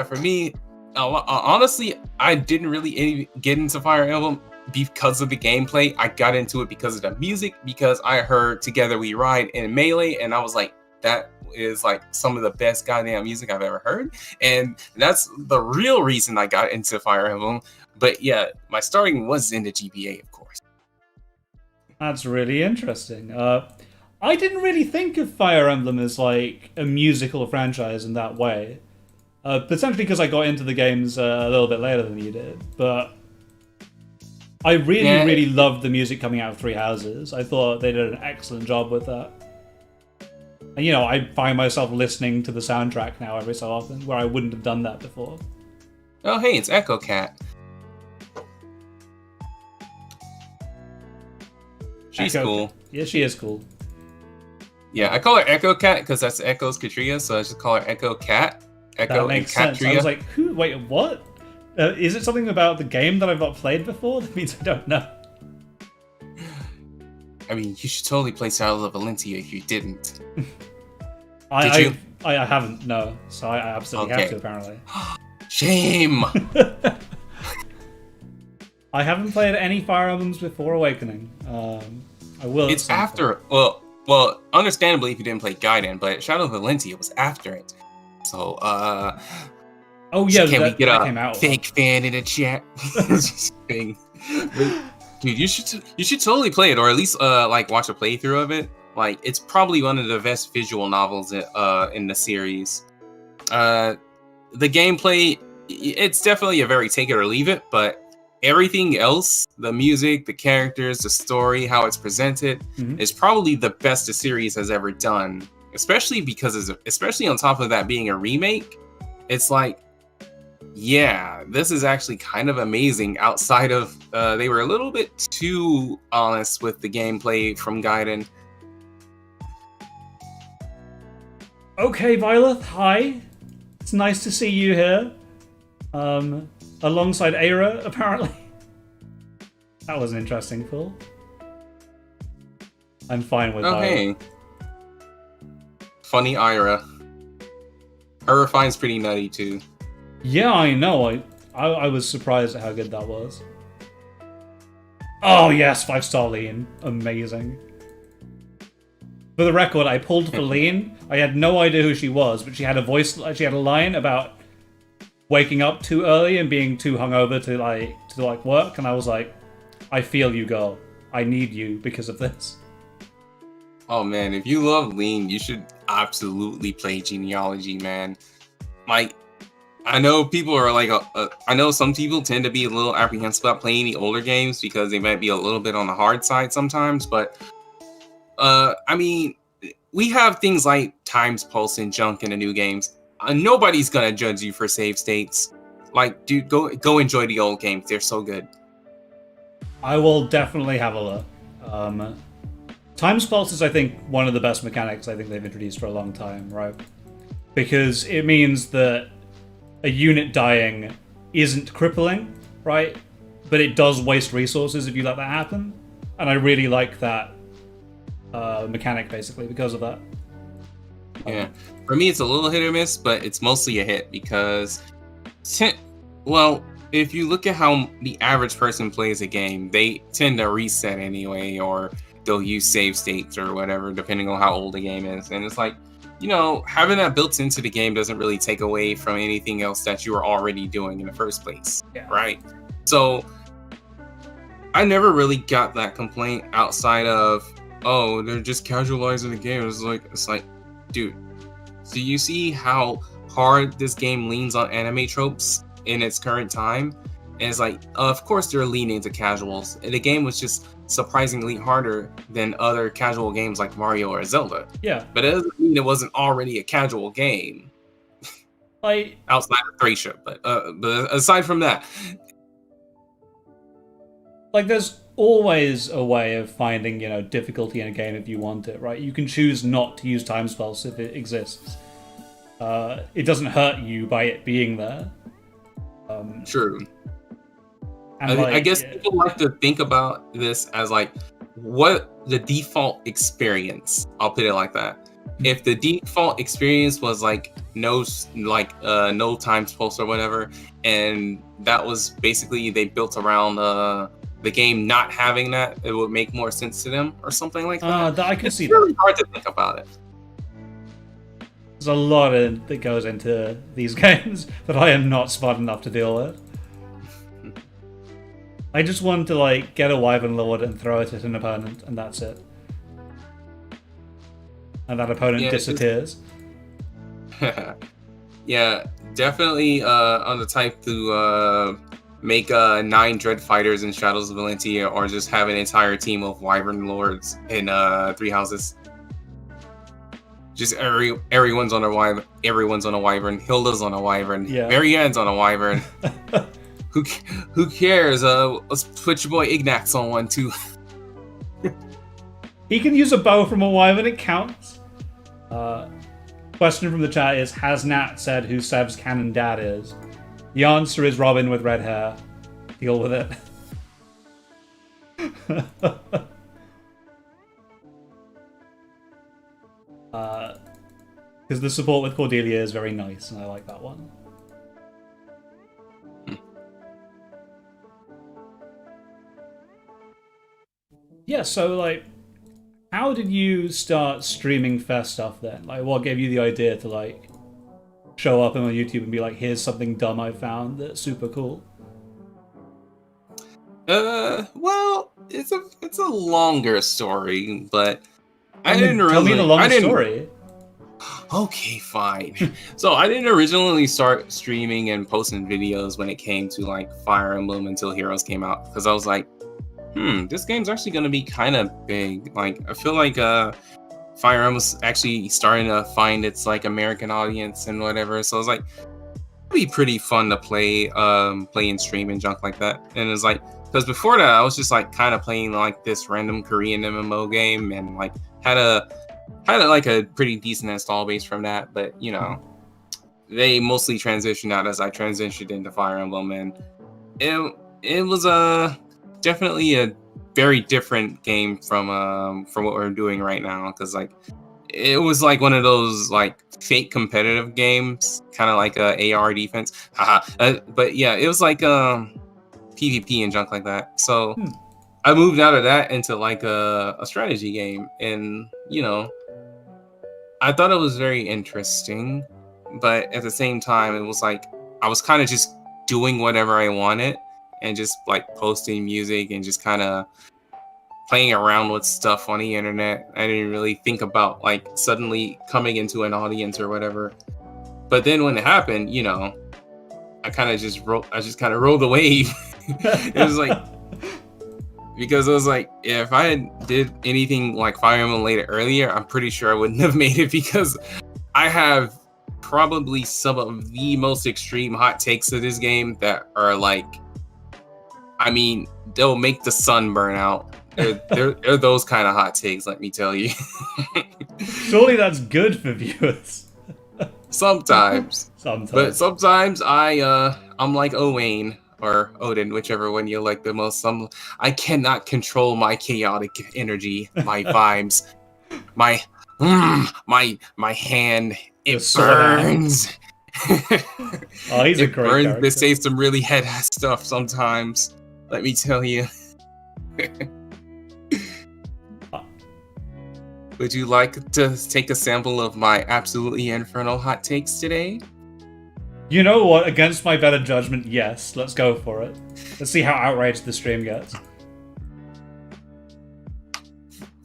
for me, honestly, I didn't really get into Fire Emblem because of the gameplay. I got into it because of the music, because I heard Together We Ride in Melee, and I was like, that is like some of the best goddamn music I've ever heard. And that's the real reason I got into Fire Emblem. But yeah, my starting was in the GBA, of course. That's really interesting. I didn't really think of Fire Emblem as like a musical franchise in that way. Potentially because I got into the games a little bit later than you did, but I really loved the music coming out of Three Houses. I thought they did an excellent job with that. And I find myself listening to the soundtrack now every so often, where I wouldn't have done that before. Oh, hey, it's Echo Cat. She's cool. Yeah, she is cool. Yeah, I call her Echo Cat because that's Echo's Katria, so I just call her Echo Cat. Echo that makes and sense. I was like, who? Wait, what? Is it something about the game that I've not played before? That means I don't know. I mean, you should totally play Shadows of Valentia if you didn't. Did you? I haven't, no. So I absolutely have to, apparently. Shame! I haven't played any Fire Emblems before Awakening. I will. It's after. Well, understandably if you didn't play Gaiden, but Shadow of Valentia was after it. So, oh yeah, can we get a fake fan in the chat? Just kidding. Dude, you should totally play it, or at least like watch a playthrough of it. Like, it's probably one of the best visual novels in the series. The gameplay, it's definitely a very take it or leave it, but everything else, the music, the characters, the story, how it's presented, is probably the best the series has ever done. Especially because, especially on top of that being a remake, it's like, yeah, this is actually kind of amazing. Outside of, they were a little bit too honest with the gameplay from Gaiden. Okay, Violet, hi. It's nice to see you here. Alongside Aira, apparently. That was an interesting pull. I'm fine with Violet. Hey. Funny Ira. Her refine's pretty nutty too. Yeah, I know. I was surprised at how good that was. Oh yes, 5-star Lean. Amazing. For the record, I pulled for Lean. I had no idea who she was, but she had a line about waking up too early and being too hungover to work, and I was like, I feel you, girl. I need you because of this. Oh man, if you love Lean, you should absolutely play Genealogy, man. Like, I know people are like, I know some people tend to be a little apprehensive about playing the older games because they might be a little bit on the hard side sometimes, but I mean, we have things like Times Pulse and junk in the new games. Nobody's gonna judge you for save states. Like, dude, go enjoy the old games. They're so good. I will definitely have a look. Times Pulse is, I think, one of the best mechanics I think they've introduced for a long time, right? Because it means that a unit dying isn't crippling, right? But it does waste resources if you let that happen. And I really like that mechanic, basically, because of that. Yeah. For me, it's a little hit or miss, but it's mostly a hit because, well, if you look at how the average person plays a game, they tend to reset anyway, or they'll use save states or whatever, depending on how old the game is. And it's like, having that built into the game doesn't really take away from anything else that you were already doing in the first place, right? So I never really got that complaint outside of, oh, they're just casualizing the game. It's like, dude, do you see how hard this game leans on anime tropes in its current time? And it's like, of course they're leaning to casuals. And the game was just surprisingly harder than other casual games like Mario or Zelda. Yeah. But it doesn't mean it wasn't already a casual game. Outside of Thracia, but aside from that, like, there's always a way of finding, difficulty in a game if you want it, right? You can choose not to use Time Spells if it exists. It doesn't hurt you by it being there. True. I guess people like to think about this as like, what the default experience. I'll put it like that. If the default experience was like no Time Pulse or whatever, and that was basically they built around the game not having that, it would make more sense to them or something like that. I can see that. It's really hard to think about it. There's a lot that goes into these games that I am not smart enough to deal with. I just want to like get a Wyvern Lord and throw it at an opponent, and that's it. And that opponent disappears. Yeah, definitely on the type to make 9 Dread Fighters in Shadows of Valentia, or just have an entire team of Wyvern Lords in 3 houses. Just everyone's on a Wyvern. Everyone's on a Wyvern. Hilda's on a Wyvern. Yeah. Marianne's on a Wyvern. Who cares? Let's put your boy Ignax on one too. He can use a bow from a Wyvern. It counts. Question from the chat is: has Nat said who Sev's canon dad is? The answer is Robin with red hair. Deal with it. Because the support with Cordelia is very nice, and I like that one. Yeah, so like, how did you start streaming fair stuff then? Like, what gave you the idea to like show up on YouTube and be like, "Here's something dumb I found that's super cool"? Well, it's a longer story, but Tell me the long story. Okay, fine. So I didn't originally start streaming and posting videos when it came to like Fire Emblem until Heroes came out, because I was like, this game's actually gonna be kind of big. Like, I feel like Fire Emblem's actually starting to find its like American audience and whatever. So I was like, it'd be pretty fun to play and stream and junk like that. And it's like, because before that I was just like kind of playing like this random Korean MMO game, and like had a pretty decent install base from that, but you know, they mostly transitioned out as I transitioned into Fire Emblem, and it was definitely a very different game from what we're doing right now, because like it was like one of those like fake competitive games, kind of like AR defense, but yeah, it was like PvP and junk like that. So I moved out of that into like a strategy game, and you know, I thought it was very interesting, but at the same time, it was like I was kind of just doing whatever I wanted and just like posting music and just kind of playing around with stuff on the internet. I didn't really think about like suddenly coming into an audience or whatever. But then when it happened, you know, I just kind of rolled the wave. It was like, because it was like, if I did anything like Fire Emblem later earlier, I'm pretty sure I wouldn't have made it, because I have probably some of the most extreme hot takes of this game that are like, I mean, they'll make the sun burn out. They're those kind of hot takes, let me tell you. Surely that's good for viewers. Sometimes. But sometimes I'm like Owain or Odin, whichever one you like the most. I cannot control my chaotic energy, my vibes, my hand. It burns. Oh, he's a great character. They say some really head ass stuff sometimes. Let me tell you. Would you like to take a sample of my absolutely infernal hot takes today? You know what? Against my better judgment, yes. Let's go for it. Let's see how outraged the stream gets.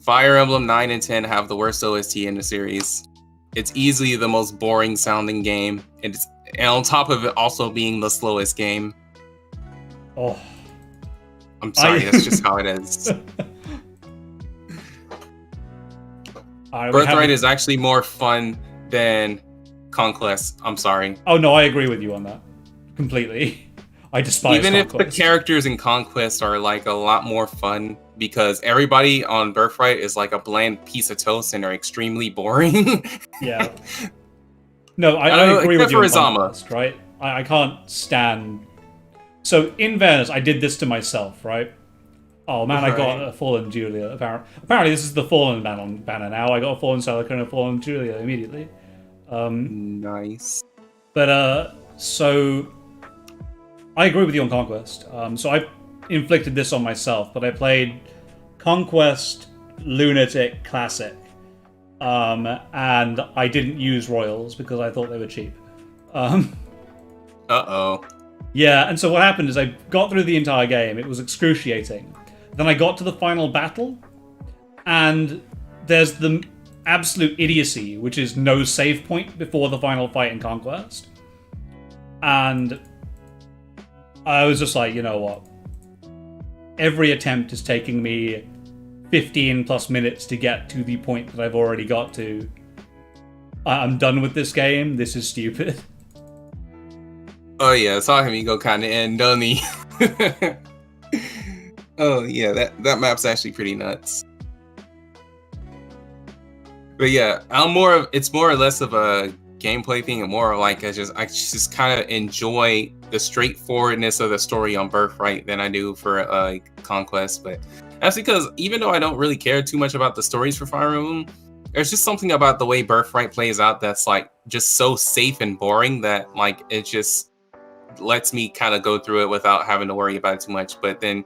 Fire Emblem 9 and 10 have the worst OST in the series. It's easily the most boring sounding game, and on top of it also being the slowest game. Oh. I'm sorry, that's just how it is. Birthright is actually more fun than Conquest. I'm sorry. Oh no, I agree with you on that. Completely. I despise Even Conquest. If the characters in Conquest are like a lot more fun, because everybody on Birthright is like a bland piece of toast and are extremely boring. Yeah. No, I agree with you on Zama. Conquest, right? I can't stand... So, in fairness, I did this to myself, right? Oh man, I got a Fallen Julia. Apparently this is the Fallen banner now. I got a Fallen Celica and a Fallen Julia immediately. Nice. But, so... I agree with you on Conquest. So I inflicted this on myself, but I played Conquest, Lunatic, Classic. And I didn't use Royals because I thought they were cheap. Uh-oh. Yeah, and so what happened is I got through the entire game. It was excruciating. Then I got to the final battle, and there's the absolute idiocy, which is no save point before the final fight in Conquest. And I was just like, you know what? Every attempt is taking me 15 plus minutes to get to the point that I've already got to. I'm done with this game. This is stupid. Oh yeah, it's all me go kind of end, don't he? Oh yeah, that map's actually pretty nuts. But yeah, it's more or less of a gameplay thing, and more like I just kind of enjoy the straightforwardness of the story on Birthright than I do for Conquest. But that's because even though I don't really care too much about the stories for Fire Emblem, there's just something about the way Birthright plays out that's like just so safe and boring that like it just lets me kind of go through it without having to worry about it too much. But then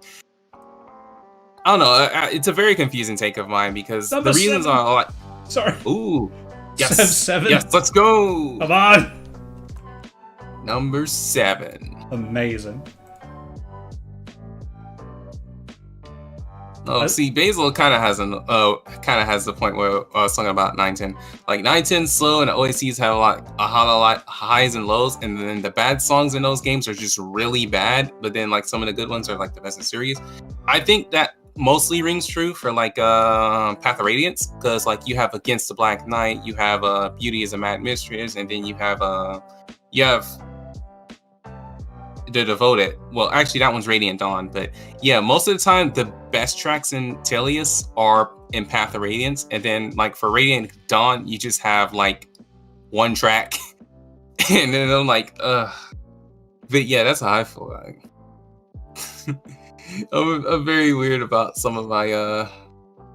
I don't know, it's a very confusing take of mine because Number the reasons 7. are like, Sorry. ooh, yes, 7. yes, let's go. Come on. Number 7. Amazing. Oh, see, Basil kind of has the point where I was talking about 910. Like 910 slow, and OSTs have a lot highs and lows, and then the bad songs in those games are just really bad. But then like some of the good ones are like the best in series. I think that mostly rings true for like Path of Radiance, because like you have Against the Black Knight, you have Beauty is a Mad Mistress, and then you have The Devoted. Well, actually, that one's Radiant Dawn. But yeah, most of the time, the best tracks in Teleus are in Path of Radiance. And then, like, for Radiant Dawn, you just have, like, one track. And then I'm like, ugh. But yeah, that's how I feel like. I'm very weird about some of my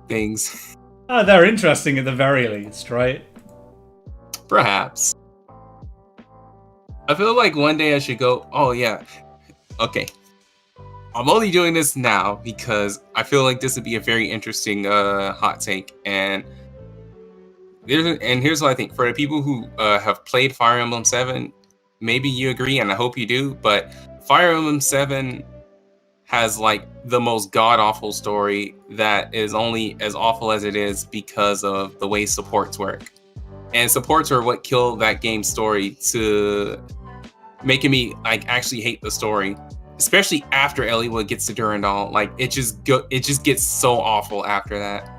things. They're interesting at the very least, right? Perhaps. I feel like one day I should go, oh yeah, okay. I'm only doing this now because I feel like this would be a very interesting hot take. And here's what I think. For the people who have played Fire Emblem 7, maybe you agree, and I hope you do, but Fire Emblem 7 has like the most god-awful story that is only as awful as it is because of the way supports work. And supports are what killed that game's story, to making me like actually hate the story, especially after Eliwood gets to Durandal. Like it just gets so awful after that,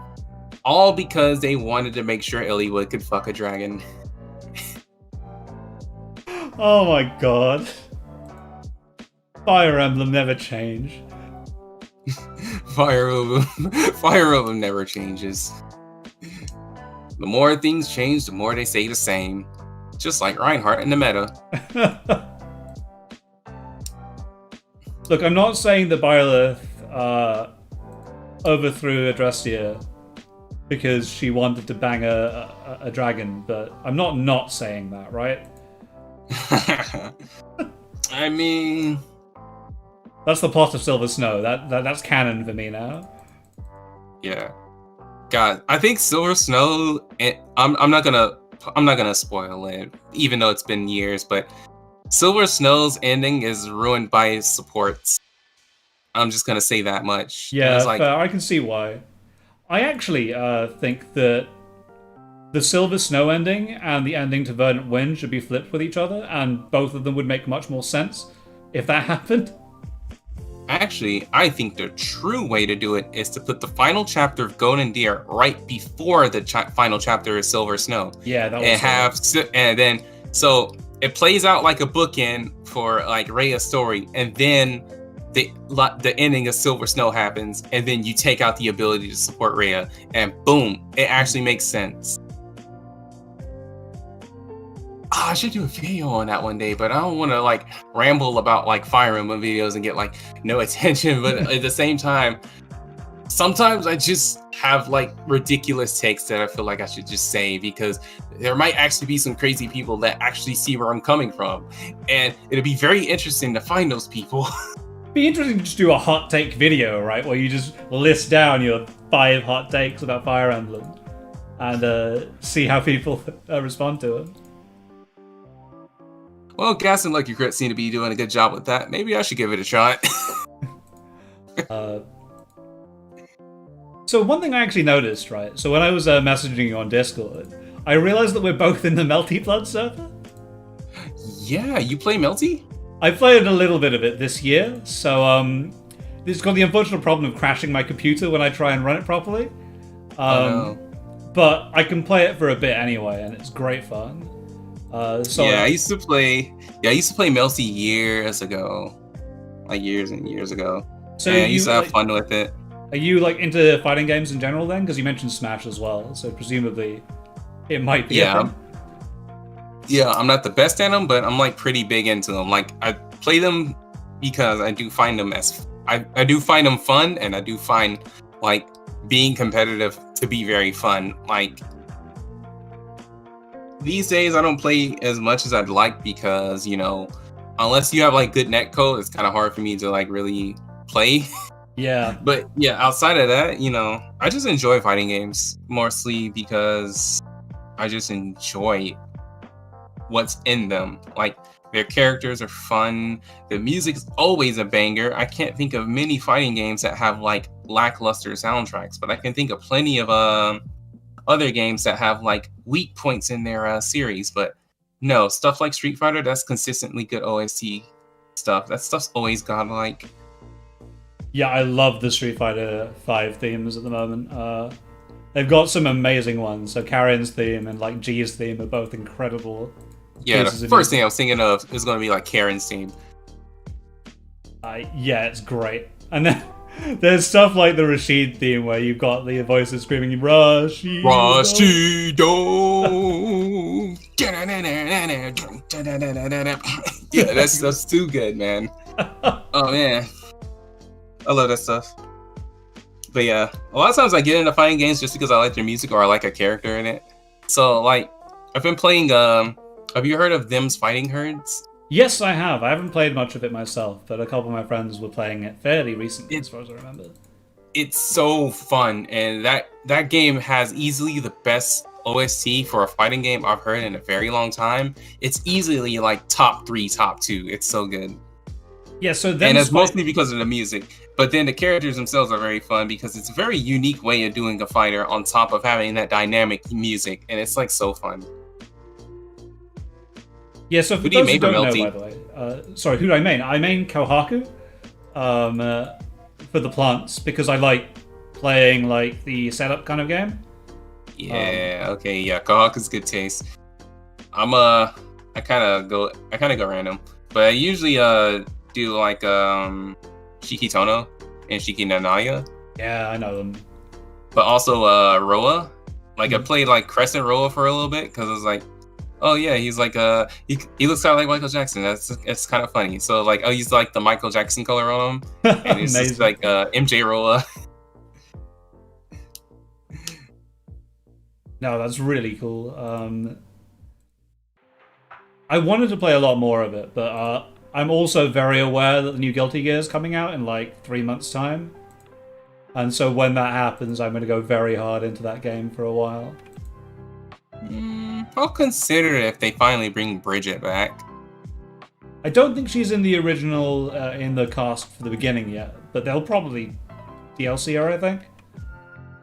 all because they wanted to make sure Eliwood could fuck a dragon. Oh my god. Fire Emblem never change. Fire Emblem never changes. The more things change, the more they stay the same. Just like Reinhardt in the meta. Look, I'm not saying that Byleth overthrew Adrestia because she wanted to bang a dragon, but I'm not saying that, right? I mean, that's the plot of Silver Snow. That's canon for me now. Yeah. God, I think Silver Snow. I'm not gonna spoil it, even though it's been years. But Silver Snow's ending is ruined by supports. I'm just gonna say that much. Yeah, like, I can see why. I actually think that the Silver Snow ending and the ending to Verdant Wind should be flipped with each other, and both of them would make much more sense if that happened. Actually, I think the true way to do it is to put the final chapter of Golden Deer right before the final chapter of Silver Snow. Yeah, that was and then so it plays out like a bookend for like Rhea's story, and then the ending of Silver Snow happens, and then you take out the ability to support Rhea, and boom, it actually makes sense. I should do a video on that one day, but I don't want to like ramble about like Fire Emblem videos and get like no attention. But at the same time, sometimes I just have like ridiculous takes that I feel like I should just say, because there might actually be some crazy people that actually see where I'm coming from, and it'd be very interesting to find those people. It'd be interesting to just do a hot take video, right, where you just list down your 5 hot takes about Fire Emblem and see how people respond to it. Well, Gas and Lucky Crit seem to be doing a good job with that. Maybe I should give it a shot. So one thing I actually noticed, right? So when I was messaging you on Discord, I realized that we're both in the Melty Blood server. Yeah, you play Melty? I played a little bit of it this year, so it's got the unfortunate problem of crashing my computer when I try and run it properly. No. But I can play it for a bit anyway, and it's great fun. I used to play Melty years ago, like years and years ago. So I used to have fun with it. Are you like into fighting games in general then? Because you mentioned Smash as well, so presumably it might be. Yeah, I'm not the best at them, but I'm like pretty big into them. Like I play them because I do find them I do find them fun, and I do find like being competitive to be very fun. Like these days, I don't play as much as I'd like because unless you have like good netcode, it's kind of hard for me to like really play. Yeah. But yeah, outside of that, I just enjoy fighting games mostly because I just enjoy what's in them. Like their characters are fun. The music's always a banger. I can't think of many fighting games that have like lackluster soundtracks, but I can think of plenty of other games that have like weak points in their series. But no, stuff like Street Fighter, that's consistently good OST stuff. That stuff's always godlike. Yeah, I love the Street Fighter 5 themes at the moment. They've got some amazing ones. So Karin's theme and like G's theme are both incredible. Yeah, the first thing I was thinking of is going to be like Karin's theme. Yeah, it's great. And then there's stuff like the Rashid theme where you've got the voices screaming Rashid. Yeah, that's too good, man. Oh man, I love that stuff. But yeah, a lot of times I get into fighting games just because I like their music or I like a character in it. So like, I've been playing. Have you heard of Them's Fighting Herds? Yes, I have. I haven't played much of it myself, but a couple of my friends were playing it fairly recently, as far as I remember. It's so fun, and that game has easily the best OST for a fighting game I've heard in a very long time. It's easily like top 3, top 2. It's so good. Yeah, so and it's mostly because of the music. But then the characters themselves are very fun because it's a very unique way of doing a fighter on top of having that dynamic music, and it's like so fun. Yeah, so for those who don't know, by the way, sorry, who do I main? I main Kohaku for the plants because I like playing like the setup kind of game. Yeah, okay, yeah, Kohaku's good taste. I kind of go random, but I usually do like Shikitono and Shikinanaya. Yeah, I know them. But also Roa. Like I played like Crescent Roa for a little bit because I was like, oh yeah, he's like he looks kind of like Michael Jackson. It's kind of funny. So like I'll use like the Michael Jackson color on him, and it's just like MJ Roa. No, that's really cool. I wanted to play a lot more of it, but I'm also very aware that the new Guilty Gear is coming out in like 3 months' time. And so when that happens, I'm going to go very hard into that game for a while. I'll consider it if they finally bring Bridget back. I don't think she's in the original, in the cast for the beginning yet, but they'll probably DLC her, I think.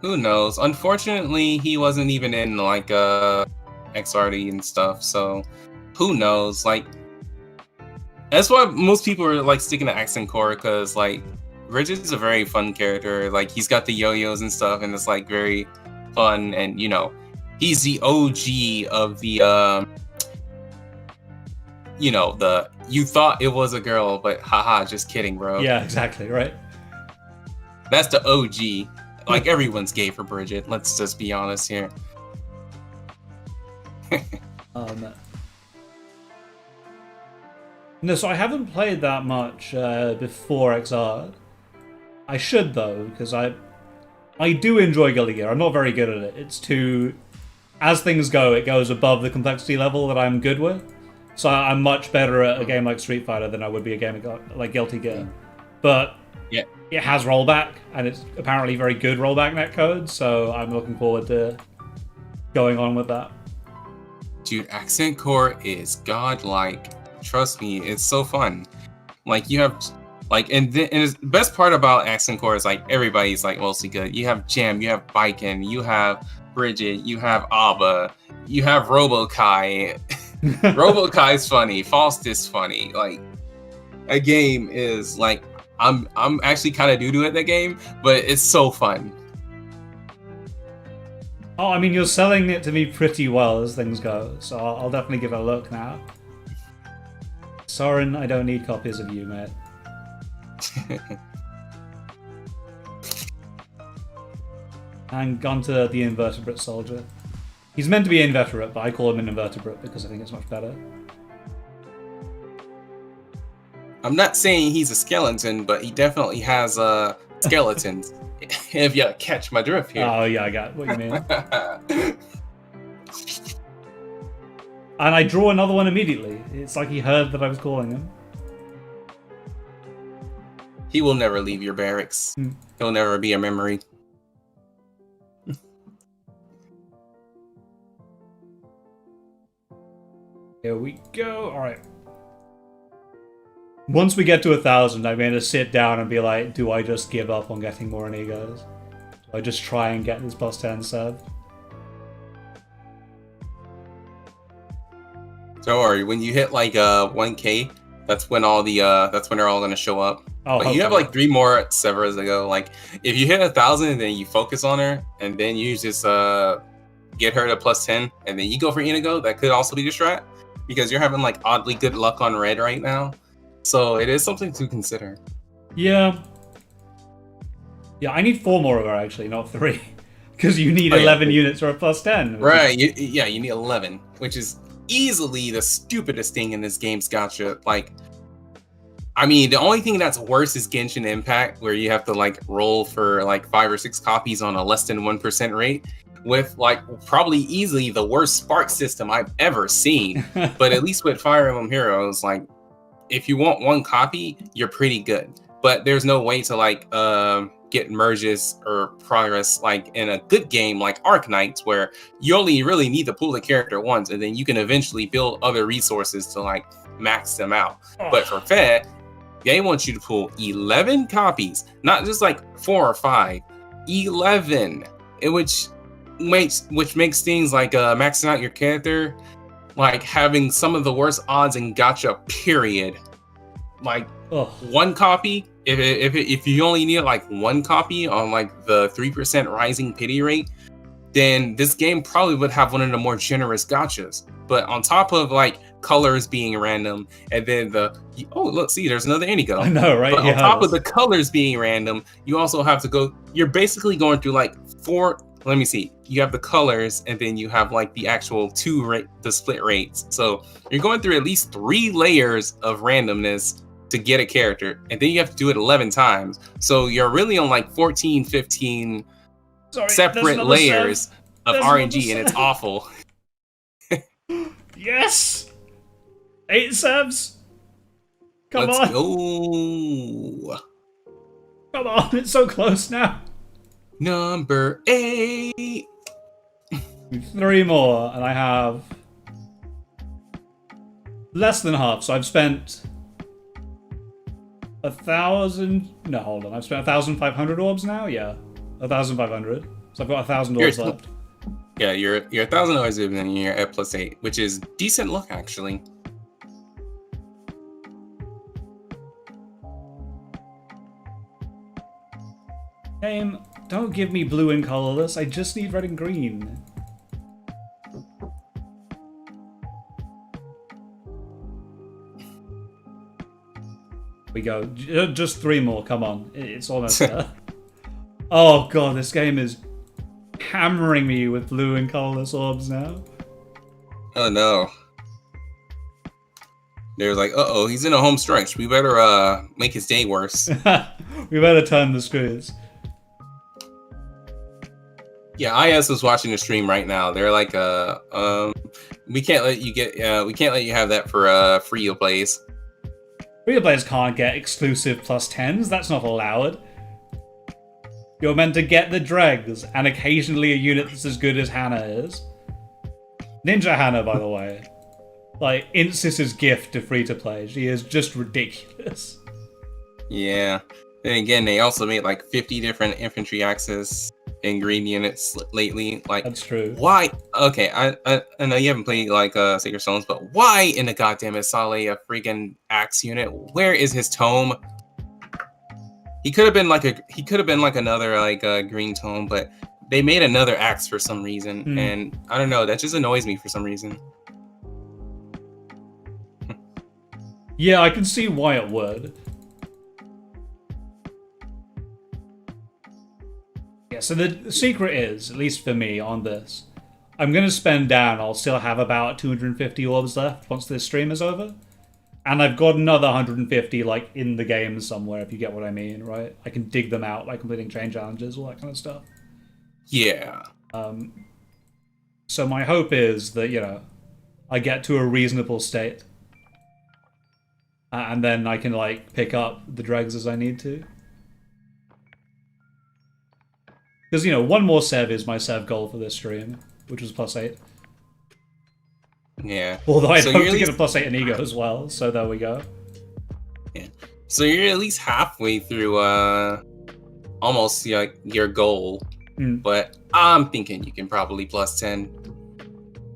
Who knows? Unfortunately, he wasn't even in like XRD and stuff, so who knows? Like, that's why most people are like sticking to Accent Core, because like Bridget's a very fun character. Like he's got the yo-yos and stuff, and it's like very fun, and he's the OG of the the you thought it was a girl, but haha, just kidding, bro. Yeah, exactly, right. That's the OG. Like everyone's gay for Bridget. Let's just be honest here. No, so I haven't played that much before XR. I should though, because I do enjoy Guilty Gear. I'm not very good at it. It's too, as things go, it goes above the complexity level that I'm good with. So I'm much better at a game like Street Fighter than I would be a game like Guilty Gear. But yeah, it has rollback, and it's apparently very good rollback netcode. So I'm looking forward to going on with that. Dude, Accent Core is godlike. Trust me, it's so fun. Like you have, like, and the best part about Accent Core is like everybody's like mostly good. You have Jam, you have Biken, you have Bridget, you have Abba, you have Robokai. Robokai's funny. Faust is funny. Like, a game is like I'm actually kind of doo-doo at that game, but it's so fun. Oh, I mean, you're selling it to me pretty well as things go, so I'll definitely give it a look now. Soren, I don't need copies of you, mate. And gone to the invertebrate soldier. He's meant to be inveterate, but I call him an invertebrate because I think it's much better. I'm not saying he's a skeleton, but he definitely has skeletons. If you catch my drift here. Oh yeah, I got what you mean. And I draw another one immediately. It's like he heard that I was calling him. He will never leave your barracks. He'll never be a memory. Here we go. Alright. Once we get to 1,000, I'm going to sit down and be like, do I just give up on getting more Inigos? Do I just try and get this plus 10 served? Don't worry, when you hit like 1K, that's when all the that's when they're all gonna show up. Oh, but you have like 3 more Severas to go. Like if you hit 1,000 and then you focus on her, and then you just get her to plus 10, and then you go for Inigo, that could also be the strat because you're having like oddly good luck on red right now. So it is something to consider. Yeah. Yeah, I need 4 more of her actually, not 3. Because you need 11 units or a plus 10. Right, you need 11, which is easily the stupidest thing in this game's gacha. Like, I mean, the only thing that's worse is Genshin Impact, where you have to like roll for like 5 or 6 copies on a less than 1% rate, with like probably easily the worst spark system I've ever seen. But at least with Fire Emblem Heroes, like, if you want 1 copy, you're pretty good. But there's no way to like get merges or progress like in a good game like Arknights, where you only really need to pull the character once, and then you can eventually build other resources to like max them out. But for Fed, they want you to pull 11 copies, not just like 4 or 5, 11, which makes things like maxing out your character like having some of the worst odds in gacha, period. Like 1 copy, if you only need like 1 copy on like the 3% rising pity rate, then this game probably would have one of the more generous gachas. But on top of like colors being random, and then look, see, there's another Inigo. I know, right? But on top of the colors being random, you also have to go. You're basically going through like 4. Let me see. You have the colors, and then you have like the actual the split rates. So you're going through at least 3 layers of randomness to get a character, and then you have to do it 11 times. So you're really on like 14, 15 separate layers of RNG, and it's awful. Yes! 8 subs! Let's go! Come on, it's so close now. Number 8! 3 more, and I have less than half, so I've spent 1,000. No, hold on. I've spent 1,500 orbs now. Yeah, 1,500. So I've got 1,000 orbs left. Yeah, you're 1,000 orbs and then you're at plus 8, which is decent luck actually. Game, don't give me blue and colorless. I just need red and green. We go. Just 3 more. Come on. It's almost there. Oh god, this game is hammering me with blue and colorless orbs now. Oh no. They're like, uh-oh, he's in a home stretch. We better make his day worse. We better turn the screws. Yeah, IS was watching the stream right now. They're like, we can't let you have that for free plays. Free players can't get exclusive plus 10s. That's not allowed. You're meant to get the dregs, and occasionally a unit that's as good as Hannah is. Ninja Hannah, by the way. Like, Incis's gift to free-to-play. She is just ridiculous. Yeah. Then again, they also made like 50 different infantry access ingredients lately. Like, That's true. Why? Okay, I know you haven't played like Sacred Stones, but why in the goddamn is Saleh a freaking axe unit? Where is his tome? He could have been like another like green tome, but they made another axe for some reason, and I don't know. That just annoys me for some reason. Yeah, I can see why it would. Yeah, so the secret is, at least for me on this, I'm going to spend down, I'll still have about 250 orbs left once this stream is over. And I've got another 150 like in the game somewhere, if you get what I mean, right? I can dig them out by completing chain challenges, all that kind of stuff. Yeah. So my hope is that, you know, I get to a reasonable state. And then I can, like, pick up the dregs as I need to. Because, you know, one more Sev is my Sev goal for this stream, which was +8. Yeah. Although I'd hope to get a +8 in Ego as well, so there we go. Yeah. So you're at least halfway through, almost like your goal. But I'm thinking you can probably +10.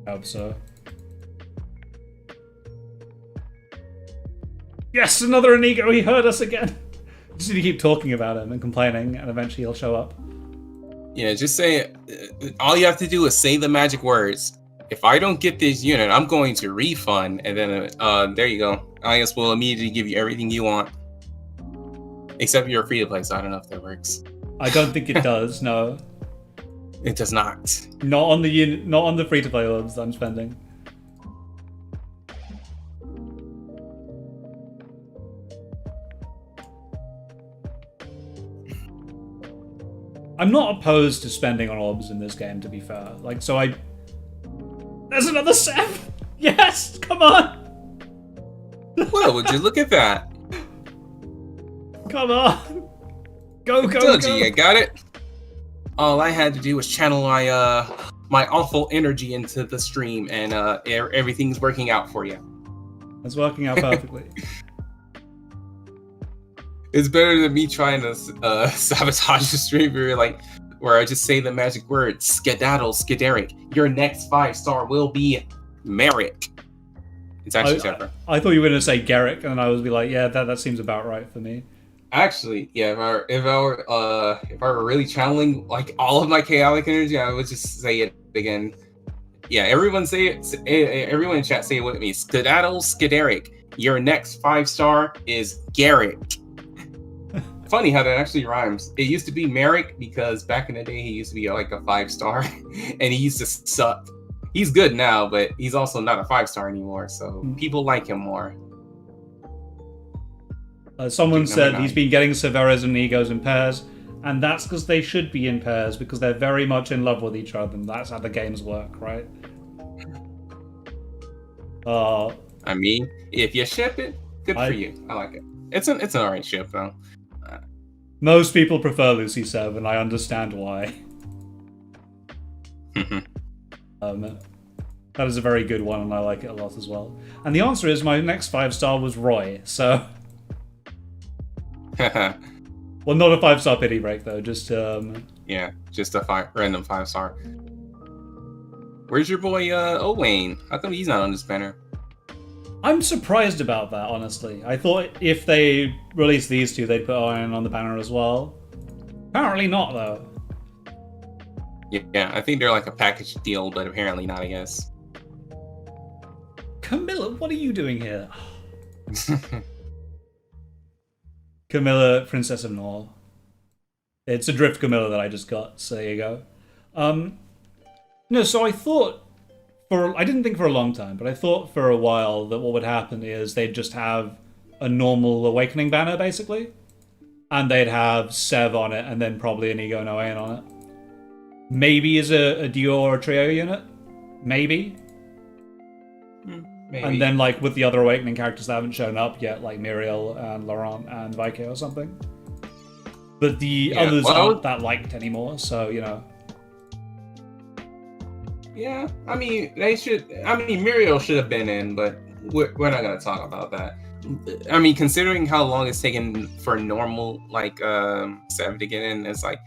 I hope so. Yes, another Inigo, he heard us again! Just need to keep talking about him and complaining, and eventually he'll show up. Yeah, just say, all you have to do is say the magic words. If I don't get this unit, I'm going to refund, and then, there you go. I guess we'll immediately give you everything you want. Except you're free to play, so I don't know if that works. I don't think it does, no. It does not. Not on the free-to-play orbs I'm spending. I'm not opposed to spending on orbs in this game, to be fair. Like, so I... There's another Sev! Yes! Come on! Well, would you look at that? Come on! Go, go, Told go! you, you got it. All I had to do was channel my awful energy into the stream, and everything's working out for you. It's working out perfectly. It's better than me trying to sabotage the stream where I just say the magic word, skedaddle, skederic. Your next 5-star will be Merrick. It's actually Zephyr. I thought you were going to say Garrick, and I would be like, yeah, that seems about right for me. Actually, yeah, if I were really channeling like all of my chaotic energy, I would just say it again. Yeah, everyone say it. Everyone in chat say it with me. Skedaddle, skederic. Your next 5-star is Garrick. Funny how that actually rhymes. It used to be Merrick because back in the day he used to be like a 5-star, and he used to suck. He's good now, but he's also not a 5-star anymore, so people like him more. Someone said he's been getting Severas and Egos in pairs, and that's because they should be in pairs, because they're very much in love with each other, and that's how the games work, right? I mean, if you ship it, good for you. I like it. It's an alright ship, though. Most people prefer Lucy 7, I understand why. That is a very good one, and I like it a lot as well. And the answer is my next 5-star was Roy, so... Well, not a 5-star pity break, though, just... Yeah, just a random 5-star. Where's your boy, Owain? How come he's not on this banner? I'm surprised about that, honestly. I thought if they released these two, they'd put Owen on the banner as well. Apparently not, though. Yeah, I think they're like a package deal, but apparently not, I guess. Camilla, what are you doing here? Camilla, Princess of Nor. It's a Drift Camilla that I just got, so there you go. No, so I thought... I didn't think for a long time, but I thought for a while that what would happen is they'd just have a normal Awakening banner, basically. And they'd have Sev on it, and then probably an Ego and Owain on it. Maybe as a duo or a trio unit. Maybe. Maybe. And then, like, with the other Awakening characters that haven't shown up yet, like Muriel and Laurent and Vaike or something. But the others aren't that liked anymore, so, you know. Yeah, I mean, they should. I mean, Muriel should have been in, but we're not gonna talk about that. I mean, considering how long it's taken for normal like Sev to get in, it's like,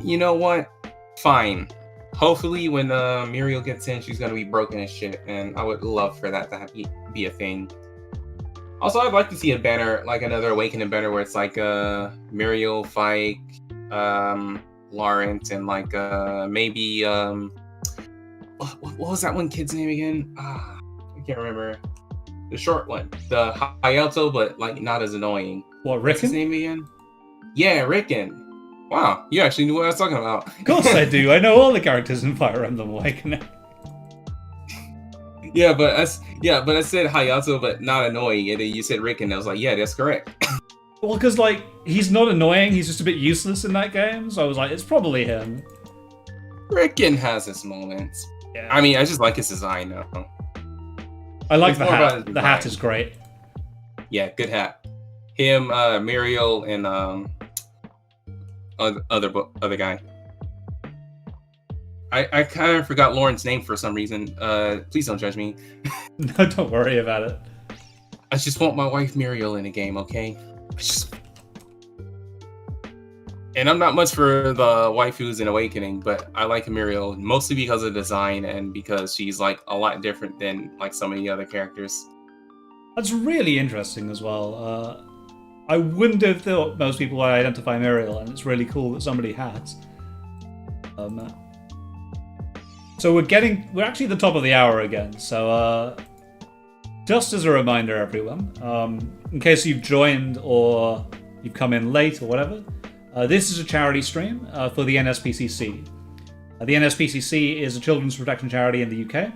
you know what? Fine. Hopefully, when Muriel gets in, she's gonna be broken as shit, and I would love for that to be a thing. Also, I'd like to see a banner, like another Awakening banner, where it's like Muriel, Fike, Lawrence, and like maybe what was that one kid's name again? I can't remember. The short one, the Hayato, but like not as annoying. What, What's his Rickon? name again? Yeah, Rickon. Wow, you actually knew what I was talking about. Of course I do. I know all the characters in Fire Emblem Awakening. Yeah, but I said Hayato, but not annoying, and then you said Rickon. I was like, yeah, that's correct. Well, because like he's not annoying. He's just a bit useless in that game. So I was like, it's probably him. Rickon has his moments. Yeah. I mean, I just like his design though. I like It's the more about hat. his The hat design. is great. Yeah, good hat. Him, Muriel, and other guy. I kind of forgot Lauren's name for some reason. Please don't judge me. No, don't worry about it. I just want my wife Muriel in a game, okay? And I'm not much for the waifus in Awakening, but I like Muriel mostly because of design and because she's like a lot different than like some of the other characters. That's really interesting as well. I wouldn't have thought most people would identify Muriel, and it's really cool that somebody has. So we're actually at the top of the hour again. So just as a reminder, everyone, in case you've joined or you've come in late or whatever, this is a charity stream for the NSPCC. The NSPCC is a children's protection charity in the UK.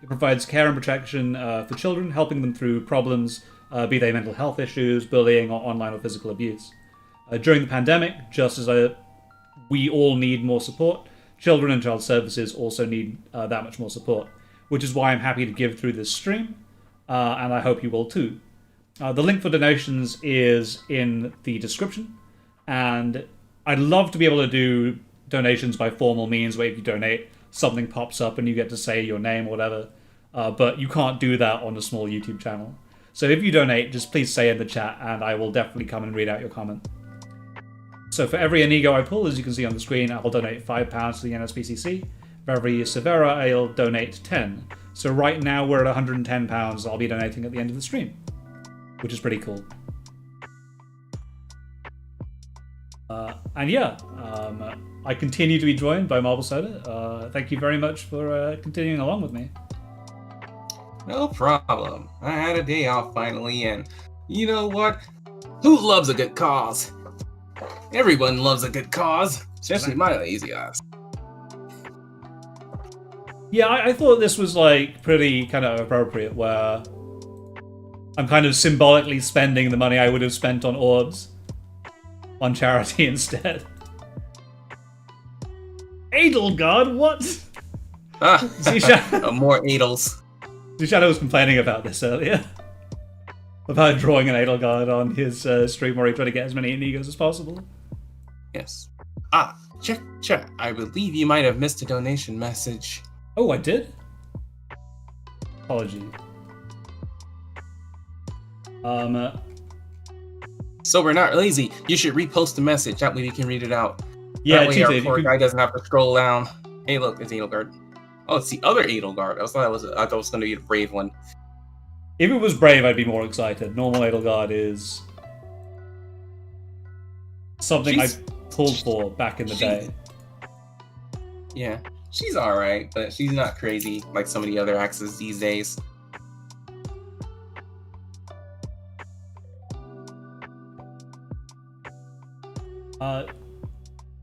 It provides care and protection for children, helping them through problems, be they mental health issues, bullying, or online or physical abuse. During the pandemic, just as we all need more support, children and child services also need that much more support, which is why I'm happy to give through this stream, and I hope you will too. The link for donations is in the description, and I'd love to be able to do donations by formal means, where if you donate, something pops up and you get to say your name or whatever, but you can't do that on a small YouTube channel. So if you donate, just please say in the chat, and I will definitely come and read out your comment. So for every Inigo I pull, as you can see on the screen, I'll donate £5 to the NSPCC. For every Severa, I'll donate 10. So right now we're at £110 I'll be donating at the end of the stream, which is pretty cool. And yeah, I continue to be joined by Marble Soda. Thank you very much for continuing along with me. No problem. I had a day off finally, and you know what? Who loves a good cause? Everyone loves a good cause, especially my lazy ass. Yeah, I thought this was like pretty kind of appropriate, where I'm kind of symbolically spending the money I would have spent on Orbs on charity instead. Edelgard, what? More Adels. Shadow was complaining about this earlier. About drawing an Edelgard on his stream where he tried to get as many Inigos as possible. Yes. Check. I believe you might have missed a donation message. Oh, I did? Apologies. So we're not lazy. You should repost the message. That way we can read it out. Yeah, that way our Tuesday, poor guy doesn't have to scroll down. Hey, look, it's Edelgard. Oh, it's the other Edelgard. I thought it was going to be the brave one. If it was brave, I'd be more excited. Normal Edelgard is something I pulled for back in the day. Yeah, she's alright, but she's not crazy like some of the other axes these days.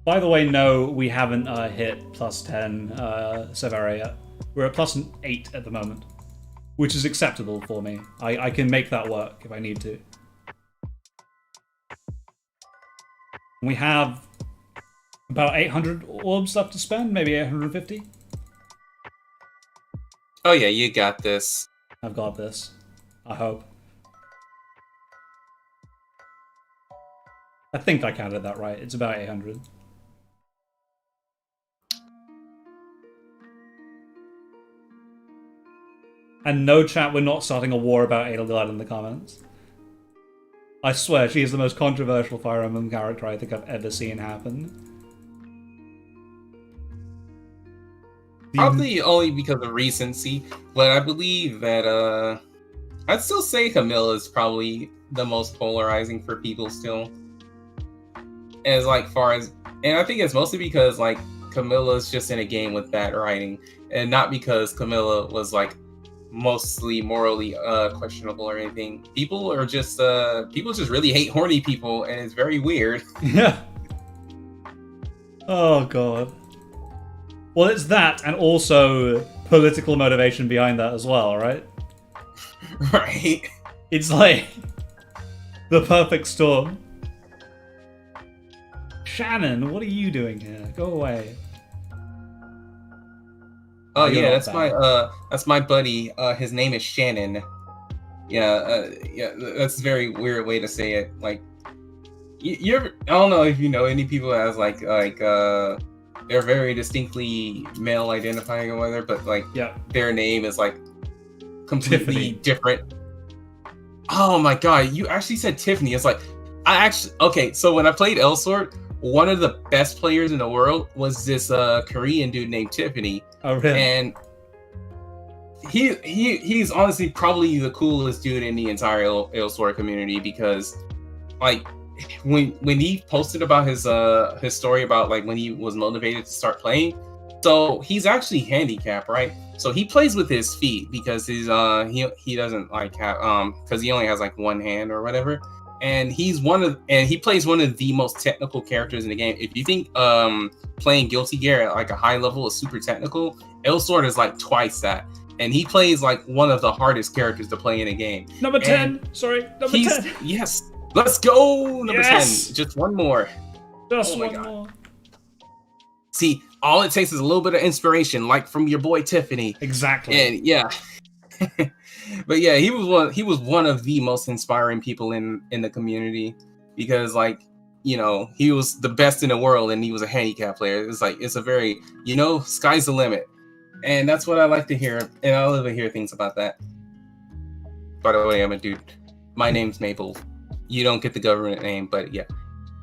By the way, no, we haven't hit plus 10 Severa yet. We're at plus 8 at the moment, which is acceptable for me. I can make that work if I need to. We have about 800 orbs left to spend, maybe 850. Oh yeah, you got this. I've got this. I hope. I think I counted that right. It's about 800. And no chat, we're not starting a war about Edelgard in the comments. I swear, she is the most controversial Fire Emblem character I think I've ever seen happen. Probably only because of recency, but I believe that I'd still say Camilla is probably the most polarizing for people still. As like far as, and I think it's mostly because like Camilla's just in a game with bad writing, and not because Camilla was like mostly morally questionable or anything. People just really hate horny people, and it's very weird. Yeah. Oh god. Well, it's that, and also political motivation behind that as well, right? Right. It's like the perfect storm. Shannon, what are you doing here? Go away. Oh You're yeah, not that's my buddy. His name is Shannon. Yeah, that's a very weird way to say it. Like, you ever, I don't know if you know any people as like they're very distinctly male identifying or whatever, but like their name is like completely Tiffany. different. Oh my god, you actually said Tiffany. It's like okay, so when I played Elsword, one of the best players in the world was this Korean dude named Tiffany. Oh really? And he's honestly probably the coolest dude in the entire Elsword community, because like when he posted about his story about like when he was motivated to start playing, so he's actually handicapped, right? So he plays with his feet because he's he doesn't like have because he only has like one hand or whatever, and he plays one of the most technical characters in the game. If you think playing Guilty Gear at like a high level is super technical, Elsword is like twice that. And he plays like one of the hardest characters to play in a game. Number 10. Sorry, number 10. Yes. Let's go! Number 10. Just one more. Just one more. See, all it takes is a little bit of inspiration, like from your boy Tiffany. Exactly. And yeah. But yeah, he was one of the most inspiring people in the community, because like, you know, he was the best in the world and he was a handicap player. It's like, it's a very, you know, sky's the limit. And that's what I like to hear, and I love to hear things about that. By the way, I'm a dude. My name's Maple. You don't get the government name, but yeah,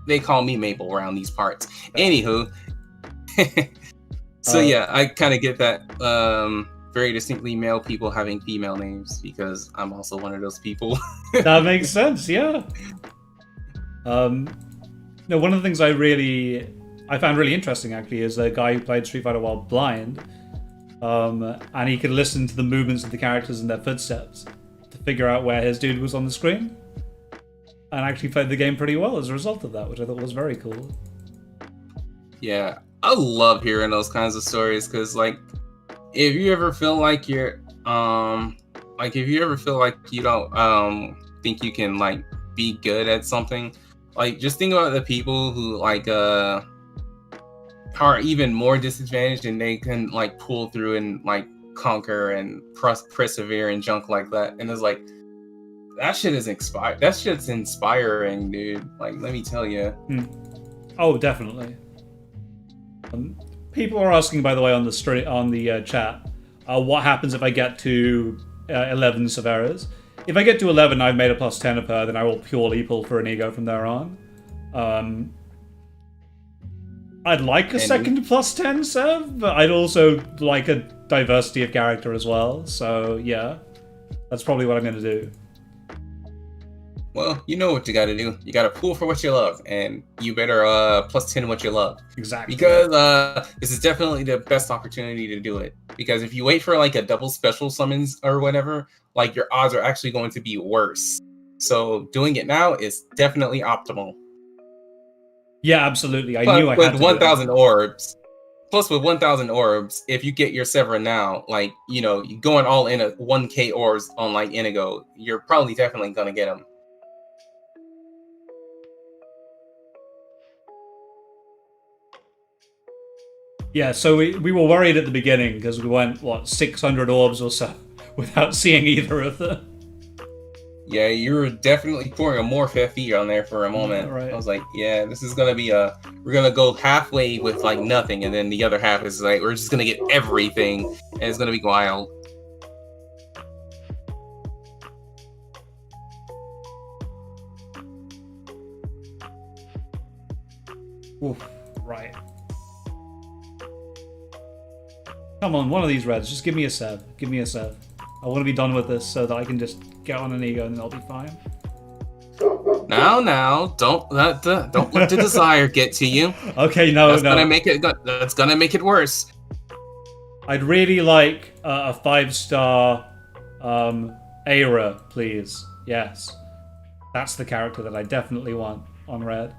they call me Maple around these parts. Anywho, so yeah, I kind of get that very distinctly male people having female names, because I'm also one of those people. That makes sense, yeah. No, one of the things I found really interesting actually is the guy who played Street Fighter while blind. And he could listen to the movements of the characters and their footsteps to figure out where his dude was on the screen, and actually played the game pretty well as a result of that, which I thought was very cool. Yeah, I love hearing those kinds of stories, because like, if you ever feel like you're if you ever feel like you don't think you can like be good at something, like just think about the people who like are even more disadvantaged, and they can like pull through and like conquer and persevere and junk like that. And it's like, that shit's inspiring, dude. Like, let me tell you. Oh, definitely. People are asking, by the way, on the chat, what happens if I get to 11 Severas? If I get to 11, I've made a plus 10 of her, then I will purely pull for an ego from there on. I'd like a second plus 10 Sev, but I'd also like a diversity of character as well. So yeah, that's probably what I'm going to do. Well, you know what you got to do. You got to pull for what you love, and you better plus 10 what you love. Exactly. Because this is definitely the best opportunity to do it. Because if you wait for like a double special summons or whatever, like your odds are actually going to be worse. So doing it now is definitely optimal. Yeah, absolutely. I knew I had to. With 1,000 orbs. Plus, with 1,000 orbs, if you get your Severa now, like, you know, going all in at 1k orbs on like Inigo, you're probably definitely gonna get them. Yeah, so we were worried at the beginning because we went, 600 orbs or so without seeing either of them. Yeah, you were definitely pouring a more FE on there for a moment. Right. I was like, yeah, this is gonna be we're gonna go halfway with like nothing, and then the other half is like, we're just gonna get everything, and it's gonna be wild. Oof, right. Come on, one of these reds. Just give me a Sev. Give me a Sev. I want to be done with this so that I can just get on an ego and I'll be fine. Now, don't let the desire get to you. Okay, no. That's gonna make it worse. I'd really like a 5-star Aira, please. Yes, that's the character that I definitely want on red.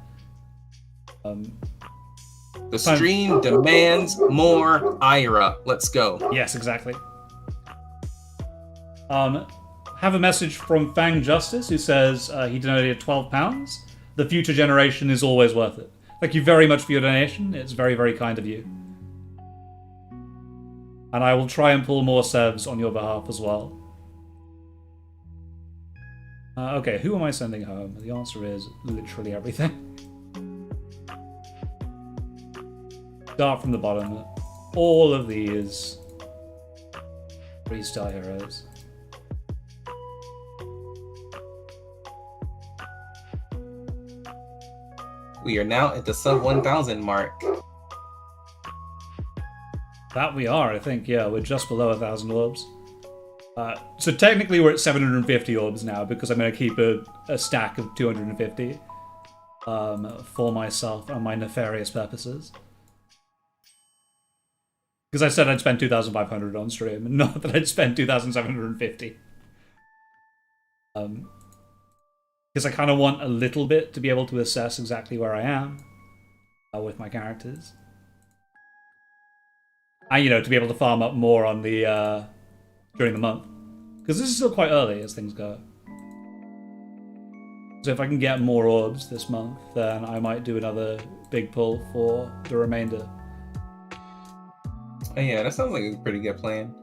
The stream demands more Ira. Let's go. Yes, exactly. Have a message from Fang Justice, who says he donated £12. The future generation is always worth it. Thank you very much for your donation. It's very, very kind of you. And I will try and pull more Sevs on your behalf as well. Okay, who am I sending home? The answer is literally everything. Start from the bottom. All of these 3-star heroes. We are now at the sub 1,000 mark. That we are, I think. Yeah, we're just below 1,000 orbs. So technically we're at 750 orbs now because I'm going to keep a stack of 250 for myself and my nefarious purposes. Because I said I'd spend 2,500 on stream, and not that I'd spend 2,750. Because I kind of want a little bit to be able to assess exactly where I am with my characters. And, you know, to be able to farm up more on the during the month. Because this is still quite early as things go. So if I can get more orbs this month, then I might do another big pull for the remainder. Oh, yeah, that sounds like a pretty good plan.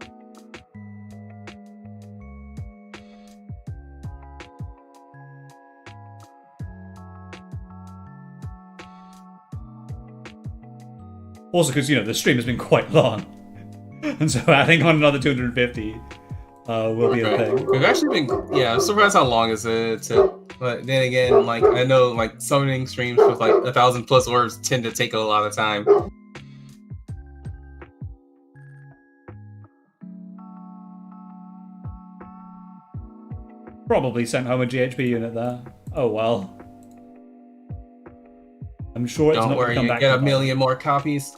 Also because, you know, the stream has been quite long. And so adding on another 250 will be a thing. We've actually been, yeah, I'm surprised how long it took. But then again, like, I know, like, summoning streams with, like, 1,000+ orbs tend to take a lot of time. Probably sent home a GHP unit there. Oh well. I'm sure it's not going to come back. Don't worry, you get a million more copies.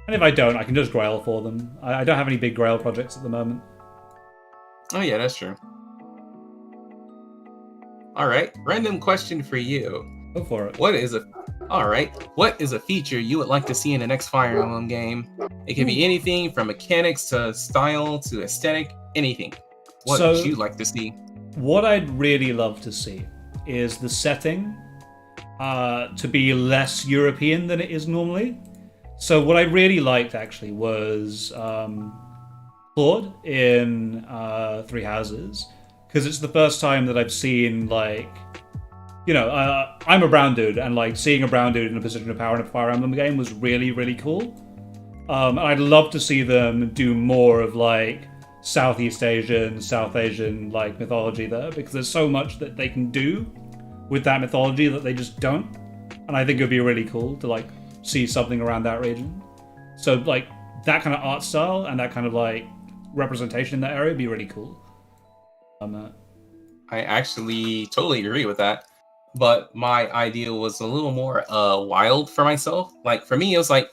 And if I don't, I can just grail for them. I don't have any big grail projects at the moment. Oh yeah, that's true. Alright, random question for you. Go for it. What is a feature you would like to see in the next Fire Emblem game? It can be anything from mechanics to style to aesthetic, anything. What would you like to see? What I'd really love to see is the setting to be less European than it is normally. So what I really liked actually was Claude in Three Houses, because it's the first time that I've seen, like, you know, I'm a brown dude, and like seeing a brown dude in a position of power in a Fire Emblem game was really, really cool. And I'd love to see them do more of like Southeast Asian, South Asian like mythology there, because there's so much that they can do with that mythology that they just don't. And I think it would be really cool to like see something around that region. So like that kind of art style and that kind of like representation in that area would be really cool. I actually totally agree with that. But my idea was a little more wild for myself. Like, for me, it was like,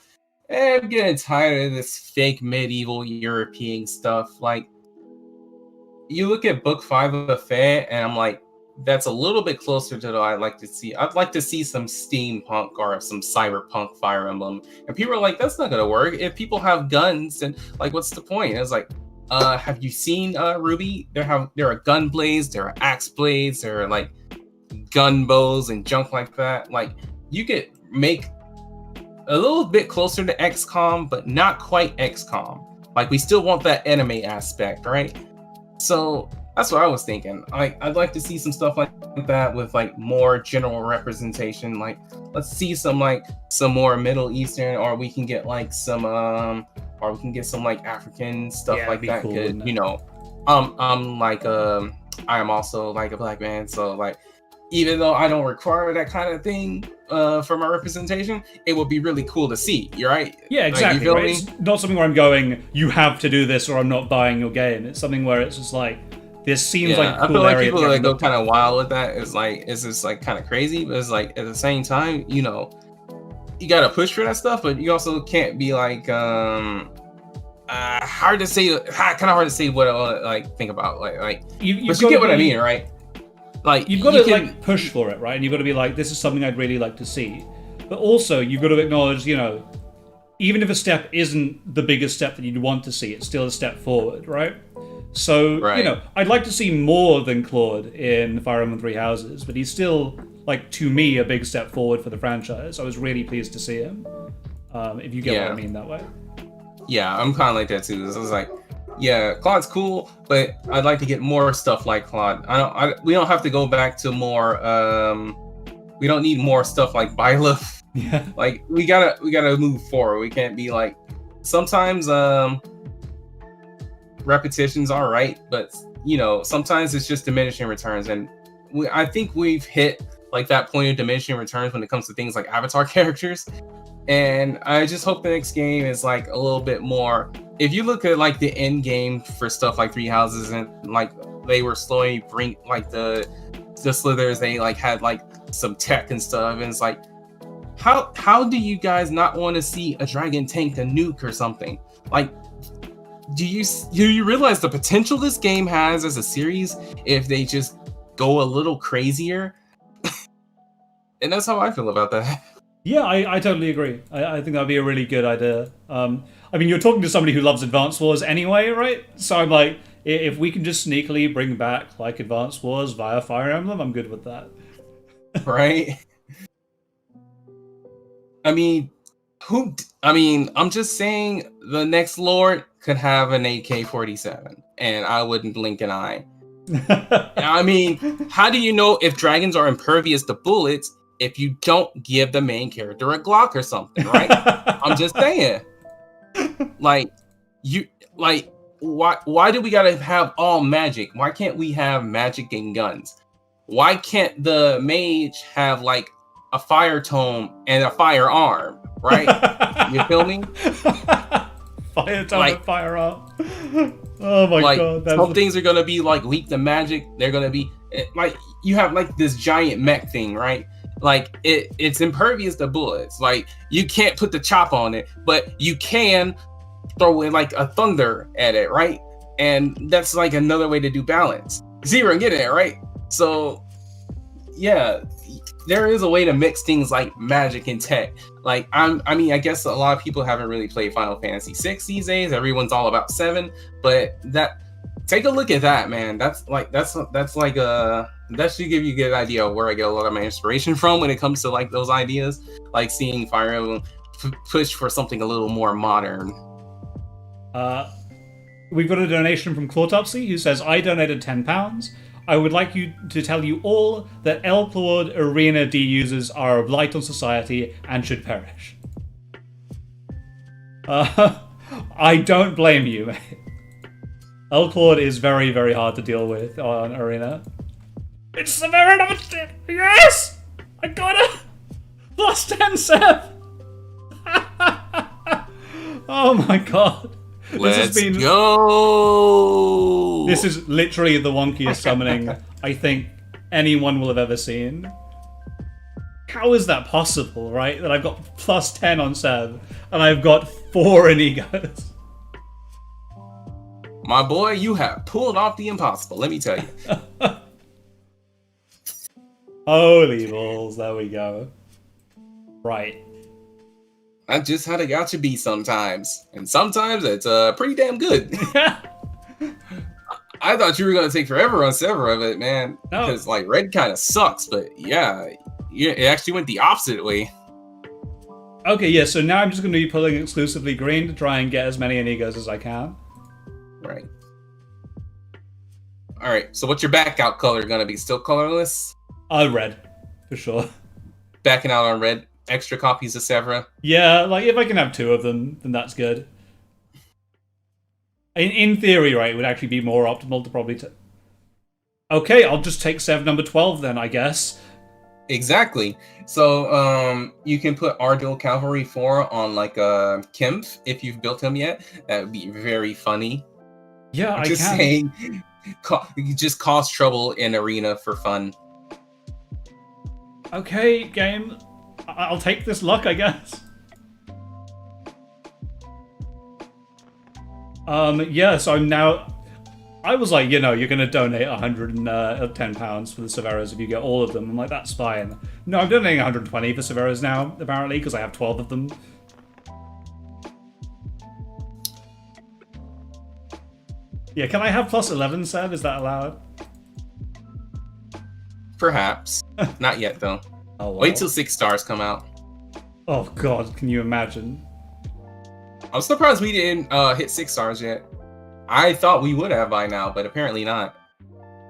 I'm getting tired of this fake medieval European stuff. Like, you look at Book 5 of Fae, and I'm like, that's a little bit closer to what I'd like to see. I'd like to see some steampunk or some cyberpunk Fire Emblem. And people are like, that's not going to work. If people have guns, and like, what's the point? It's like, have you seen Ruby? There are gun blades, there are axe blades, there are like gun bows and junk like that. Like, you could make a little bit closer to XCOM, but not quite XCOM. Like, we still want that anime aspect, right? So that's what I was thinking. I'd like to see some stuff like that with like more general representation. Like, let's see some more Middle Eastern, or we can get like some like African stuff like that. Cool, you know, I am also like a black man, so like, even though I don't require that kind of thing for my representation, it would be really cool to see. You're right. Yeah, exactly. Like, you feel right? me? It's not something where I'm going, you have to do this or I'm not buying your game. It's something where it's just like, this seems like a cool I feel like area people to that go kind of wild with that. It's just like kind of crazy, but it's like at the same time, you know, you gotta push for that stuff, but you also can't be like hard to say, kind of hard to say what I want to like think about, like but you get what I mean, right? Like you've got to like push for it, right? And you've got to be like, this is something I'd really like to see. But also, you've got to acknowledge, you know, even if a step isn't the biggest step that you'd want to see, it's still a step forward, right? So, you know, I'd like to see more than Claude in Fire Emblem Three Houses, but he's still, like, to me, a big step forward for the franchise. I was really pleased to see him, if you get what I mean that way. Yeah, I'm kind of like that too. I was like, yeah, Claude's cool, but I'd like to get more stuff like Claude. We don't have to go back to more. We don't need more stuff like Byleth. Yeah. Like we gotta move forward. We can't be like sometimes repetitions are right, but you know sometimes it's just diminishing returns, and I think we've hit like that point of diminishing returns when it comes to things like avatar characters. And I just hope the next game is like a little bit more. If you look at like the end game for stuff like Three Houses, and like they were slowly bring like the Slithers, they like had like some tech and stuff, and it's like, how do you guys not want to see a dragon tank a nuke or something? Like, do you realize the potential this game has as a series if they just go a little crazier? And that's how I feel about that. Yeah, I totally agree. I think that'd be a really good idea. I mean, you're talking to somebody who loves Advance Wars anyway, right? So I'm like, if we can just sneakily bring back like Advance Wars via Fire Emblem, I'm good with that. Right? I mean, I'm just saying the next Lord could have an AK-47, and I wouldn't blink an eye. I mean, how do you know if dragons are impervious to bullets if you don't give the main character a Glock or something, right? I'm just saying. Like, why do we gotta have all magic? Why can't we have magic and guns? Why can't the mage have like a fire tome and a firearm, right? You feel me? Fire tome and firearm. Oh my god. Some things are gonna be like weak to magic. They're gonna be like, you have like this giant mech thing, right? Like it's impervious to bullets. Like you can't put the chop on it, but you can throw in like a thunder at it, right? And that's like another way to do balance. Zero, get it, right? So yeah, there is a way to mix things like magic and tech. Like I mean, I guess a lot of people haven't really played Final Fantasy VI these days. Everyone's all about 7, but take a look at that, man. That's like that should give you a good idea of where I get a lot of my inspiration from when it comes to like those ideas, like seeing Fire Emblem push for something a little more modern. We've got a donation from Clautopsy who says, I donated £10. I would like to tell you all that El Claude Arena D users are a blight on society and should perish. I don't blame you, mate. El Claude is very, very hard to deal with on Arena. It's Severa number 10! Yes! I got it! Plus 10 Sev! Oh my god. Let's go! This is literally the wonkiest summoning I think anyone will have ever seen. How is that possible, right? That I've got plus 10 on Sev, and I've got 4 in Egos. My boy, you have pulled off the impossible, let me tell you. Holy balls, there we go. Right. That's just how the gacha be sometimes. And sometimes it's pretty damn good. I thought you were going to take forever on Severa of it, man. No. Because, like, red kind of sucks, but yeah, it actually went the opposite way. Okay, yeah, so now I'm just going to be pulling exclusively green to try and get as many Inigos as I can. Right. Alright, so what's your back out color going to be? Still colorless? Red, for sure. Backing out on red. Extra copies of Severa. Yeah, like if I can have 2 of them, then that's good. In theory, right, it would actually be more optimal to probably... Okay, I'll just take Sev number 12 then, I guess. Exactly. So you can put our dual cavalry 4 on like a Kempf if you've built him yet. That would be very funny. Yeah, I'm I just can. saying, just cause trouble in arena for fun. Okay, game. I'll take this luck, I guess. Yeah, so I'm now... I was like, you're going to donate £110 for the Severas if you get all of them. I'm like, that's fine. No, I'm donating 120 for Severas now, apparently, because I have 12 of them. Yeah, can I have plus 11, Sev? Is that allowed? Perhaps. Not yet, though. Oh, well. Wait till 6 stars come out. Oh, God, can you imagine? I'm surprised we didn't hit 6 stars yet. I thought we would have by now, but apparently not.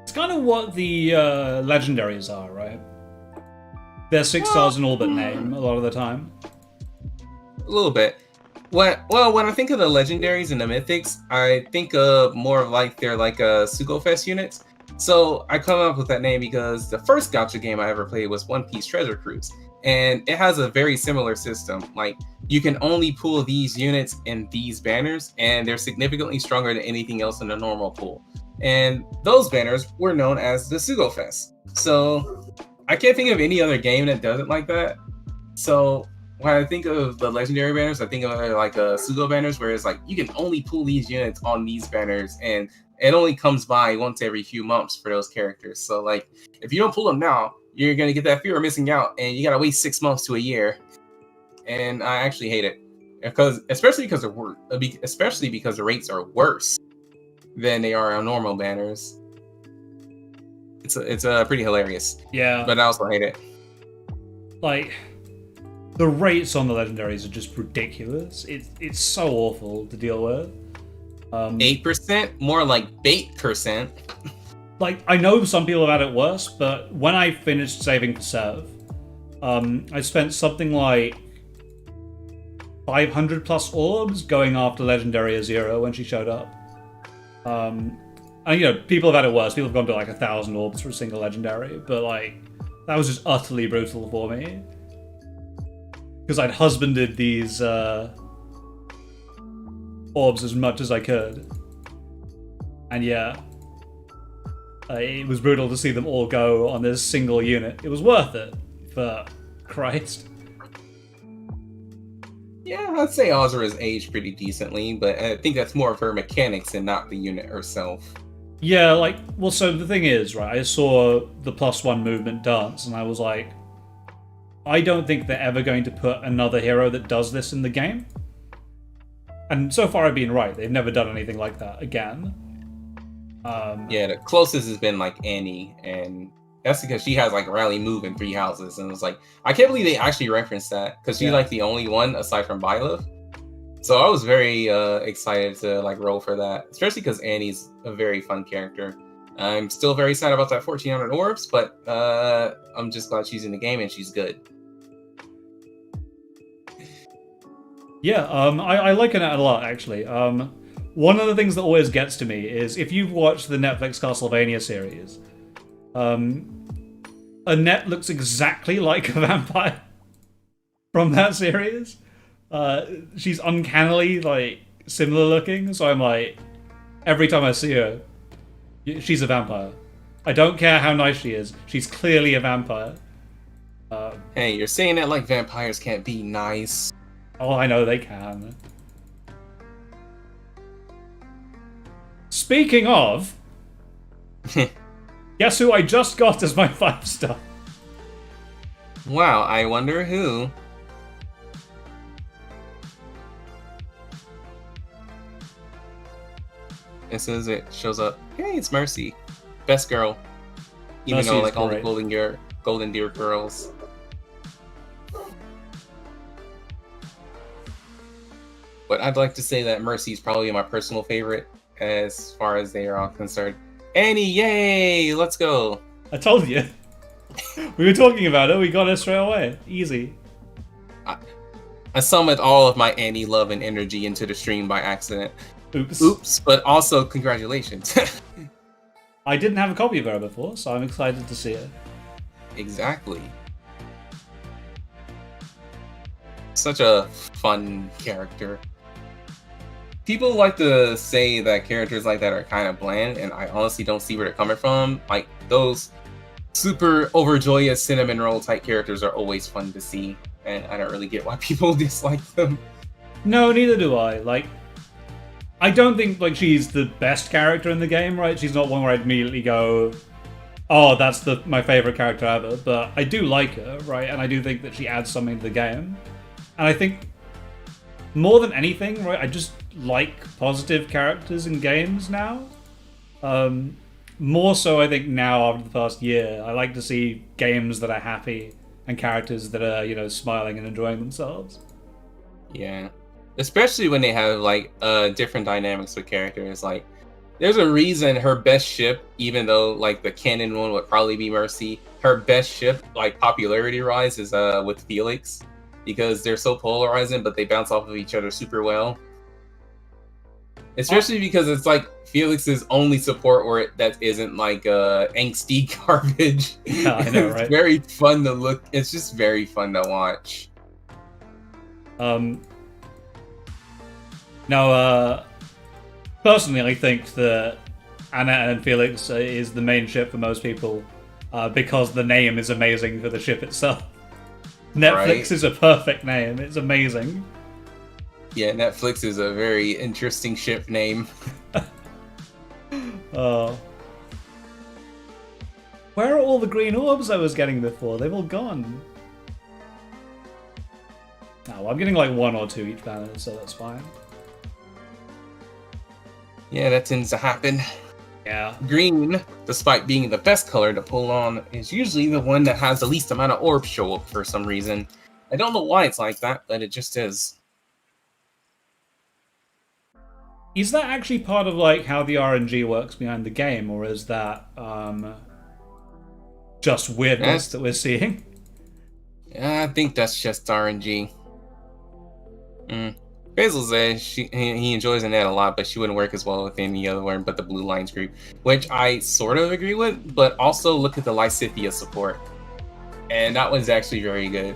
It's kind of what the legendaries are, right? They're 6 stars in all but name a lot of the time. A little bit. When I think of the legendaries and the mythics, I think of more of like they're like Sugofest units. So I come up with that name because the first gacha game I ever played was One Piece Treasure Cruise, and it has a very similar system. Like you can only pull these units in these banners, and they're significantly stronger than anything else in the normal pool. And those banners were known as the Sugofest. So I can't think of any other game that does it like that. So when I think of the legendary banners, I think of it like Sugo banners, where it's like you can only pull these units on these banners, and it only comes by once every few months for those characters. So like if you don't pull them now, you're gonna get that fear of missing out, and you gotta wait 6 months to a year. And I actually hate it especially because the rates are worse than they are on normal banners. It's pretty hilarious. Yeah, but I also hate it. Like the rates on the legendaries are just ridiculous. It's so awful to deal with. 8%, more like 8%. Like I know some people have had it worse, but when I finished saving for Sev, I spent something like 500 plus orbs going after Legendary Azira when she showed up. And people have had it worse. People have gone to like 1,000 orbs for a single legendary, but like that was just utterly brutal for me because I'd husbanded these orbs as much as I could, and yeah, it was brutal to see them all go on this single unit. It was worth it, but Christ. Yeah, I'd say Azura's aged pretty decently, but I think that's more of her mechanics and not the unit herself. Yeah, so the thing is, right, I saw the +1 movement dance, and I was like, I don't think they're ever going to put another hero that does this in the game. And so far I've been right, they've never done anything like that again. Yeah, the closest has been like Annie, and that's because she has like rally move in 3 houses, and it's like, I can't believe they actually referenced that, because she's like the only one aside from Byleth. So I was very excited to like roll for that, especially because Annie's a very fun character. I'm still very sad about that 1,400 orbs, but I'm just glad she's in the game and she's good. Yeah, I like Annette a lot, actually. One of the things that always gets to me is if you've watched the Netflix Castlevania series, Annette looks exactly like a vampire from that series. She's uncannily like similar looking, so I'm like, every time I see her, she's a vampire. I don't care how nice she is, she's clearly a vampire. Hey, you're saying that like vampires can't be nice. Oh, I know they can. Speaking of, guess who I just got as my 5-star? Wow, I wonder who. It says it shows up. Hey, it's Mercy, best girl. Even Mercy though is like all the great. Golden Deer girls. But I'd like to say that Mercy is probably my personal favorite as far as they are all concerned. Annie, yay! Let's go. I told you. We were talking about it. We got it straight away. Easy. I summoned all of my Annie love and energy into the stream by accident. Oops. Oops, but also congratulations. I didn't have a copy of her before, so I'm excited to see her. Exactly. Such a fun character. People like to say that characters like that are kind of bland, and I honestly don't see where they're coming from. Like, those super overjoyous cinnamon roll type characters are always fun to see, and I don't really get why people dislike them. No, neither do I. Like, I don't think like she's the best character in the game, right? She's not one where I'd immediately go, "Oh, that's my favorite character ever." But I do like her, right? And I do think that she adds something to the game. And I think more than anything, right? I just like positive characters in games now. More so, I think now after the past year, I like to see games that are happy and characters that are, you know, smiling and enjoying themselves. Yeah. Especially when they have like different dynamics with characters. Like, there's a reason her best ship, even though like the canon one would probably be Mercy, her best ship, like popularity rise, is with Felix, because they're so polarizing, but they bounce off of each other super well. Especially because it's like Felix's only support where that isn't like angsty garbage. Yeah, I know, right? It's very fun to look. It's just very fun to watch. Now, personally, I think that Anna and Felix is the main ship for most people because the name is amazing for the ship itself. Netflix is a perfect name. It's amazing. Yeah, Netflix is a very interesting ship name. Oh. Where are all the green orbs I was getting before? They've all gone. Oh, well, I'm getting like 1 or 2 each planet, so that's fine. Yeah, that tends to happen. Yeah. Green, despite being the best color to pull on, is usually the one that has the least amount of orbs show up for some reason. I don't know why it's like that, but it just is. Is that actually part of like how the RNG works behind the game, or is that just weirdness that we're seeing? Yeah, I think that's just RNG. Basil says he enjoys Annette a lot, but she wouldn't work as well with any other one but the Blue Lions group, which I sort of agree with, but also look at the Lysithia support. And that one's actually very good.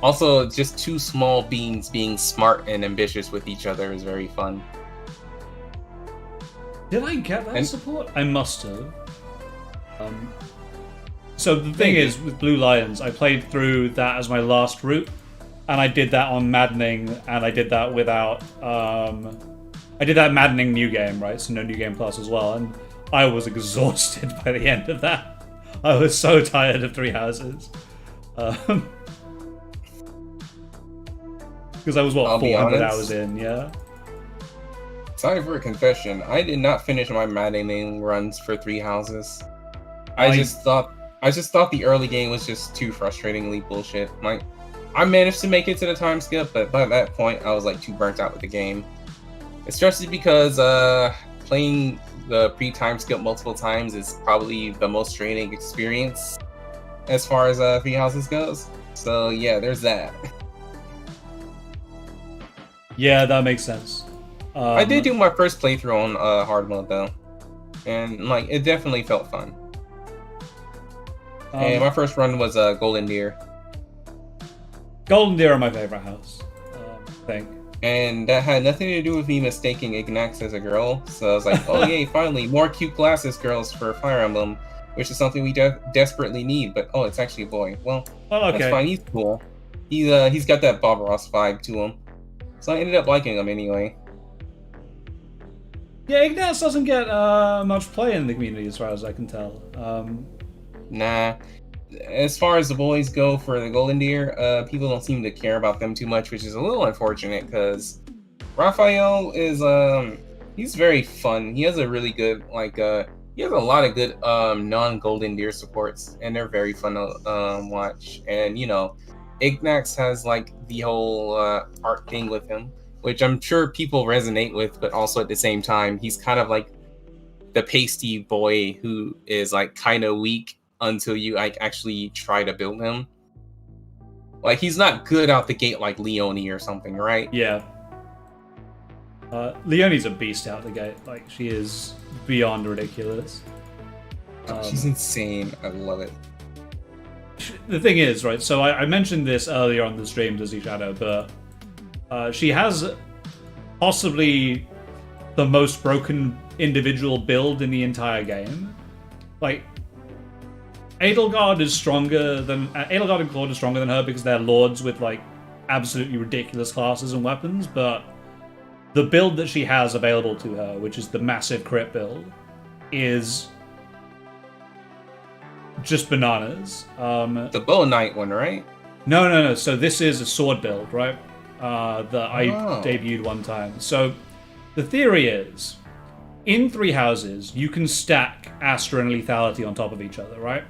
Also, just 2 small beings being smart and ambitious with each other is very fun. Did I get that support? I must have. So the thing is, with Blue Lions, I played through that as my last route, and I did that on Maddening, and I did that without... I did that Maddening New Game, right? So no New Game Plus as well, and I was exhausted by the end of that. I was so tired of 3 houses. Because I was, what, 400 hours in, yeah? Sorry for a confession. I did not finish my maddening runs for 3 houses. I just thought the early game was just too frustratingly bullshit. Like, I managed to make it to the time skip, but by that point, I was like too burnt out with the game. Especially because playing the pre-time skip multiple times is probably the most draining experience as far as 3 houses goes. So yeah, there's that. Yeah, that makes sense. I did do my first playthrough on hard mode though, and like it definitely felt fun. And my first run was Golden Deer. Golden Deer are my favorite house, I think. And that had nothing to do with me mistaking Ignax as a girl. So I was like, oh yay, finally more cute glasses girls for Fire Emblem, which is something we desperately need. But oh, it's actually a boy. Well, okay. That's fine. He's cool. He's got that Bob Ross vibe to him. So I ended up liking him anyway. Yeah, Ignace doesn't get much play in the community as far as I can tell. Nah. As far as the boys go for the Golden Deer, people don't seem to care about them too much, which is a little unfortunate because Raphael is he's very fun. He has a really good he has a lot of good non-Golden Deer supports, and they're very fun to watch. And you know, Ignax has like the whole art thing with him, which I'm sure people resonate with, but also at the same time, he's kind of like the pasty boy who is like kind of weak until you like actually try to build him. Like, he's not good out the gate like Leone or something, right? Yeah. Leonie's a beast out the gate. Like, she is beyond ridiculous. She's insane. I love it. The thing is, right, so I mentioned this earlier on the stream, Dizzy Shadow, but she has possibly the most broken individual build in the entire game. Like, Edelgard and Claude are stronger than her because they're lords with, like, absolutely ridiculous classes and weapons, but the build that she has available to her, which is the massive crit build, is just bananas. The Bow Knight one, right? No. So this is a sword build, right? That I debuted one time. So the theory is, in 3 houses, you can stack Astra and Lethality on top of each other, right?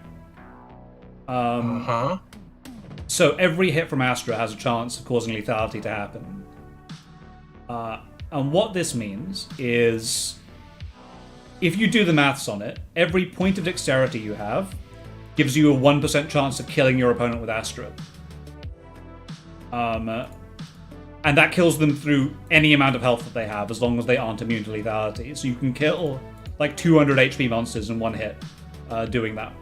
So every hit from Astra has a chance of causing lethality to happen. And what this means is, if you do the maths on it, every point of dexterity you have gives you a 1% chance of killing your opponent with Astra. And that kills them through any amount of health that they have, as long as they aren't immune to lethality. So you can kill like 200 HP monsters in one hit doing that.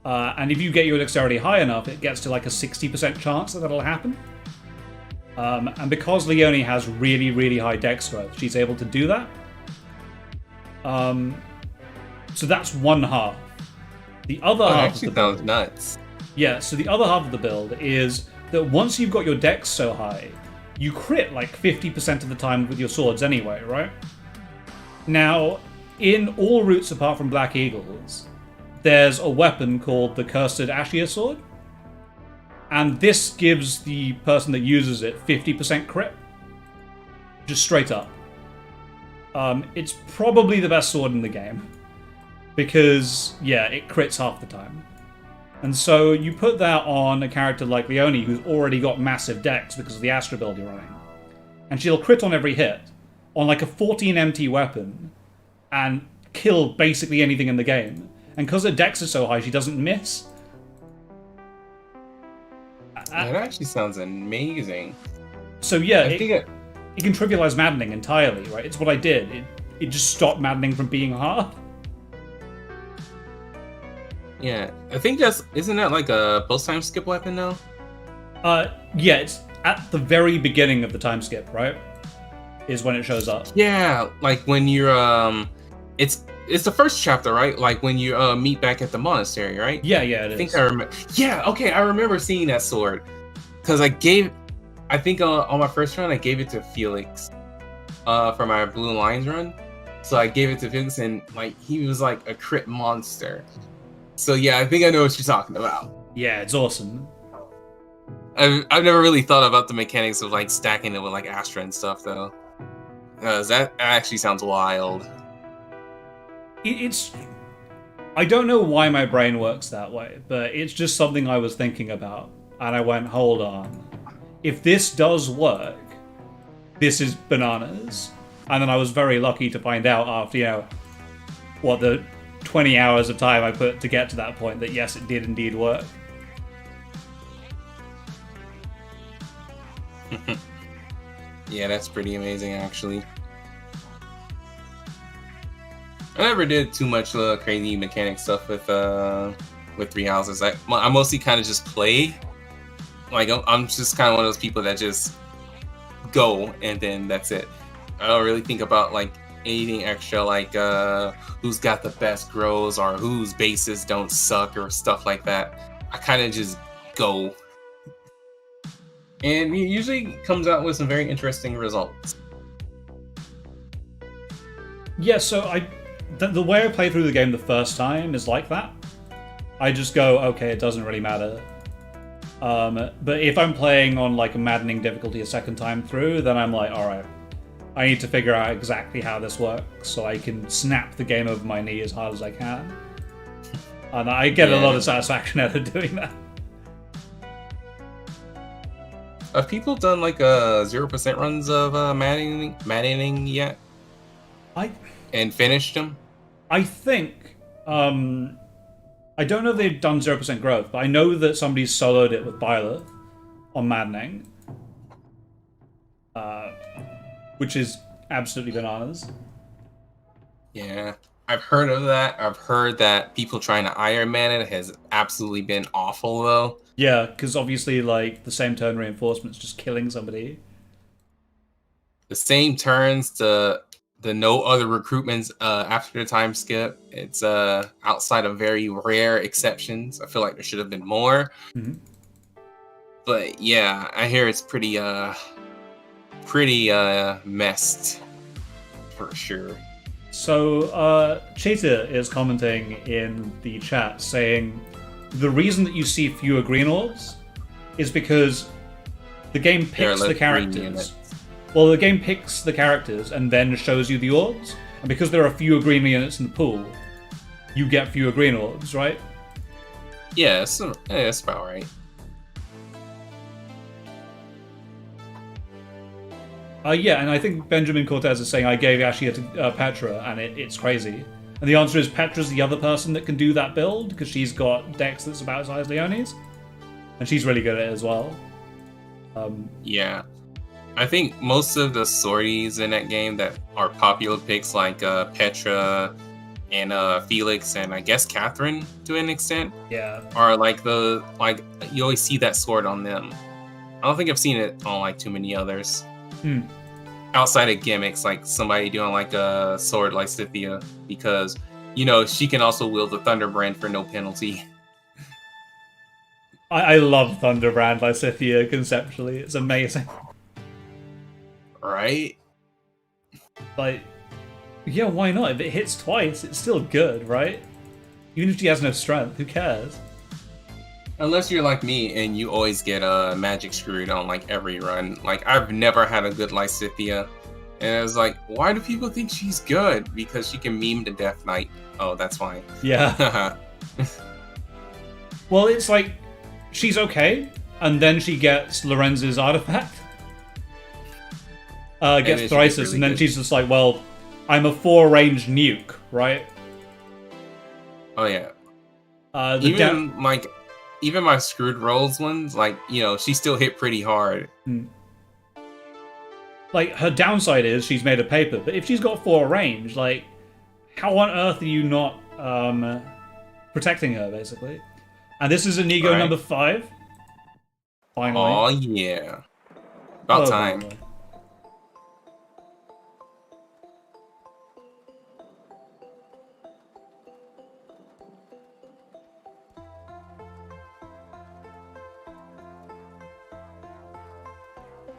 And if you get your dexterity high enough, it gets to like a 60% chance that that'll happen. And because Leonie has really, really high dex growth, she's able to do that. So that's one half. The other half actually sounds nuts. Yeah, so the other half of the build is that once you've got your dex so high, you crit like 50% of the time with your swords anyway, right? Now, in all routes apart from Black Eagles, there's a weapon called the Cursed Ashia Sword. And this gives the person that uses it 50% crit. Just straight up. It's probably the best sword in the game. Because, yeah, it crits half the time. And so you put that on a character like Leonie, who's already got massive dex because of the Astra build you're running. And she'll crit on every hit, on like a 14 MT weapon, and kill basically anything in the game. And because her dex is so high, she doesn't miss. That actually sounds amazing. So yeah, it can trivialize maddening entirely, right? It's what I did. It just stopped maddening from being hard. Yeah, I think isn't that like a post-time skip weapon now? Yeah, it's at the very beginning of the time skip, right? Is when it shows up. Yeah, like when you're it's the first chapter, right? Like when you meet back at the monastery, right? Yeah, it is. I think I remember. Yeah, okay, I remember seeing that sword because I think on my first run I gave it to Felix, for my Blue Lions run. So I gave it to Felix, and like he was like a crit monster. So yeah, I think I know what you're talking about. Yeah, it's awesome. I've never really thought about the mechanics of like stacking it with like Astra and stuff though. That actually sounds wild. I don't know why my brain works that way, but it's just something I was thinking about, and I went, hold on. If this does work, this is bananas. And then I was very lucky to find out after, the 20 hours of time I put to get to that point that yes, it did indeed work. Yeah, that's pretty amazing actually. I never did too much crazy mechanic stuff with 3 houses. I mostly kind of just play. Like I'm just kind of one of those people that just go and then that's it. I don't really think about like anything extra, like who's got the best grows or whose bases don't suck or stuff like that. I kind of just go, and it usually comes out with some very interesting results. Yeah, so the way I play through the game the first time is like that. I just go, okay, it doesn't really matter. But if I'm playing on like a maddening difficulty a second time through, then I'm like, alright, I need to figure out exactly how this works so I can snap the game over my knee as hard as I can. And I get a lot of satisfaction out of doing that. Have people done like 0% runs of maddening yet? And finished them? I think, I don't know if they've done 0% growth, but I know that somebody's soloed it with Byleth on maddening. Which is absolutely bananas. Yeah, I've heard of that. I've heard that people trying to Iron Man it has absolutely been awful, though. Yeah, because obviously, like, the same turn reinforcement's just killing somebody. The same turns, the no other recruitments after the time skip. It's outside of very rare exceptions. I feel like there should have been more. Mm-hmm. But yeah, I hear it's pretty messed for sure. So, Cheetah is commenting in the chat saying the reason that you see fewer green orbs is because the game picks the characters. Well, the game picks the characters and then shows you the orbs. And because there are fewer green units in the pool, you get fewer green orbs, right? Yeah, that's about right. Yeah, and I think Benjamin Cortez is saying I gave Ashia to Petra, and it's crazy. And the answer is Petra's the other person that can do that build, because she's got dex that's about as high as Leonie's. And she's really good at it as well. Yeah. I think most of the sorties in that game that are popular picks, like Petra and Felix and I guess Catherine to an extent, are like you always see that sword on them. I don't think I've seen it on like too many others. Outside of gimmicks, like somebody doing like a sword like Scythia, because she can also wield the Thunderbrand for no penalty. I love Thunderbrand by Scythia conceptually. It's amazing. Right? Like, yeah, why not? If it hits twice, it's still good, right? Even if she has no strength, who cares? Unless you're like me and you always get magic screwed on like every run. Like, I've never had a good Lysithia. And I was like, why do people think she's good? Because she can meme the Death Knight. Oh, that's fine. Yeah. Well, it's like, she's okay, and then she gets Lorenz's artifact. Gets Thrysis, really and then she's just like, well, I'm a 4-range nuke, right? Oh, yeah. Even my screwed rolls ones, like, she still hit pretty hard. Like, her downside is she's made of paper, but if she's got 4 range, like, how on earth are you not protecting her, basically? And this is Inigo number 5. Finally. Oh, yeah. About time. Finally.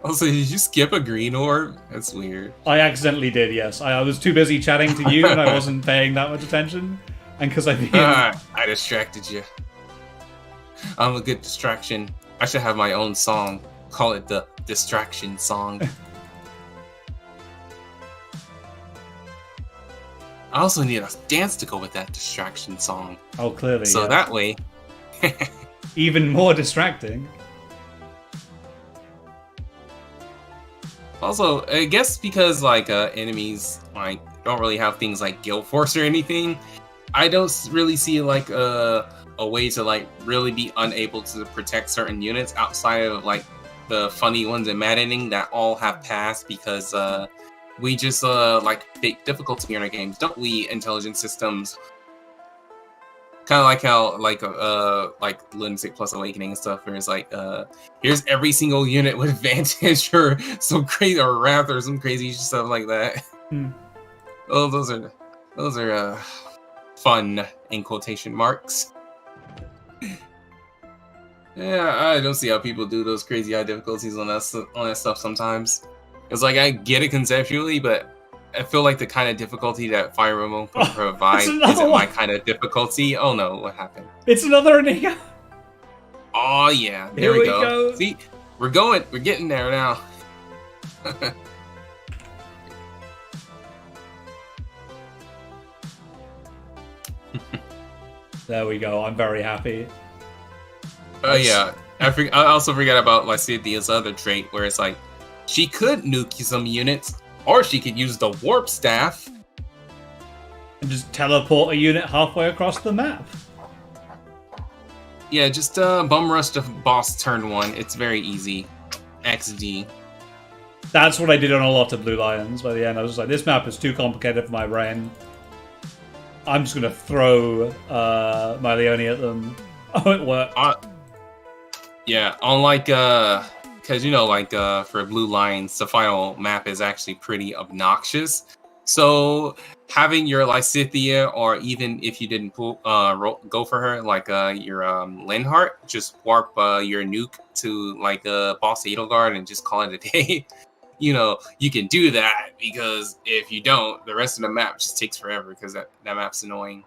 Also, did you skip a green orb? That's weird. I accidentally did, yes. I was too busy chatting to you and I wasn't paying that much attention. And because I distracted you. I'm a good distraction. I should have my own song. Call it the distraction song. I also need a dance to go with that distraction song. Oh, clearly. So that way... even more distracting. Also, I guess because like enemies like don't really have things like Guild Force or anything, I don't really see like a way to like really be unable to protect certain units outside of like the funny ones in maddening that all have passed because we just like big difficulty in our games, don't we? Intelligent systems. Kind of like how like Lunatic plus Awakening and stuff, where it's like here's every single unit with advantage or some crazy or wrath or some crazy stuff like that. Oh, those are fun in quotation marks. Yeah, I don't see how people do those crazy high difficulties on that stuff sometimes. It's like I get it conceptually, but I feel like the kind of difficulty that Fire Emblem can provide isn't my kind of difficulty. Oh no, what happened? It's another Inigo! Oh yeah, there we go. See, we're getting there now. There we go, I'm very happy. Oh yeah, I also forgot about Lycidia's other trait, where it's like, she could nuke some units, or she could use the warp staff. And just teleport a unit halfway across the map. Yeah, just bum rush the boss turn 1. It's very easy. XD. That's what I did on a lot of Blue Lions. By the end, I was just like, this map is too complicated for my brain. I'm just gonna throw my Leone at them. Oh, it worked. Yeah, unlike because for Blue Lions, the final map is actually pretty obnoxious. So having your Lysithea, or even if you didn't go for her, like your Linhardt, just warp your nuke to like Boss Edelgard and just call it a day. You can do that, because if you don't, the rest of the map just takes forever, because that map's annoying.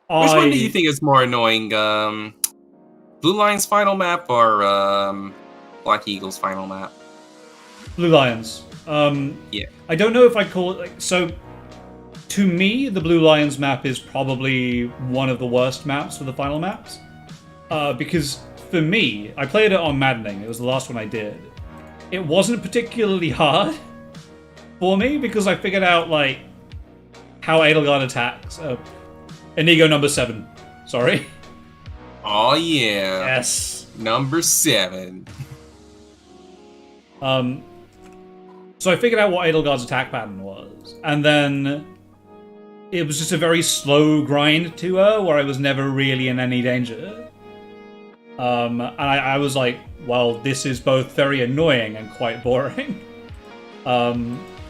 Which one do you think is more annoying? Blue Lions final map or Black Eagles final map? Blue Lions. Yeah. I don't know if I'd call it so. To me, the Blue Lions map is probably one of the worst maps for the final maps, because for me, I played it on Maddening. It was the last one I did. It wasn't particularly hard for me, because I figured out like how Edelgard attacks. Inigo number 7. Sorry. Oh yeah. Yes. Number 7. So I figured out what Edelgard's attack pattern was, and then it was just a very slow grind to her, where I was never really in any danger. And I was like, well, this is both very annoying and quite boring.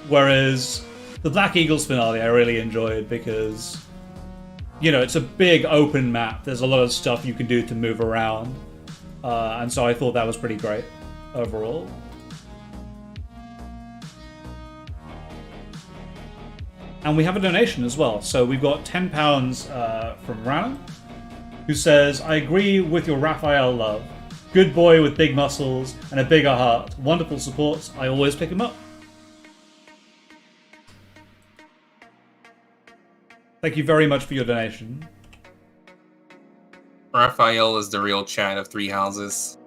Whereas the Black Eagles finale I really enjoyed, because it's a big open map. There's a lot of stuff you can do to move around, and so I thought that was pretty great overall. And we have a donation as well. So we've got £10 from Rana, who says, I agree with your Raphael love. Good boy with big muscles and a bigger heart. Wonderful supports. I always pick him up. Thank you very much for your donation. Raphael is the real Chad of Three Houses.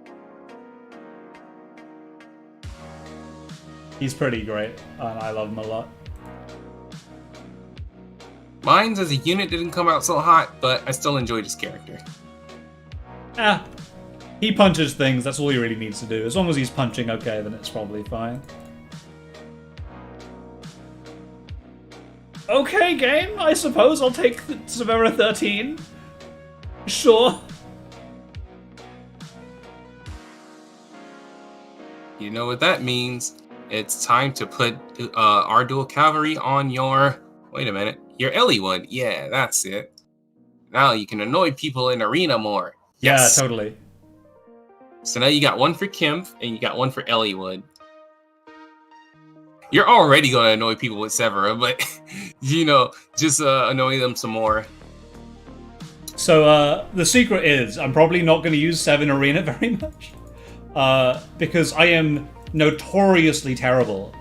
He's pretty great, and I love him a lot. Mines as a unit didn't come out so hot, but I still enjoyed his character. He punches things, that's all he really needs to do. As long as he's punching okay, then it's probably fine. Okay, game, I suppose I'll take the Severa 13. Sure. You know what that means. It's time to put our dual cavalry on your... Wait a minute. Your Eliwood. Yeah, that's it. Now you can annoy people in arena more. Yes. Yeah, totally. So now you got one for Kemp, and you got one for Eliwood. You're already going to annoy people with Severa, but, just annoy them some more. So, the secret is, I'm probably not going to use 7 Arena very much. Because I am notoriously terrible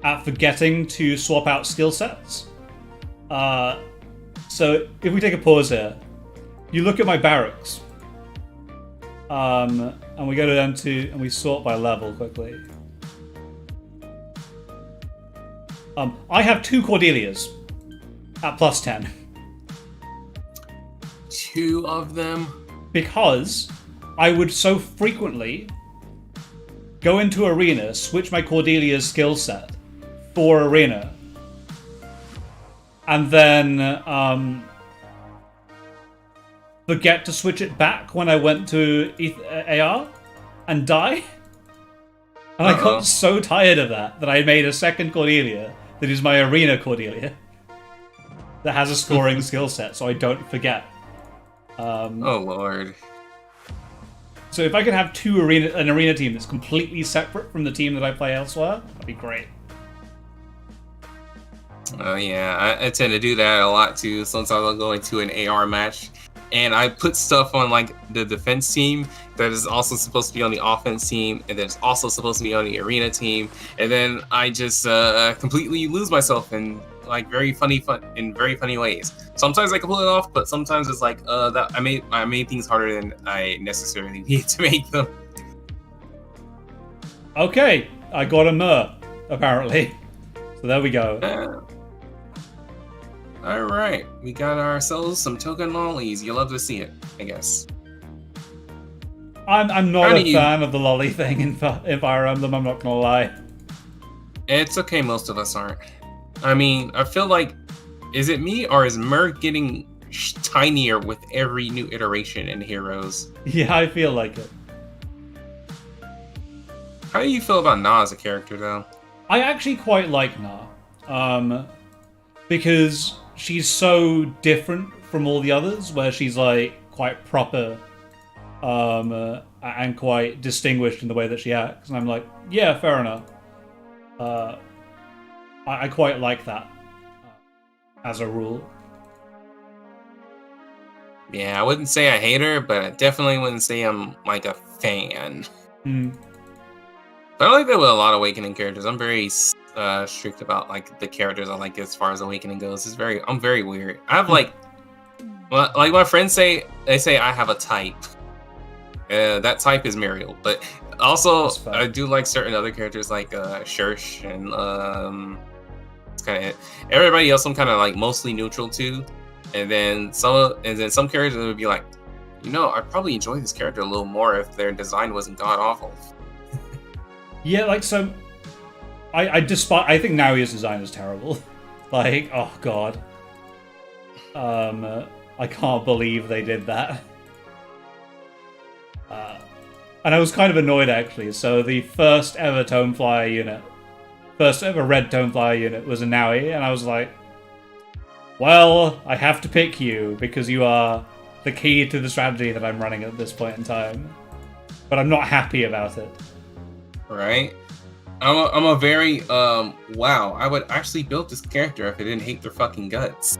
at forgetting to swap out skill sets. So, if we take a pause here, you look at my barracks. And we go down to, and we sort by level quickly. I have 2 Cordelias at plus 10. 2 of them? Because I would so frequently go into Arena, switch my Cordelia's skill set for Arena, and then forget to switch it back when I went to AR and die. And I got so tired of that I made a second Cordelia that is my Arena Cordelia that has a scoring skill set, so I don't forget. Oh lord. So if I could have an arena team that's completely separate from the team that I play elsewhere, that'd be great. Oh yeah, I tend to do that a lot too. Sometimes I'll go into an AR match, and I put stuff on like the defense team that is also supposed to be on the offense team, and then it's also supposed to be on the arena team, and then I just completely lose myself in like very funny ways. Sometimes I can pull it off, but sometimes it's like that I made things harder than I necessarily need to make them. Okay, I got a Mur, apparently. So there we go. Alright, we got ourselves some token lollies. You love to see it, I guess. I'm not a fan of the lolly thing in Fire Emblem, I'm not gonna lie. It's okay, most of us aren't. I mean, I feel like, is it me or is Mer getting tinier with every new iteration in Heroes? Yeah, I feel like it. How do you feel about Na as a character, though? I actually quite like Na. Because she's so different from all the others, where she's like quite proper and quite distinguished in the way that she acts. And I'm like, yeah, fair enough. I quite like that as a rule. Yeah, I wouldn't say I hate her, but I definitely wouldn't say I'm like a fan. But I like that with a lot of Awakening characters. I'm very strict about like the characters I like as far as Awakening goes. I'm very weird. I have like my friends say, they say I have a type. That type is Muriel, but also I do like certain other characters like Shirsh and it's kind of it. Everybody else I'm kind of like mostly neutral to, and then some characters would be like, I probably enjoy this character a little more if their design wasn't god awful. Yeah, like so. I think Naoya's design is terrible. Like, oh god. I can't believe they did that. And I was kind of annoyed actually. So the first ever Toneflyer unit, first ever red Toneflyer unit was a Naoya, and I was like, well, I have to pick you because you are the key to the strategy that I'm running at this point in time. But I'm not happy about it. Right? I'm a very wow, I would actually build this character if I didn't hate their fucking guts.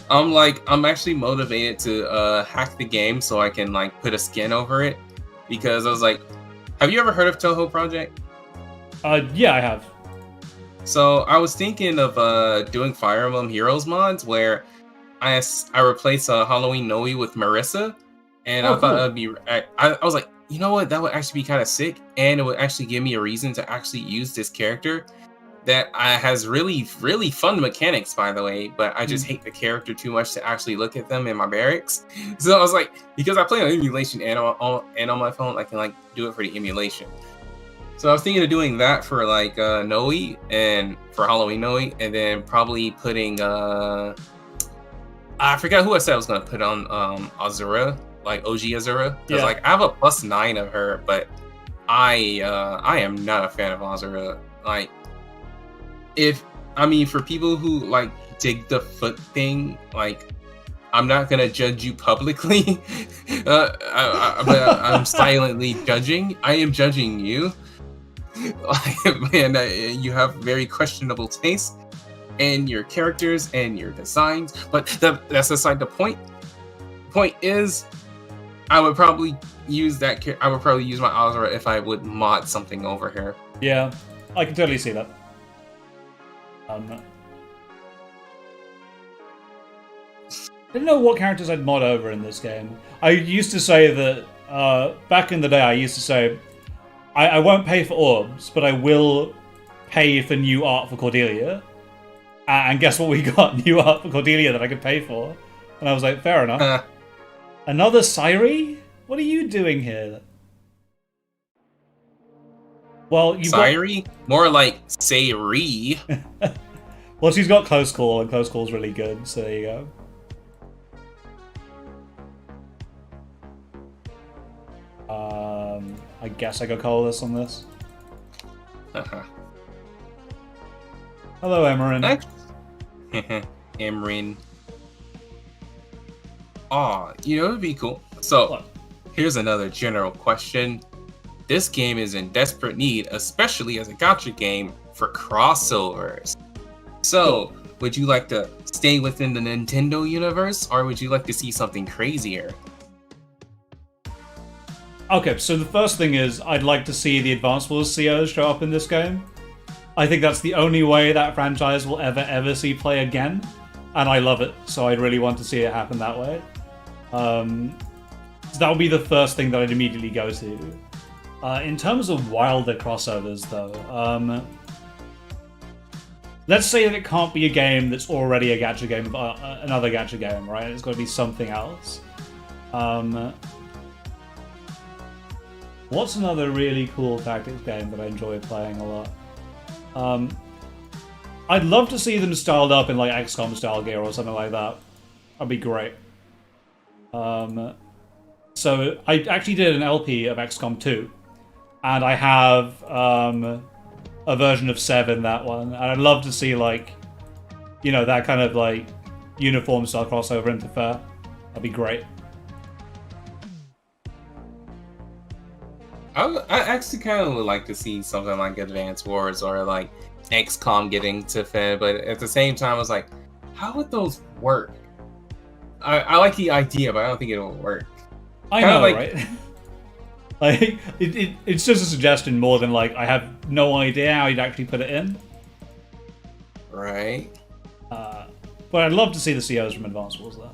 I'm actually motivated to hack the game so I can like put a skin over it, because I was like, have you ever heard of Toho Project? Yeah, I have. So I was thinking of doing Fire Emblem Heroes mods where I replace Halloween Noe with Marissa, and I thought that'd be. I was like, you know what? That would actually be kind of sick, and it would actually give me a reason to actually use this character that has really, really fun mechanics, by the way, but I just hate the character too much to actually look at them in my barracks. So I was like, because I play on emulation and on my phone, I can like do it for the emulation. So I was thinking of doing that for like Noe and for Halloween Noe, and then probably putting I forgot who I said I was gonna put on Azura, like OG Azura. Because like I have a +9 of her, but I am not a fan of Azura. Like for people who like dig the foot thing, like I'm not gonna judge you publicly. But I'm silently judging. I am judging you. Man, you have very questionable taste in your characters and your designs. But that's aside the point. Point is, I would probably use that. I would probably use my Azura if I would mod something over here. Yeah, I can totally see that. I didn't know what characters I'd mod over in this game. I used to say that back in the day. I used to say I won't pay for Orbs, but I will pay for new art for Cordelia. And guess what? We got new art for Cordelia that I could pay for, and I was like, fair enough. Another Sairi? What are you doing here? Well, you Sairi? More like Sairi. Well, she's got Close Call, and Close Call's really good, so there you go. I guess I go colorless on this. Hello, Emerin. Emerin. Aw, it'd be cool. So, here's another general question. This game is in desperate need, especially as a gacha game, for crossovers. So, would you like to stay within the Nintendo universe, or would you like to see something crazier? Okay, so the first thing is, I'd like to see the Advance Wars COs show up in this game. I think that's the only way that franchise will ever see play again, and I love it, so I'd really want to see it happen that way. So that would be the first thing that I'd immediately go to. In terms of wilder crossovers, though, let's say that it can't be a game that's already a gacha game, another gacha game, right? It's got to be something else. What's another really cool tactics game that I enjoy playing a lot? I'd love to see them styled up in like XCOM style gear or something like that. That'd be great. So I actually did an LP of XCOM 2, and I have a version of 7, that one, and I'd love to see like, you know, that kind of like uniform style crossover into Fair. That'd be great. I actually kind of would like to see something like Advance Wars or like XCOM getting to Fed, but at the same time, I was like, how would those work? I like the idea, but I don't think it'll work. I know, right? Like, it's just a suggestion more than like I have no idea how you'd actually put it in. Right. But I'd love to see the COs from Advance Wars though.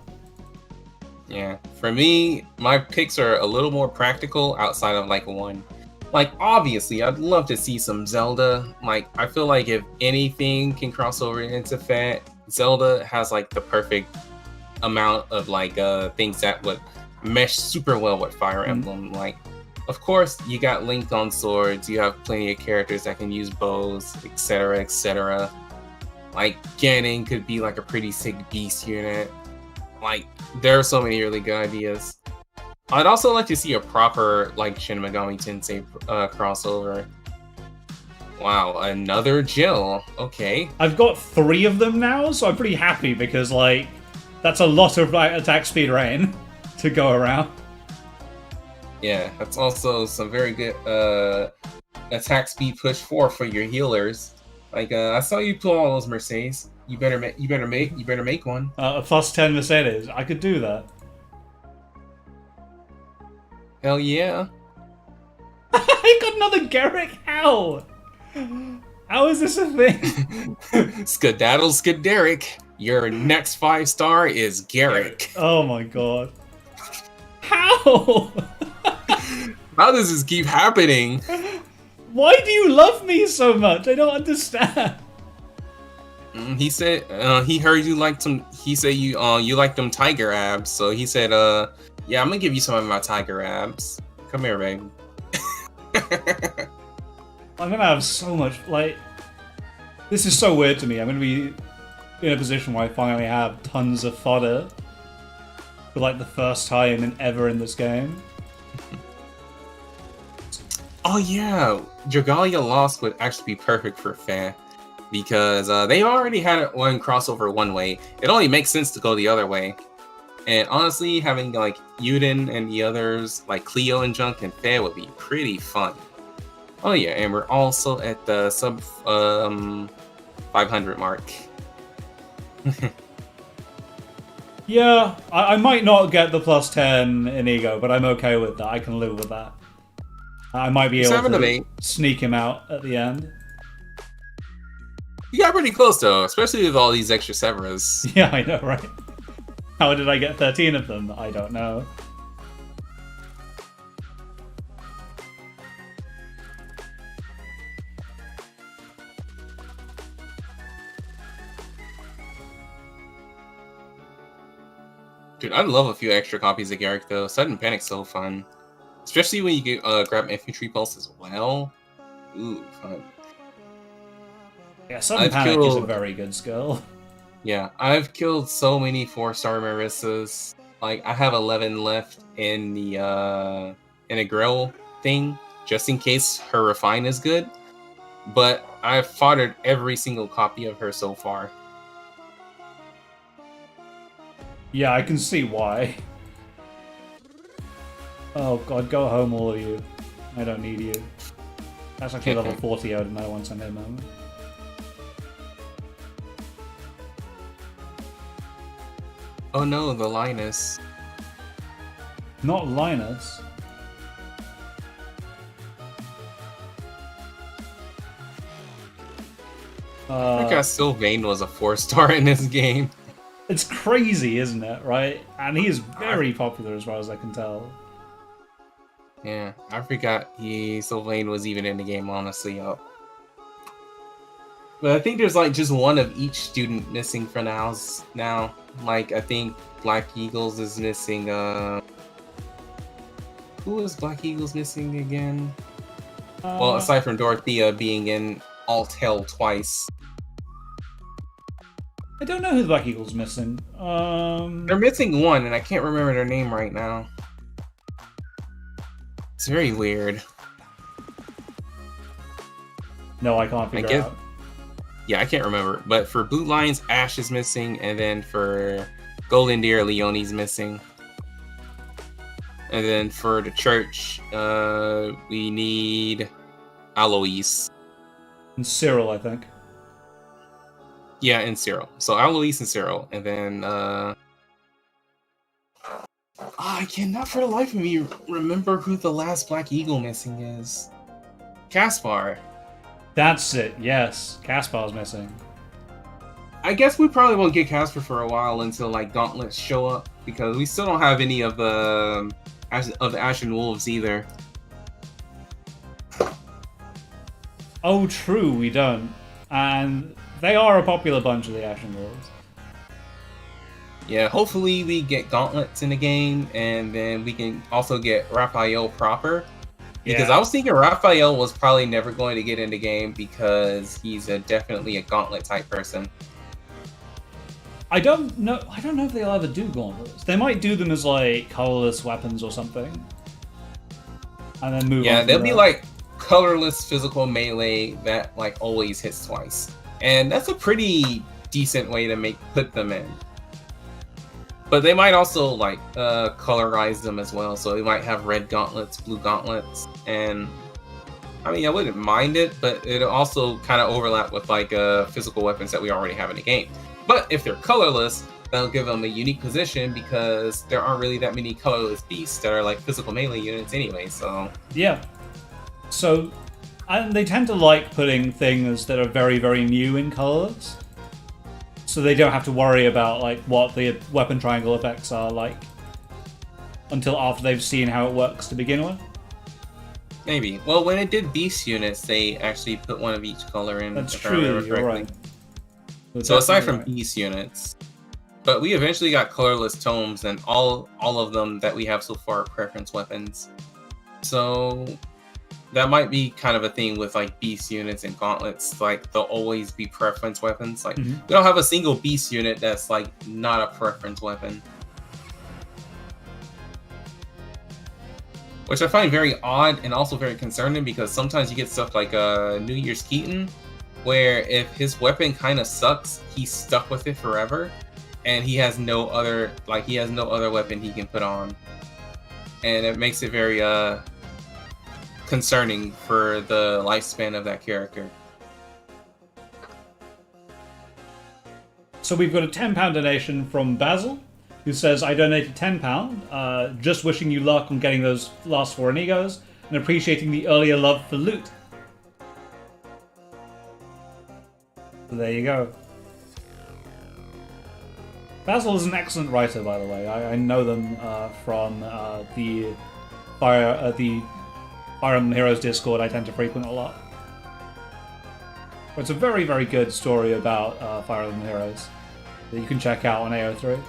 Yeah, for me, my picks are a little more practical outside of like one. Like, obviously, I'd love to see some Zelda. Like, I feel like if anything can cross over into Fat, Zelda has like the perfect amount of like things that would mesh super well with Fire Emblem. Like, of course, you got Link on swords, you have plenty of characters that can use bows, etc., etc. Like, Ganon could be like a pretty sick beast unit. Like, there are so many really good ideas. I'd also like to see a proper, like, Shin Megami Tensei crossover. Wow, another Jill. Okay. I've got 3 of them now, so I'm pretty happy because, like, that's a lot of like, attack speed rain to go around. Yeah, that's also some very good attack speed push for your healers. Like, I saw you pull all those Mercedes. You better make one. A plus 10 Mercedes. I could do that. Hell yeah. I got another Garrick. How? How is this a thing? Skedaddle Skiderick. Your next 5-star is Garrick. Oh my god. How? How does this keep happening? Why do you love me so much? I don't understand. He said he heard you liked some. He said you like them tiger abs. So he said, yeah, I'm gonna give you some of my tiger abs. Come here, babe. I'm gonna have so much like. This is so weird to me. I'm gonna be in a position where I finally have tons of fodder for like the first time ever in this game. Oh yeah, Dragalia Lost would actually be perfect for Fan. Because they already had one crossover one way. It only makes sense to go the other way. And honestly, having like Yuden and the others, like Cleo and Junk and Fair would be pretty fun. Oh yeah, and we're also at the sub 500 mark. Yeah, I might not get the plus 10 in Ego, but I'm okay with that. I can live with that. I might be able to sneak him out at the end. You got pretty close though, especially with all these extra Severas. Yeah, I know, right? How did I get 13 of them? I don't know. Dude, I'd love a few extra copies of Garrick though. Sudden Panic's so fun. Especially when you get grab Infantry Pulse as well. Ooh, fun. Yeah, Sudden Panic is a very good skill. Yeah, I've killed so many 4-star Marissas. Like, I have 11 left in the in a grill thing, just in case her refine is good. But I've foddered every single copy of her so far. Yeah, I can see why. Oh god, go home all of you. I don't need you. That's actually level 40 Odin I want on him moment. Oh no, the Linus. Not Linus. I forgot Sylvain was a 4-star in this game. It's crazy, isn't it, right? And he is very popular as far as I can tell. Yeah, I forgot Sylvain was even in the game, honestly. But I think there's like just one of each student missing for the house now. Like, I think Black Eagles is missing who is Black Eagles missing again? Well, aside from Dorothea being in Alt Hell twice. I don't know who the Black Eagle's missing. They're missing one, and I can't remember their name right now. It's very weird. No, I can't figure it out. Yeah, I can't remember. But for Blue Lions, Ash is missing, and then for Golden Deer, Leonie's missing. And then for the church, we need Alois. And Cyril, I think. Yeah, and Cyril. So Alois and Cyril. And then I cannot for the life of me remember who the last Black Eagle missing is. Caspar. That's it, yes. Caspar's missing. I guess we probably won't get Caspar for a while until like Gauntlets show up, because we still don't have any of the Ashen Wolves either. Oh, true, we don't. And they are a popular bunch of the Ashen Wolves. Yeah, hopefully we get Gauntlets in the game, and then we can also get Raphael proper. Because I was thinking Raphael was probably never going to get in the game because he's definitely a Gauntlet type person. I don't know if they'll ever do gauntlets. They might do them as like colorless weapons or something, and then move on. Yeah, they'll be like colorless physical melee that like always hits twice, and that's a pretty decent way to put them in. But they might also like colorize them as well, so they might have red gauntlets, blue gauntlets, and I mean I wouldn't mind it, but it'll also kind of overlap with like physical weapons that we already have in the game. But if they're colorless, that'll give them a unique position because there aren't really that many colorless beasts that are like physical melee units anyway, so... Yeah. So, and they tend to like putting things that are very, very new in colorless. So they don't have to worry about like what the weapon triangle effects are like until after they've seen how it works to begin with. Maybe. Well, when it did beast units, they actually put one of each color in. That's true, you're right. So aside from beast units, but we eventually got colorless tomes, and all of them that we have so far are preference weapons. So that might be kind of a thing with like beast units and gauntlets. Like they'll always be preference weapons. Like we don't have a single beast unit that's like not a preference weapon, which I find very odd and also very concerning because sometimes you get stuff like New Year's Keaton, where if his weapon kind of sucks, he's stuck with it forever, and he has no other weapon he can put on, and it makes it very concerning for the lifespan of that character. So we've got a £10 donation from Basil, who says, I donated £10, just wishing you luck on getting those last 4 Inigos, and appreciating the earlier love for loot. So there you go. Basil is an excellent writer, by the way. I know them from the Fire Emblem Heroes Discord I tend to frequent a lot. It's a very, very good story about Fire Emblem Heroes that you can check out on AO3.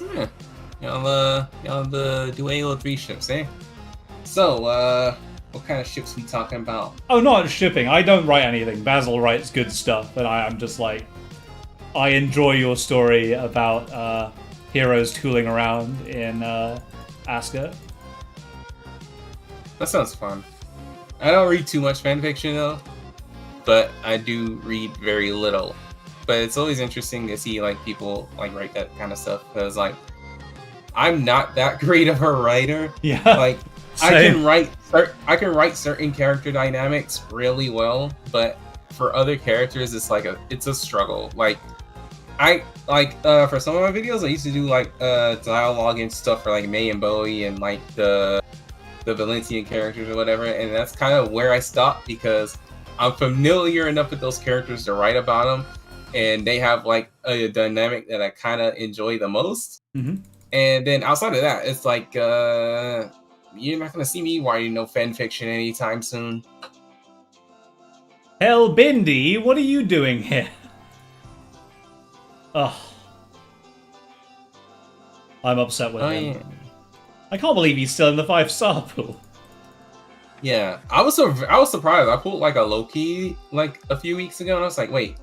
Yeah. Y'all the Duelo 3 ships, eh? So, what kind of ships we talking about? Oh, not shipping. I don't write anything. Basil writes good stuff, and I'm just like, I enjoy your story about heroes tooling around in Aska. That sounds fun. I don't read too much fanfiction though, but I do read very little. But it's always interesting to see like people like write that kind of stuff because like I'm not that great of a writer. Yeah. Like Same. I can write certain character dynamics really well, but for other characters it's a struggle. Like for some of my videos I used to do like dialogue and stuff for like May and Bowie and like the Valentian characters or whatever, and that's kind of where I stopped because I'm familiar enough with those characters to write about them, and they have like a dynamic that I kind of enjoy the most. Mm-hmm. And then outside of that, it's like you're not gonna see me writing no fan fiction anytime soon. Hell, Bindi, what are you doing here? Ugh. I'm upset with him. Yeah. I can't believe he's still in the 5-star pool. Yeah, I was surprised. I pulled like a Loki like a few weeks ago, and I was like, wait,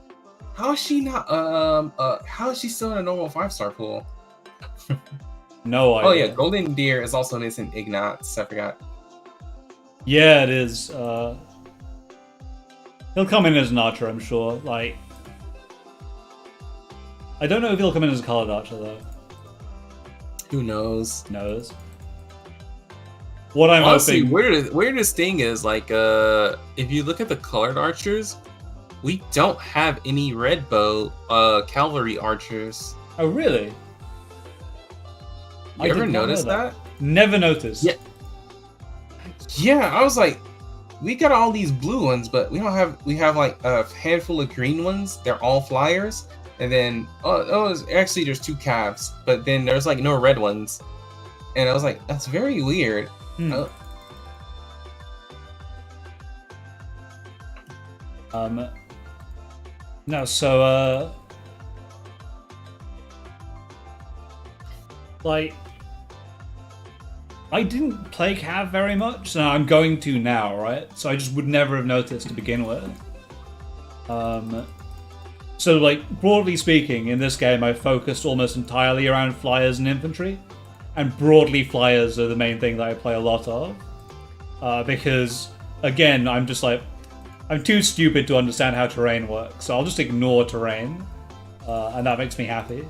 how is she not? How is she still in a normal 5-star pool? No idea. Oh yeah, Golden Deer is also missing Ignatz. I forgot. Yeah, it is. He'll come in as an archer, I'm sure. Like, I don't know if he'll come in as a colored archer though. Who knows? What I'm Honestly, hoping. weirdest thing is like if you look at the colored archers, we don't have any red bow cavalry archers. Oh really? You ever notice that? Never noticed. Yeah. Yeah, I was like, we got all these blue ones, but we don't have. We have like a handful of green ones. They're all flyers, and then actually there's 2 calves, but then there's like no red ones, and I was like, that's very weird. No, so like, I didn't play Cav very much, so I'm going to now, right? So I just would never have noticed to begin with. So like, broadly speaking, in this game I focused almost entirely around flyers and infantry, and broadly flyers are the main thing that I play a lot of. Because, again, I'm just like, I'm too stupid to understand how terrain works, so I'll just ignore terrain, and that makes me happy.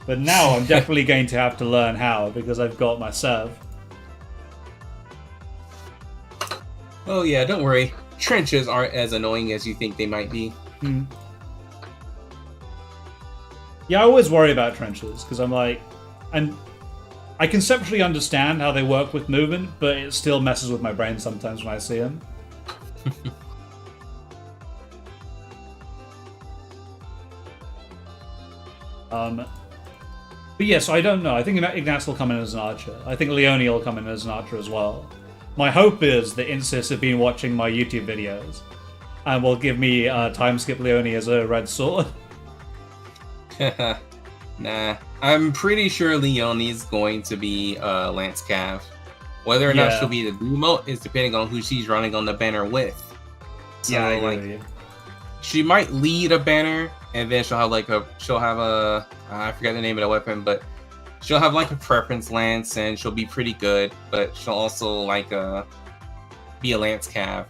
But now I'm definitely going to have to learn how, because I've got my Sev. Oh yeah, don't worry. Trenches aren't as annoying as you think they might be. Yeah, I always worry about trenches, because I'm like, I conceptually understand how they work with movement, but it still messes with my brain sometimes when I see them. But yeah, so I don't know. I think Ignatz will come in as an archer. I think Leone will come in as an archer as well. My hope is that Insys have been watching my YouTube videos and will give me time skip Leone as a red sword. Nah, I'm pretty sure Leonie's going to be Lance Cav. Whether or not she'll be the blue moat is depending on who she's running on the banner with. So, yeah, I agree with you. She might lead a banner, and then she'll have I forget the name of the weapon, but she'll have like a preference lance, and she'll be pretty good. But she'll also like be a Lance Cav,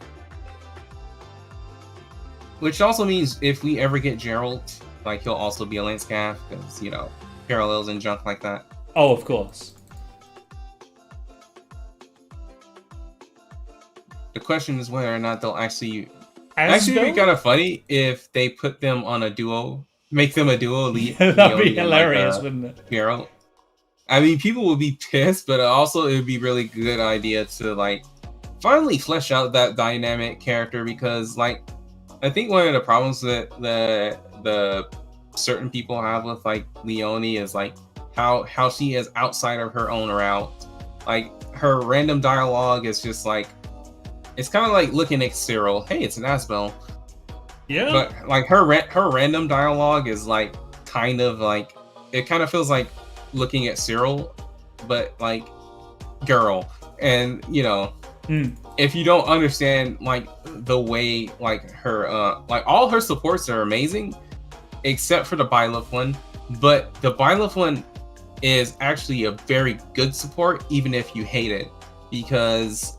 which also means if we ever get Gerald, like he'll also be a Lance Cav, because parallels and junk like that. Oh, of course. The question is whether or not they'll actually. It'd be kind of funny if they put them on a duo, make them a duo. That'd be hilarious, wouldn't it? Geralt. I mean, people would be pissed, but also it would be really good idea to like finally flesh out that dynamic character, because like I think one of the problems that the certain people have with like Leone is like how she is outside of her own route. Like her random dialogue is just like. It's kind of like looking at Cyril. Hey, it's an Asbel. Yeah. But like her random dialogue is like kind of like it kind of feels like looking at Cyril, but like girl. And if you don't understand like the way like her like all her supports are amazing, except for the Byleth one. But the Byleth one is actually a very good support, even if you hate it, because.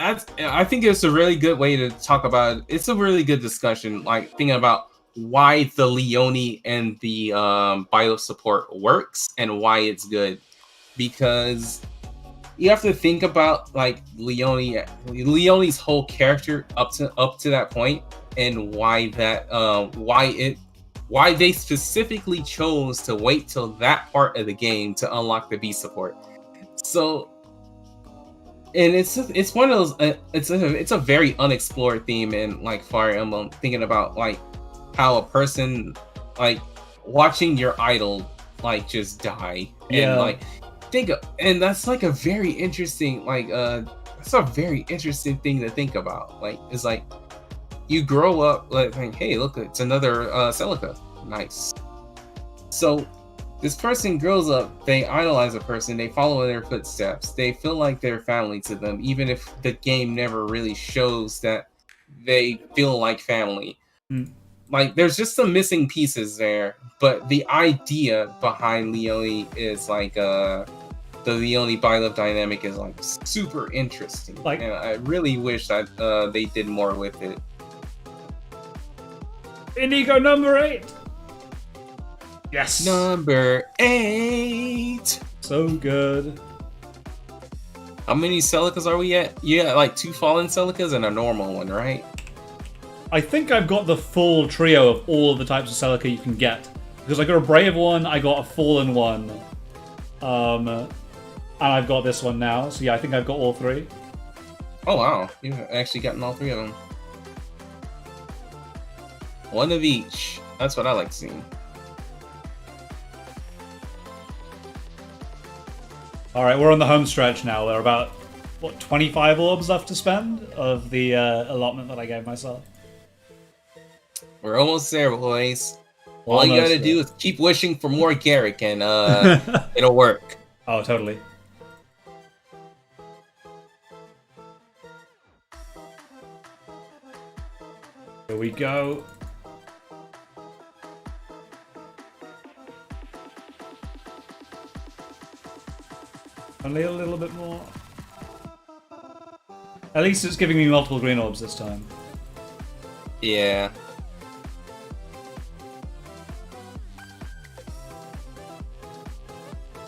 I think it's a really good way to talk about it. It's a really good discussion, like thinking about why the Leone and the bio support works and why it's good. Because you have to think about like Leone's whole character up to that point, and why they specifically chose to wait till that part of the game to unlock the B support. So. And it's one of those it's a very unexplored theme in like Fire Emblem, thinking about like how a person like watching your idol like just die and like and that's like a very interesting that's a very interesting thing to think about. Like it's like you grow up like hey look, it's another Celica, nice. So This person grows up, they idolize a person, they follow in their footsteps, they feel like they're family to them, even if the game never really shows that they feel like family. Like, there's just some missing pieces there, but the idea behind Leone is like, the Leone Byleth dynamic is like super interesting. Like, and I really wish that they did more with it. Inigo number 8! Yes! Number 8! So good. How many Celicas are we at? You got like 2 fallen Celicas and a normal one, right? I think I've got the full trio of all of the types of Celica you can get. Because I got a brave one, I got a fallen one. And I've got this one now. So yeah, I think I've got all 3. Oh wow, you've actually gotten all 3 of them. One of each. That's what I like seeing. Alright, we're on the home stretch now. There are about, 25 orbs left to spend of the allotment that I gave myself. We're almost there, boys. All you gotta do is keep wishing for more Garrick and it'll work. Oh, totally. Here we go. Only a little bit more. At least it's giving me multiple green orbs this time. Yeah.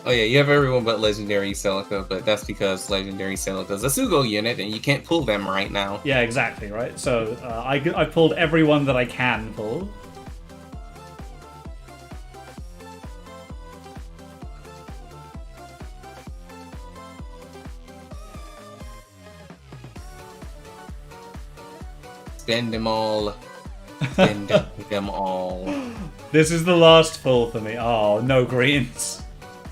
Oh yeah, you have everyone but Legendary Celica, but that's because Legendary Celica's a Sugo unit and you can't pull them right now. Yeah, exactly, right? So I pulled everyone that I can pull. Spend them all. Spend them all. This is the last pull for me. Oh, no greens.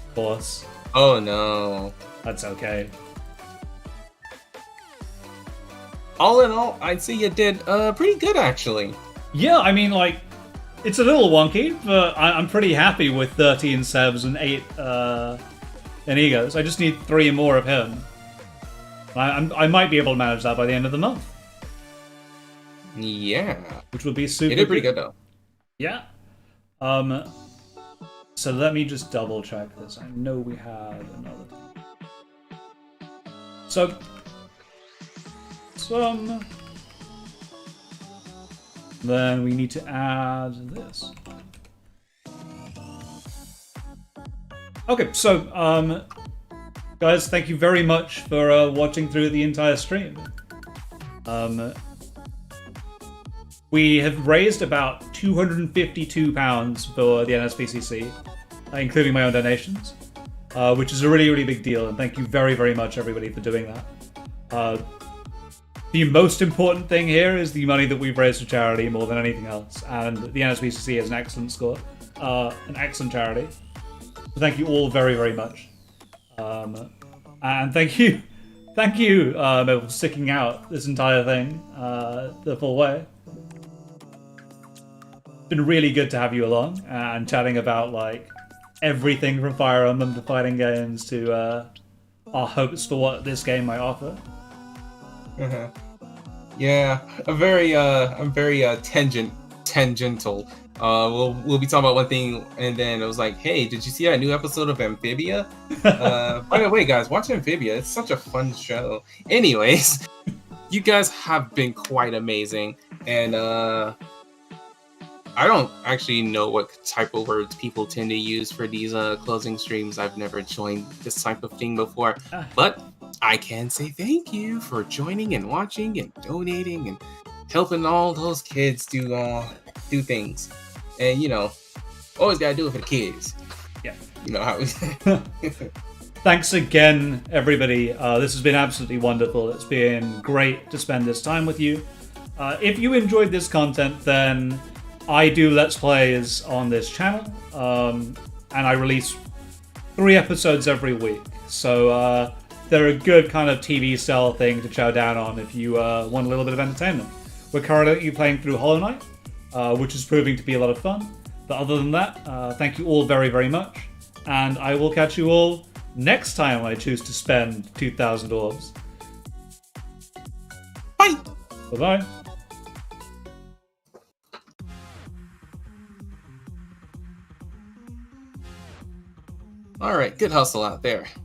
Of course. Oh no. That's okay. All in all, I'd say you did pretty good actually. Yeah, I mean, like, it's a little wonky, but I'm pretty happy with 13 Sevs and 8 Inigos. I just need 3 more of him. I might be able to manage that by the end of the month. Yeah. Which would be super You did pretty good though. Yeah. So let me just double check this. I know we had another. So then we need to add this. Okay, so guys, thank you very much for watching through the entire stream. We have raised about £252 for the NSPCC, including my own donations, which is a really, really big deal, and thank you very, very much, everybody, for doing that. The most important thing here is the money that we've raised for charity more than anything else, and the NSPCC has an excellent score, an excellent charity. So thank you all very, very much. And thank you, for sticking out this entire thing the full way. It's been really good to have you along and chatting about like everything from Fire Emblem to fighting games to our hopes for what this game might offer. Yeah, I'm very tangential. We'll be talking about one thing, and then it was like, hey, did you see that new episode of Amphibia? By the way, guys, watch Amphibia. It's such a fun show. Anyways, you guys have been quite amazing, and I don't actually know what type of words people tend to use for these closing streams. I've never joined this type of thing before, but I can say thank you for joining and watching and donating and helping all those kids do things. And, you know, always gotta do it for the kids. Yeah. You know how it Thanks again, everybody. This has been absolutely wonderful. It's been great to spend this time with you. If you enjoyed this content, then I do Let's Plays on this channel, and I release 3 episodes every week. So they're a good kind of TV style thing to chow down on if you want a little bit of entertainment. We're currently playing through Hollow Knight, which is proving to be a lot of fun. But other than that, thank you all very, very much. and I will catch you all next time I choose to spend 2,000 orbs. Bye! Bye-bye. All right, good hustle out there. Yeah.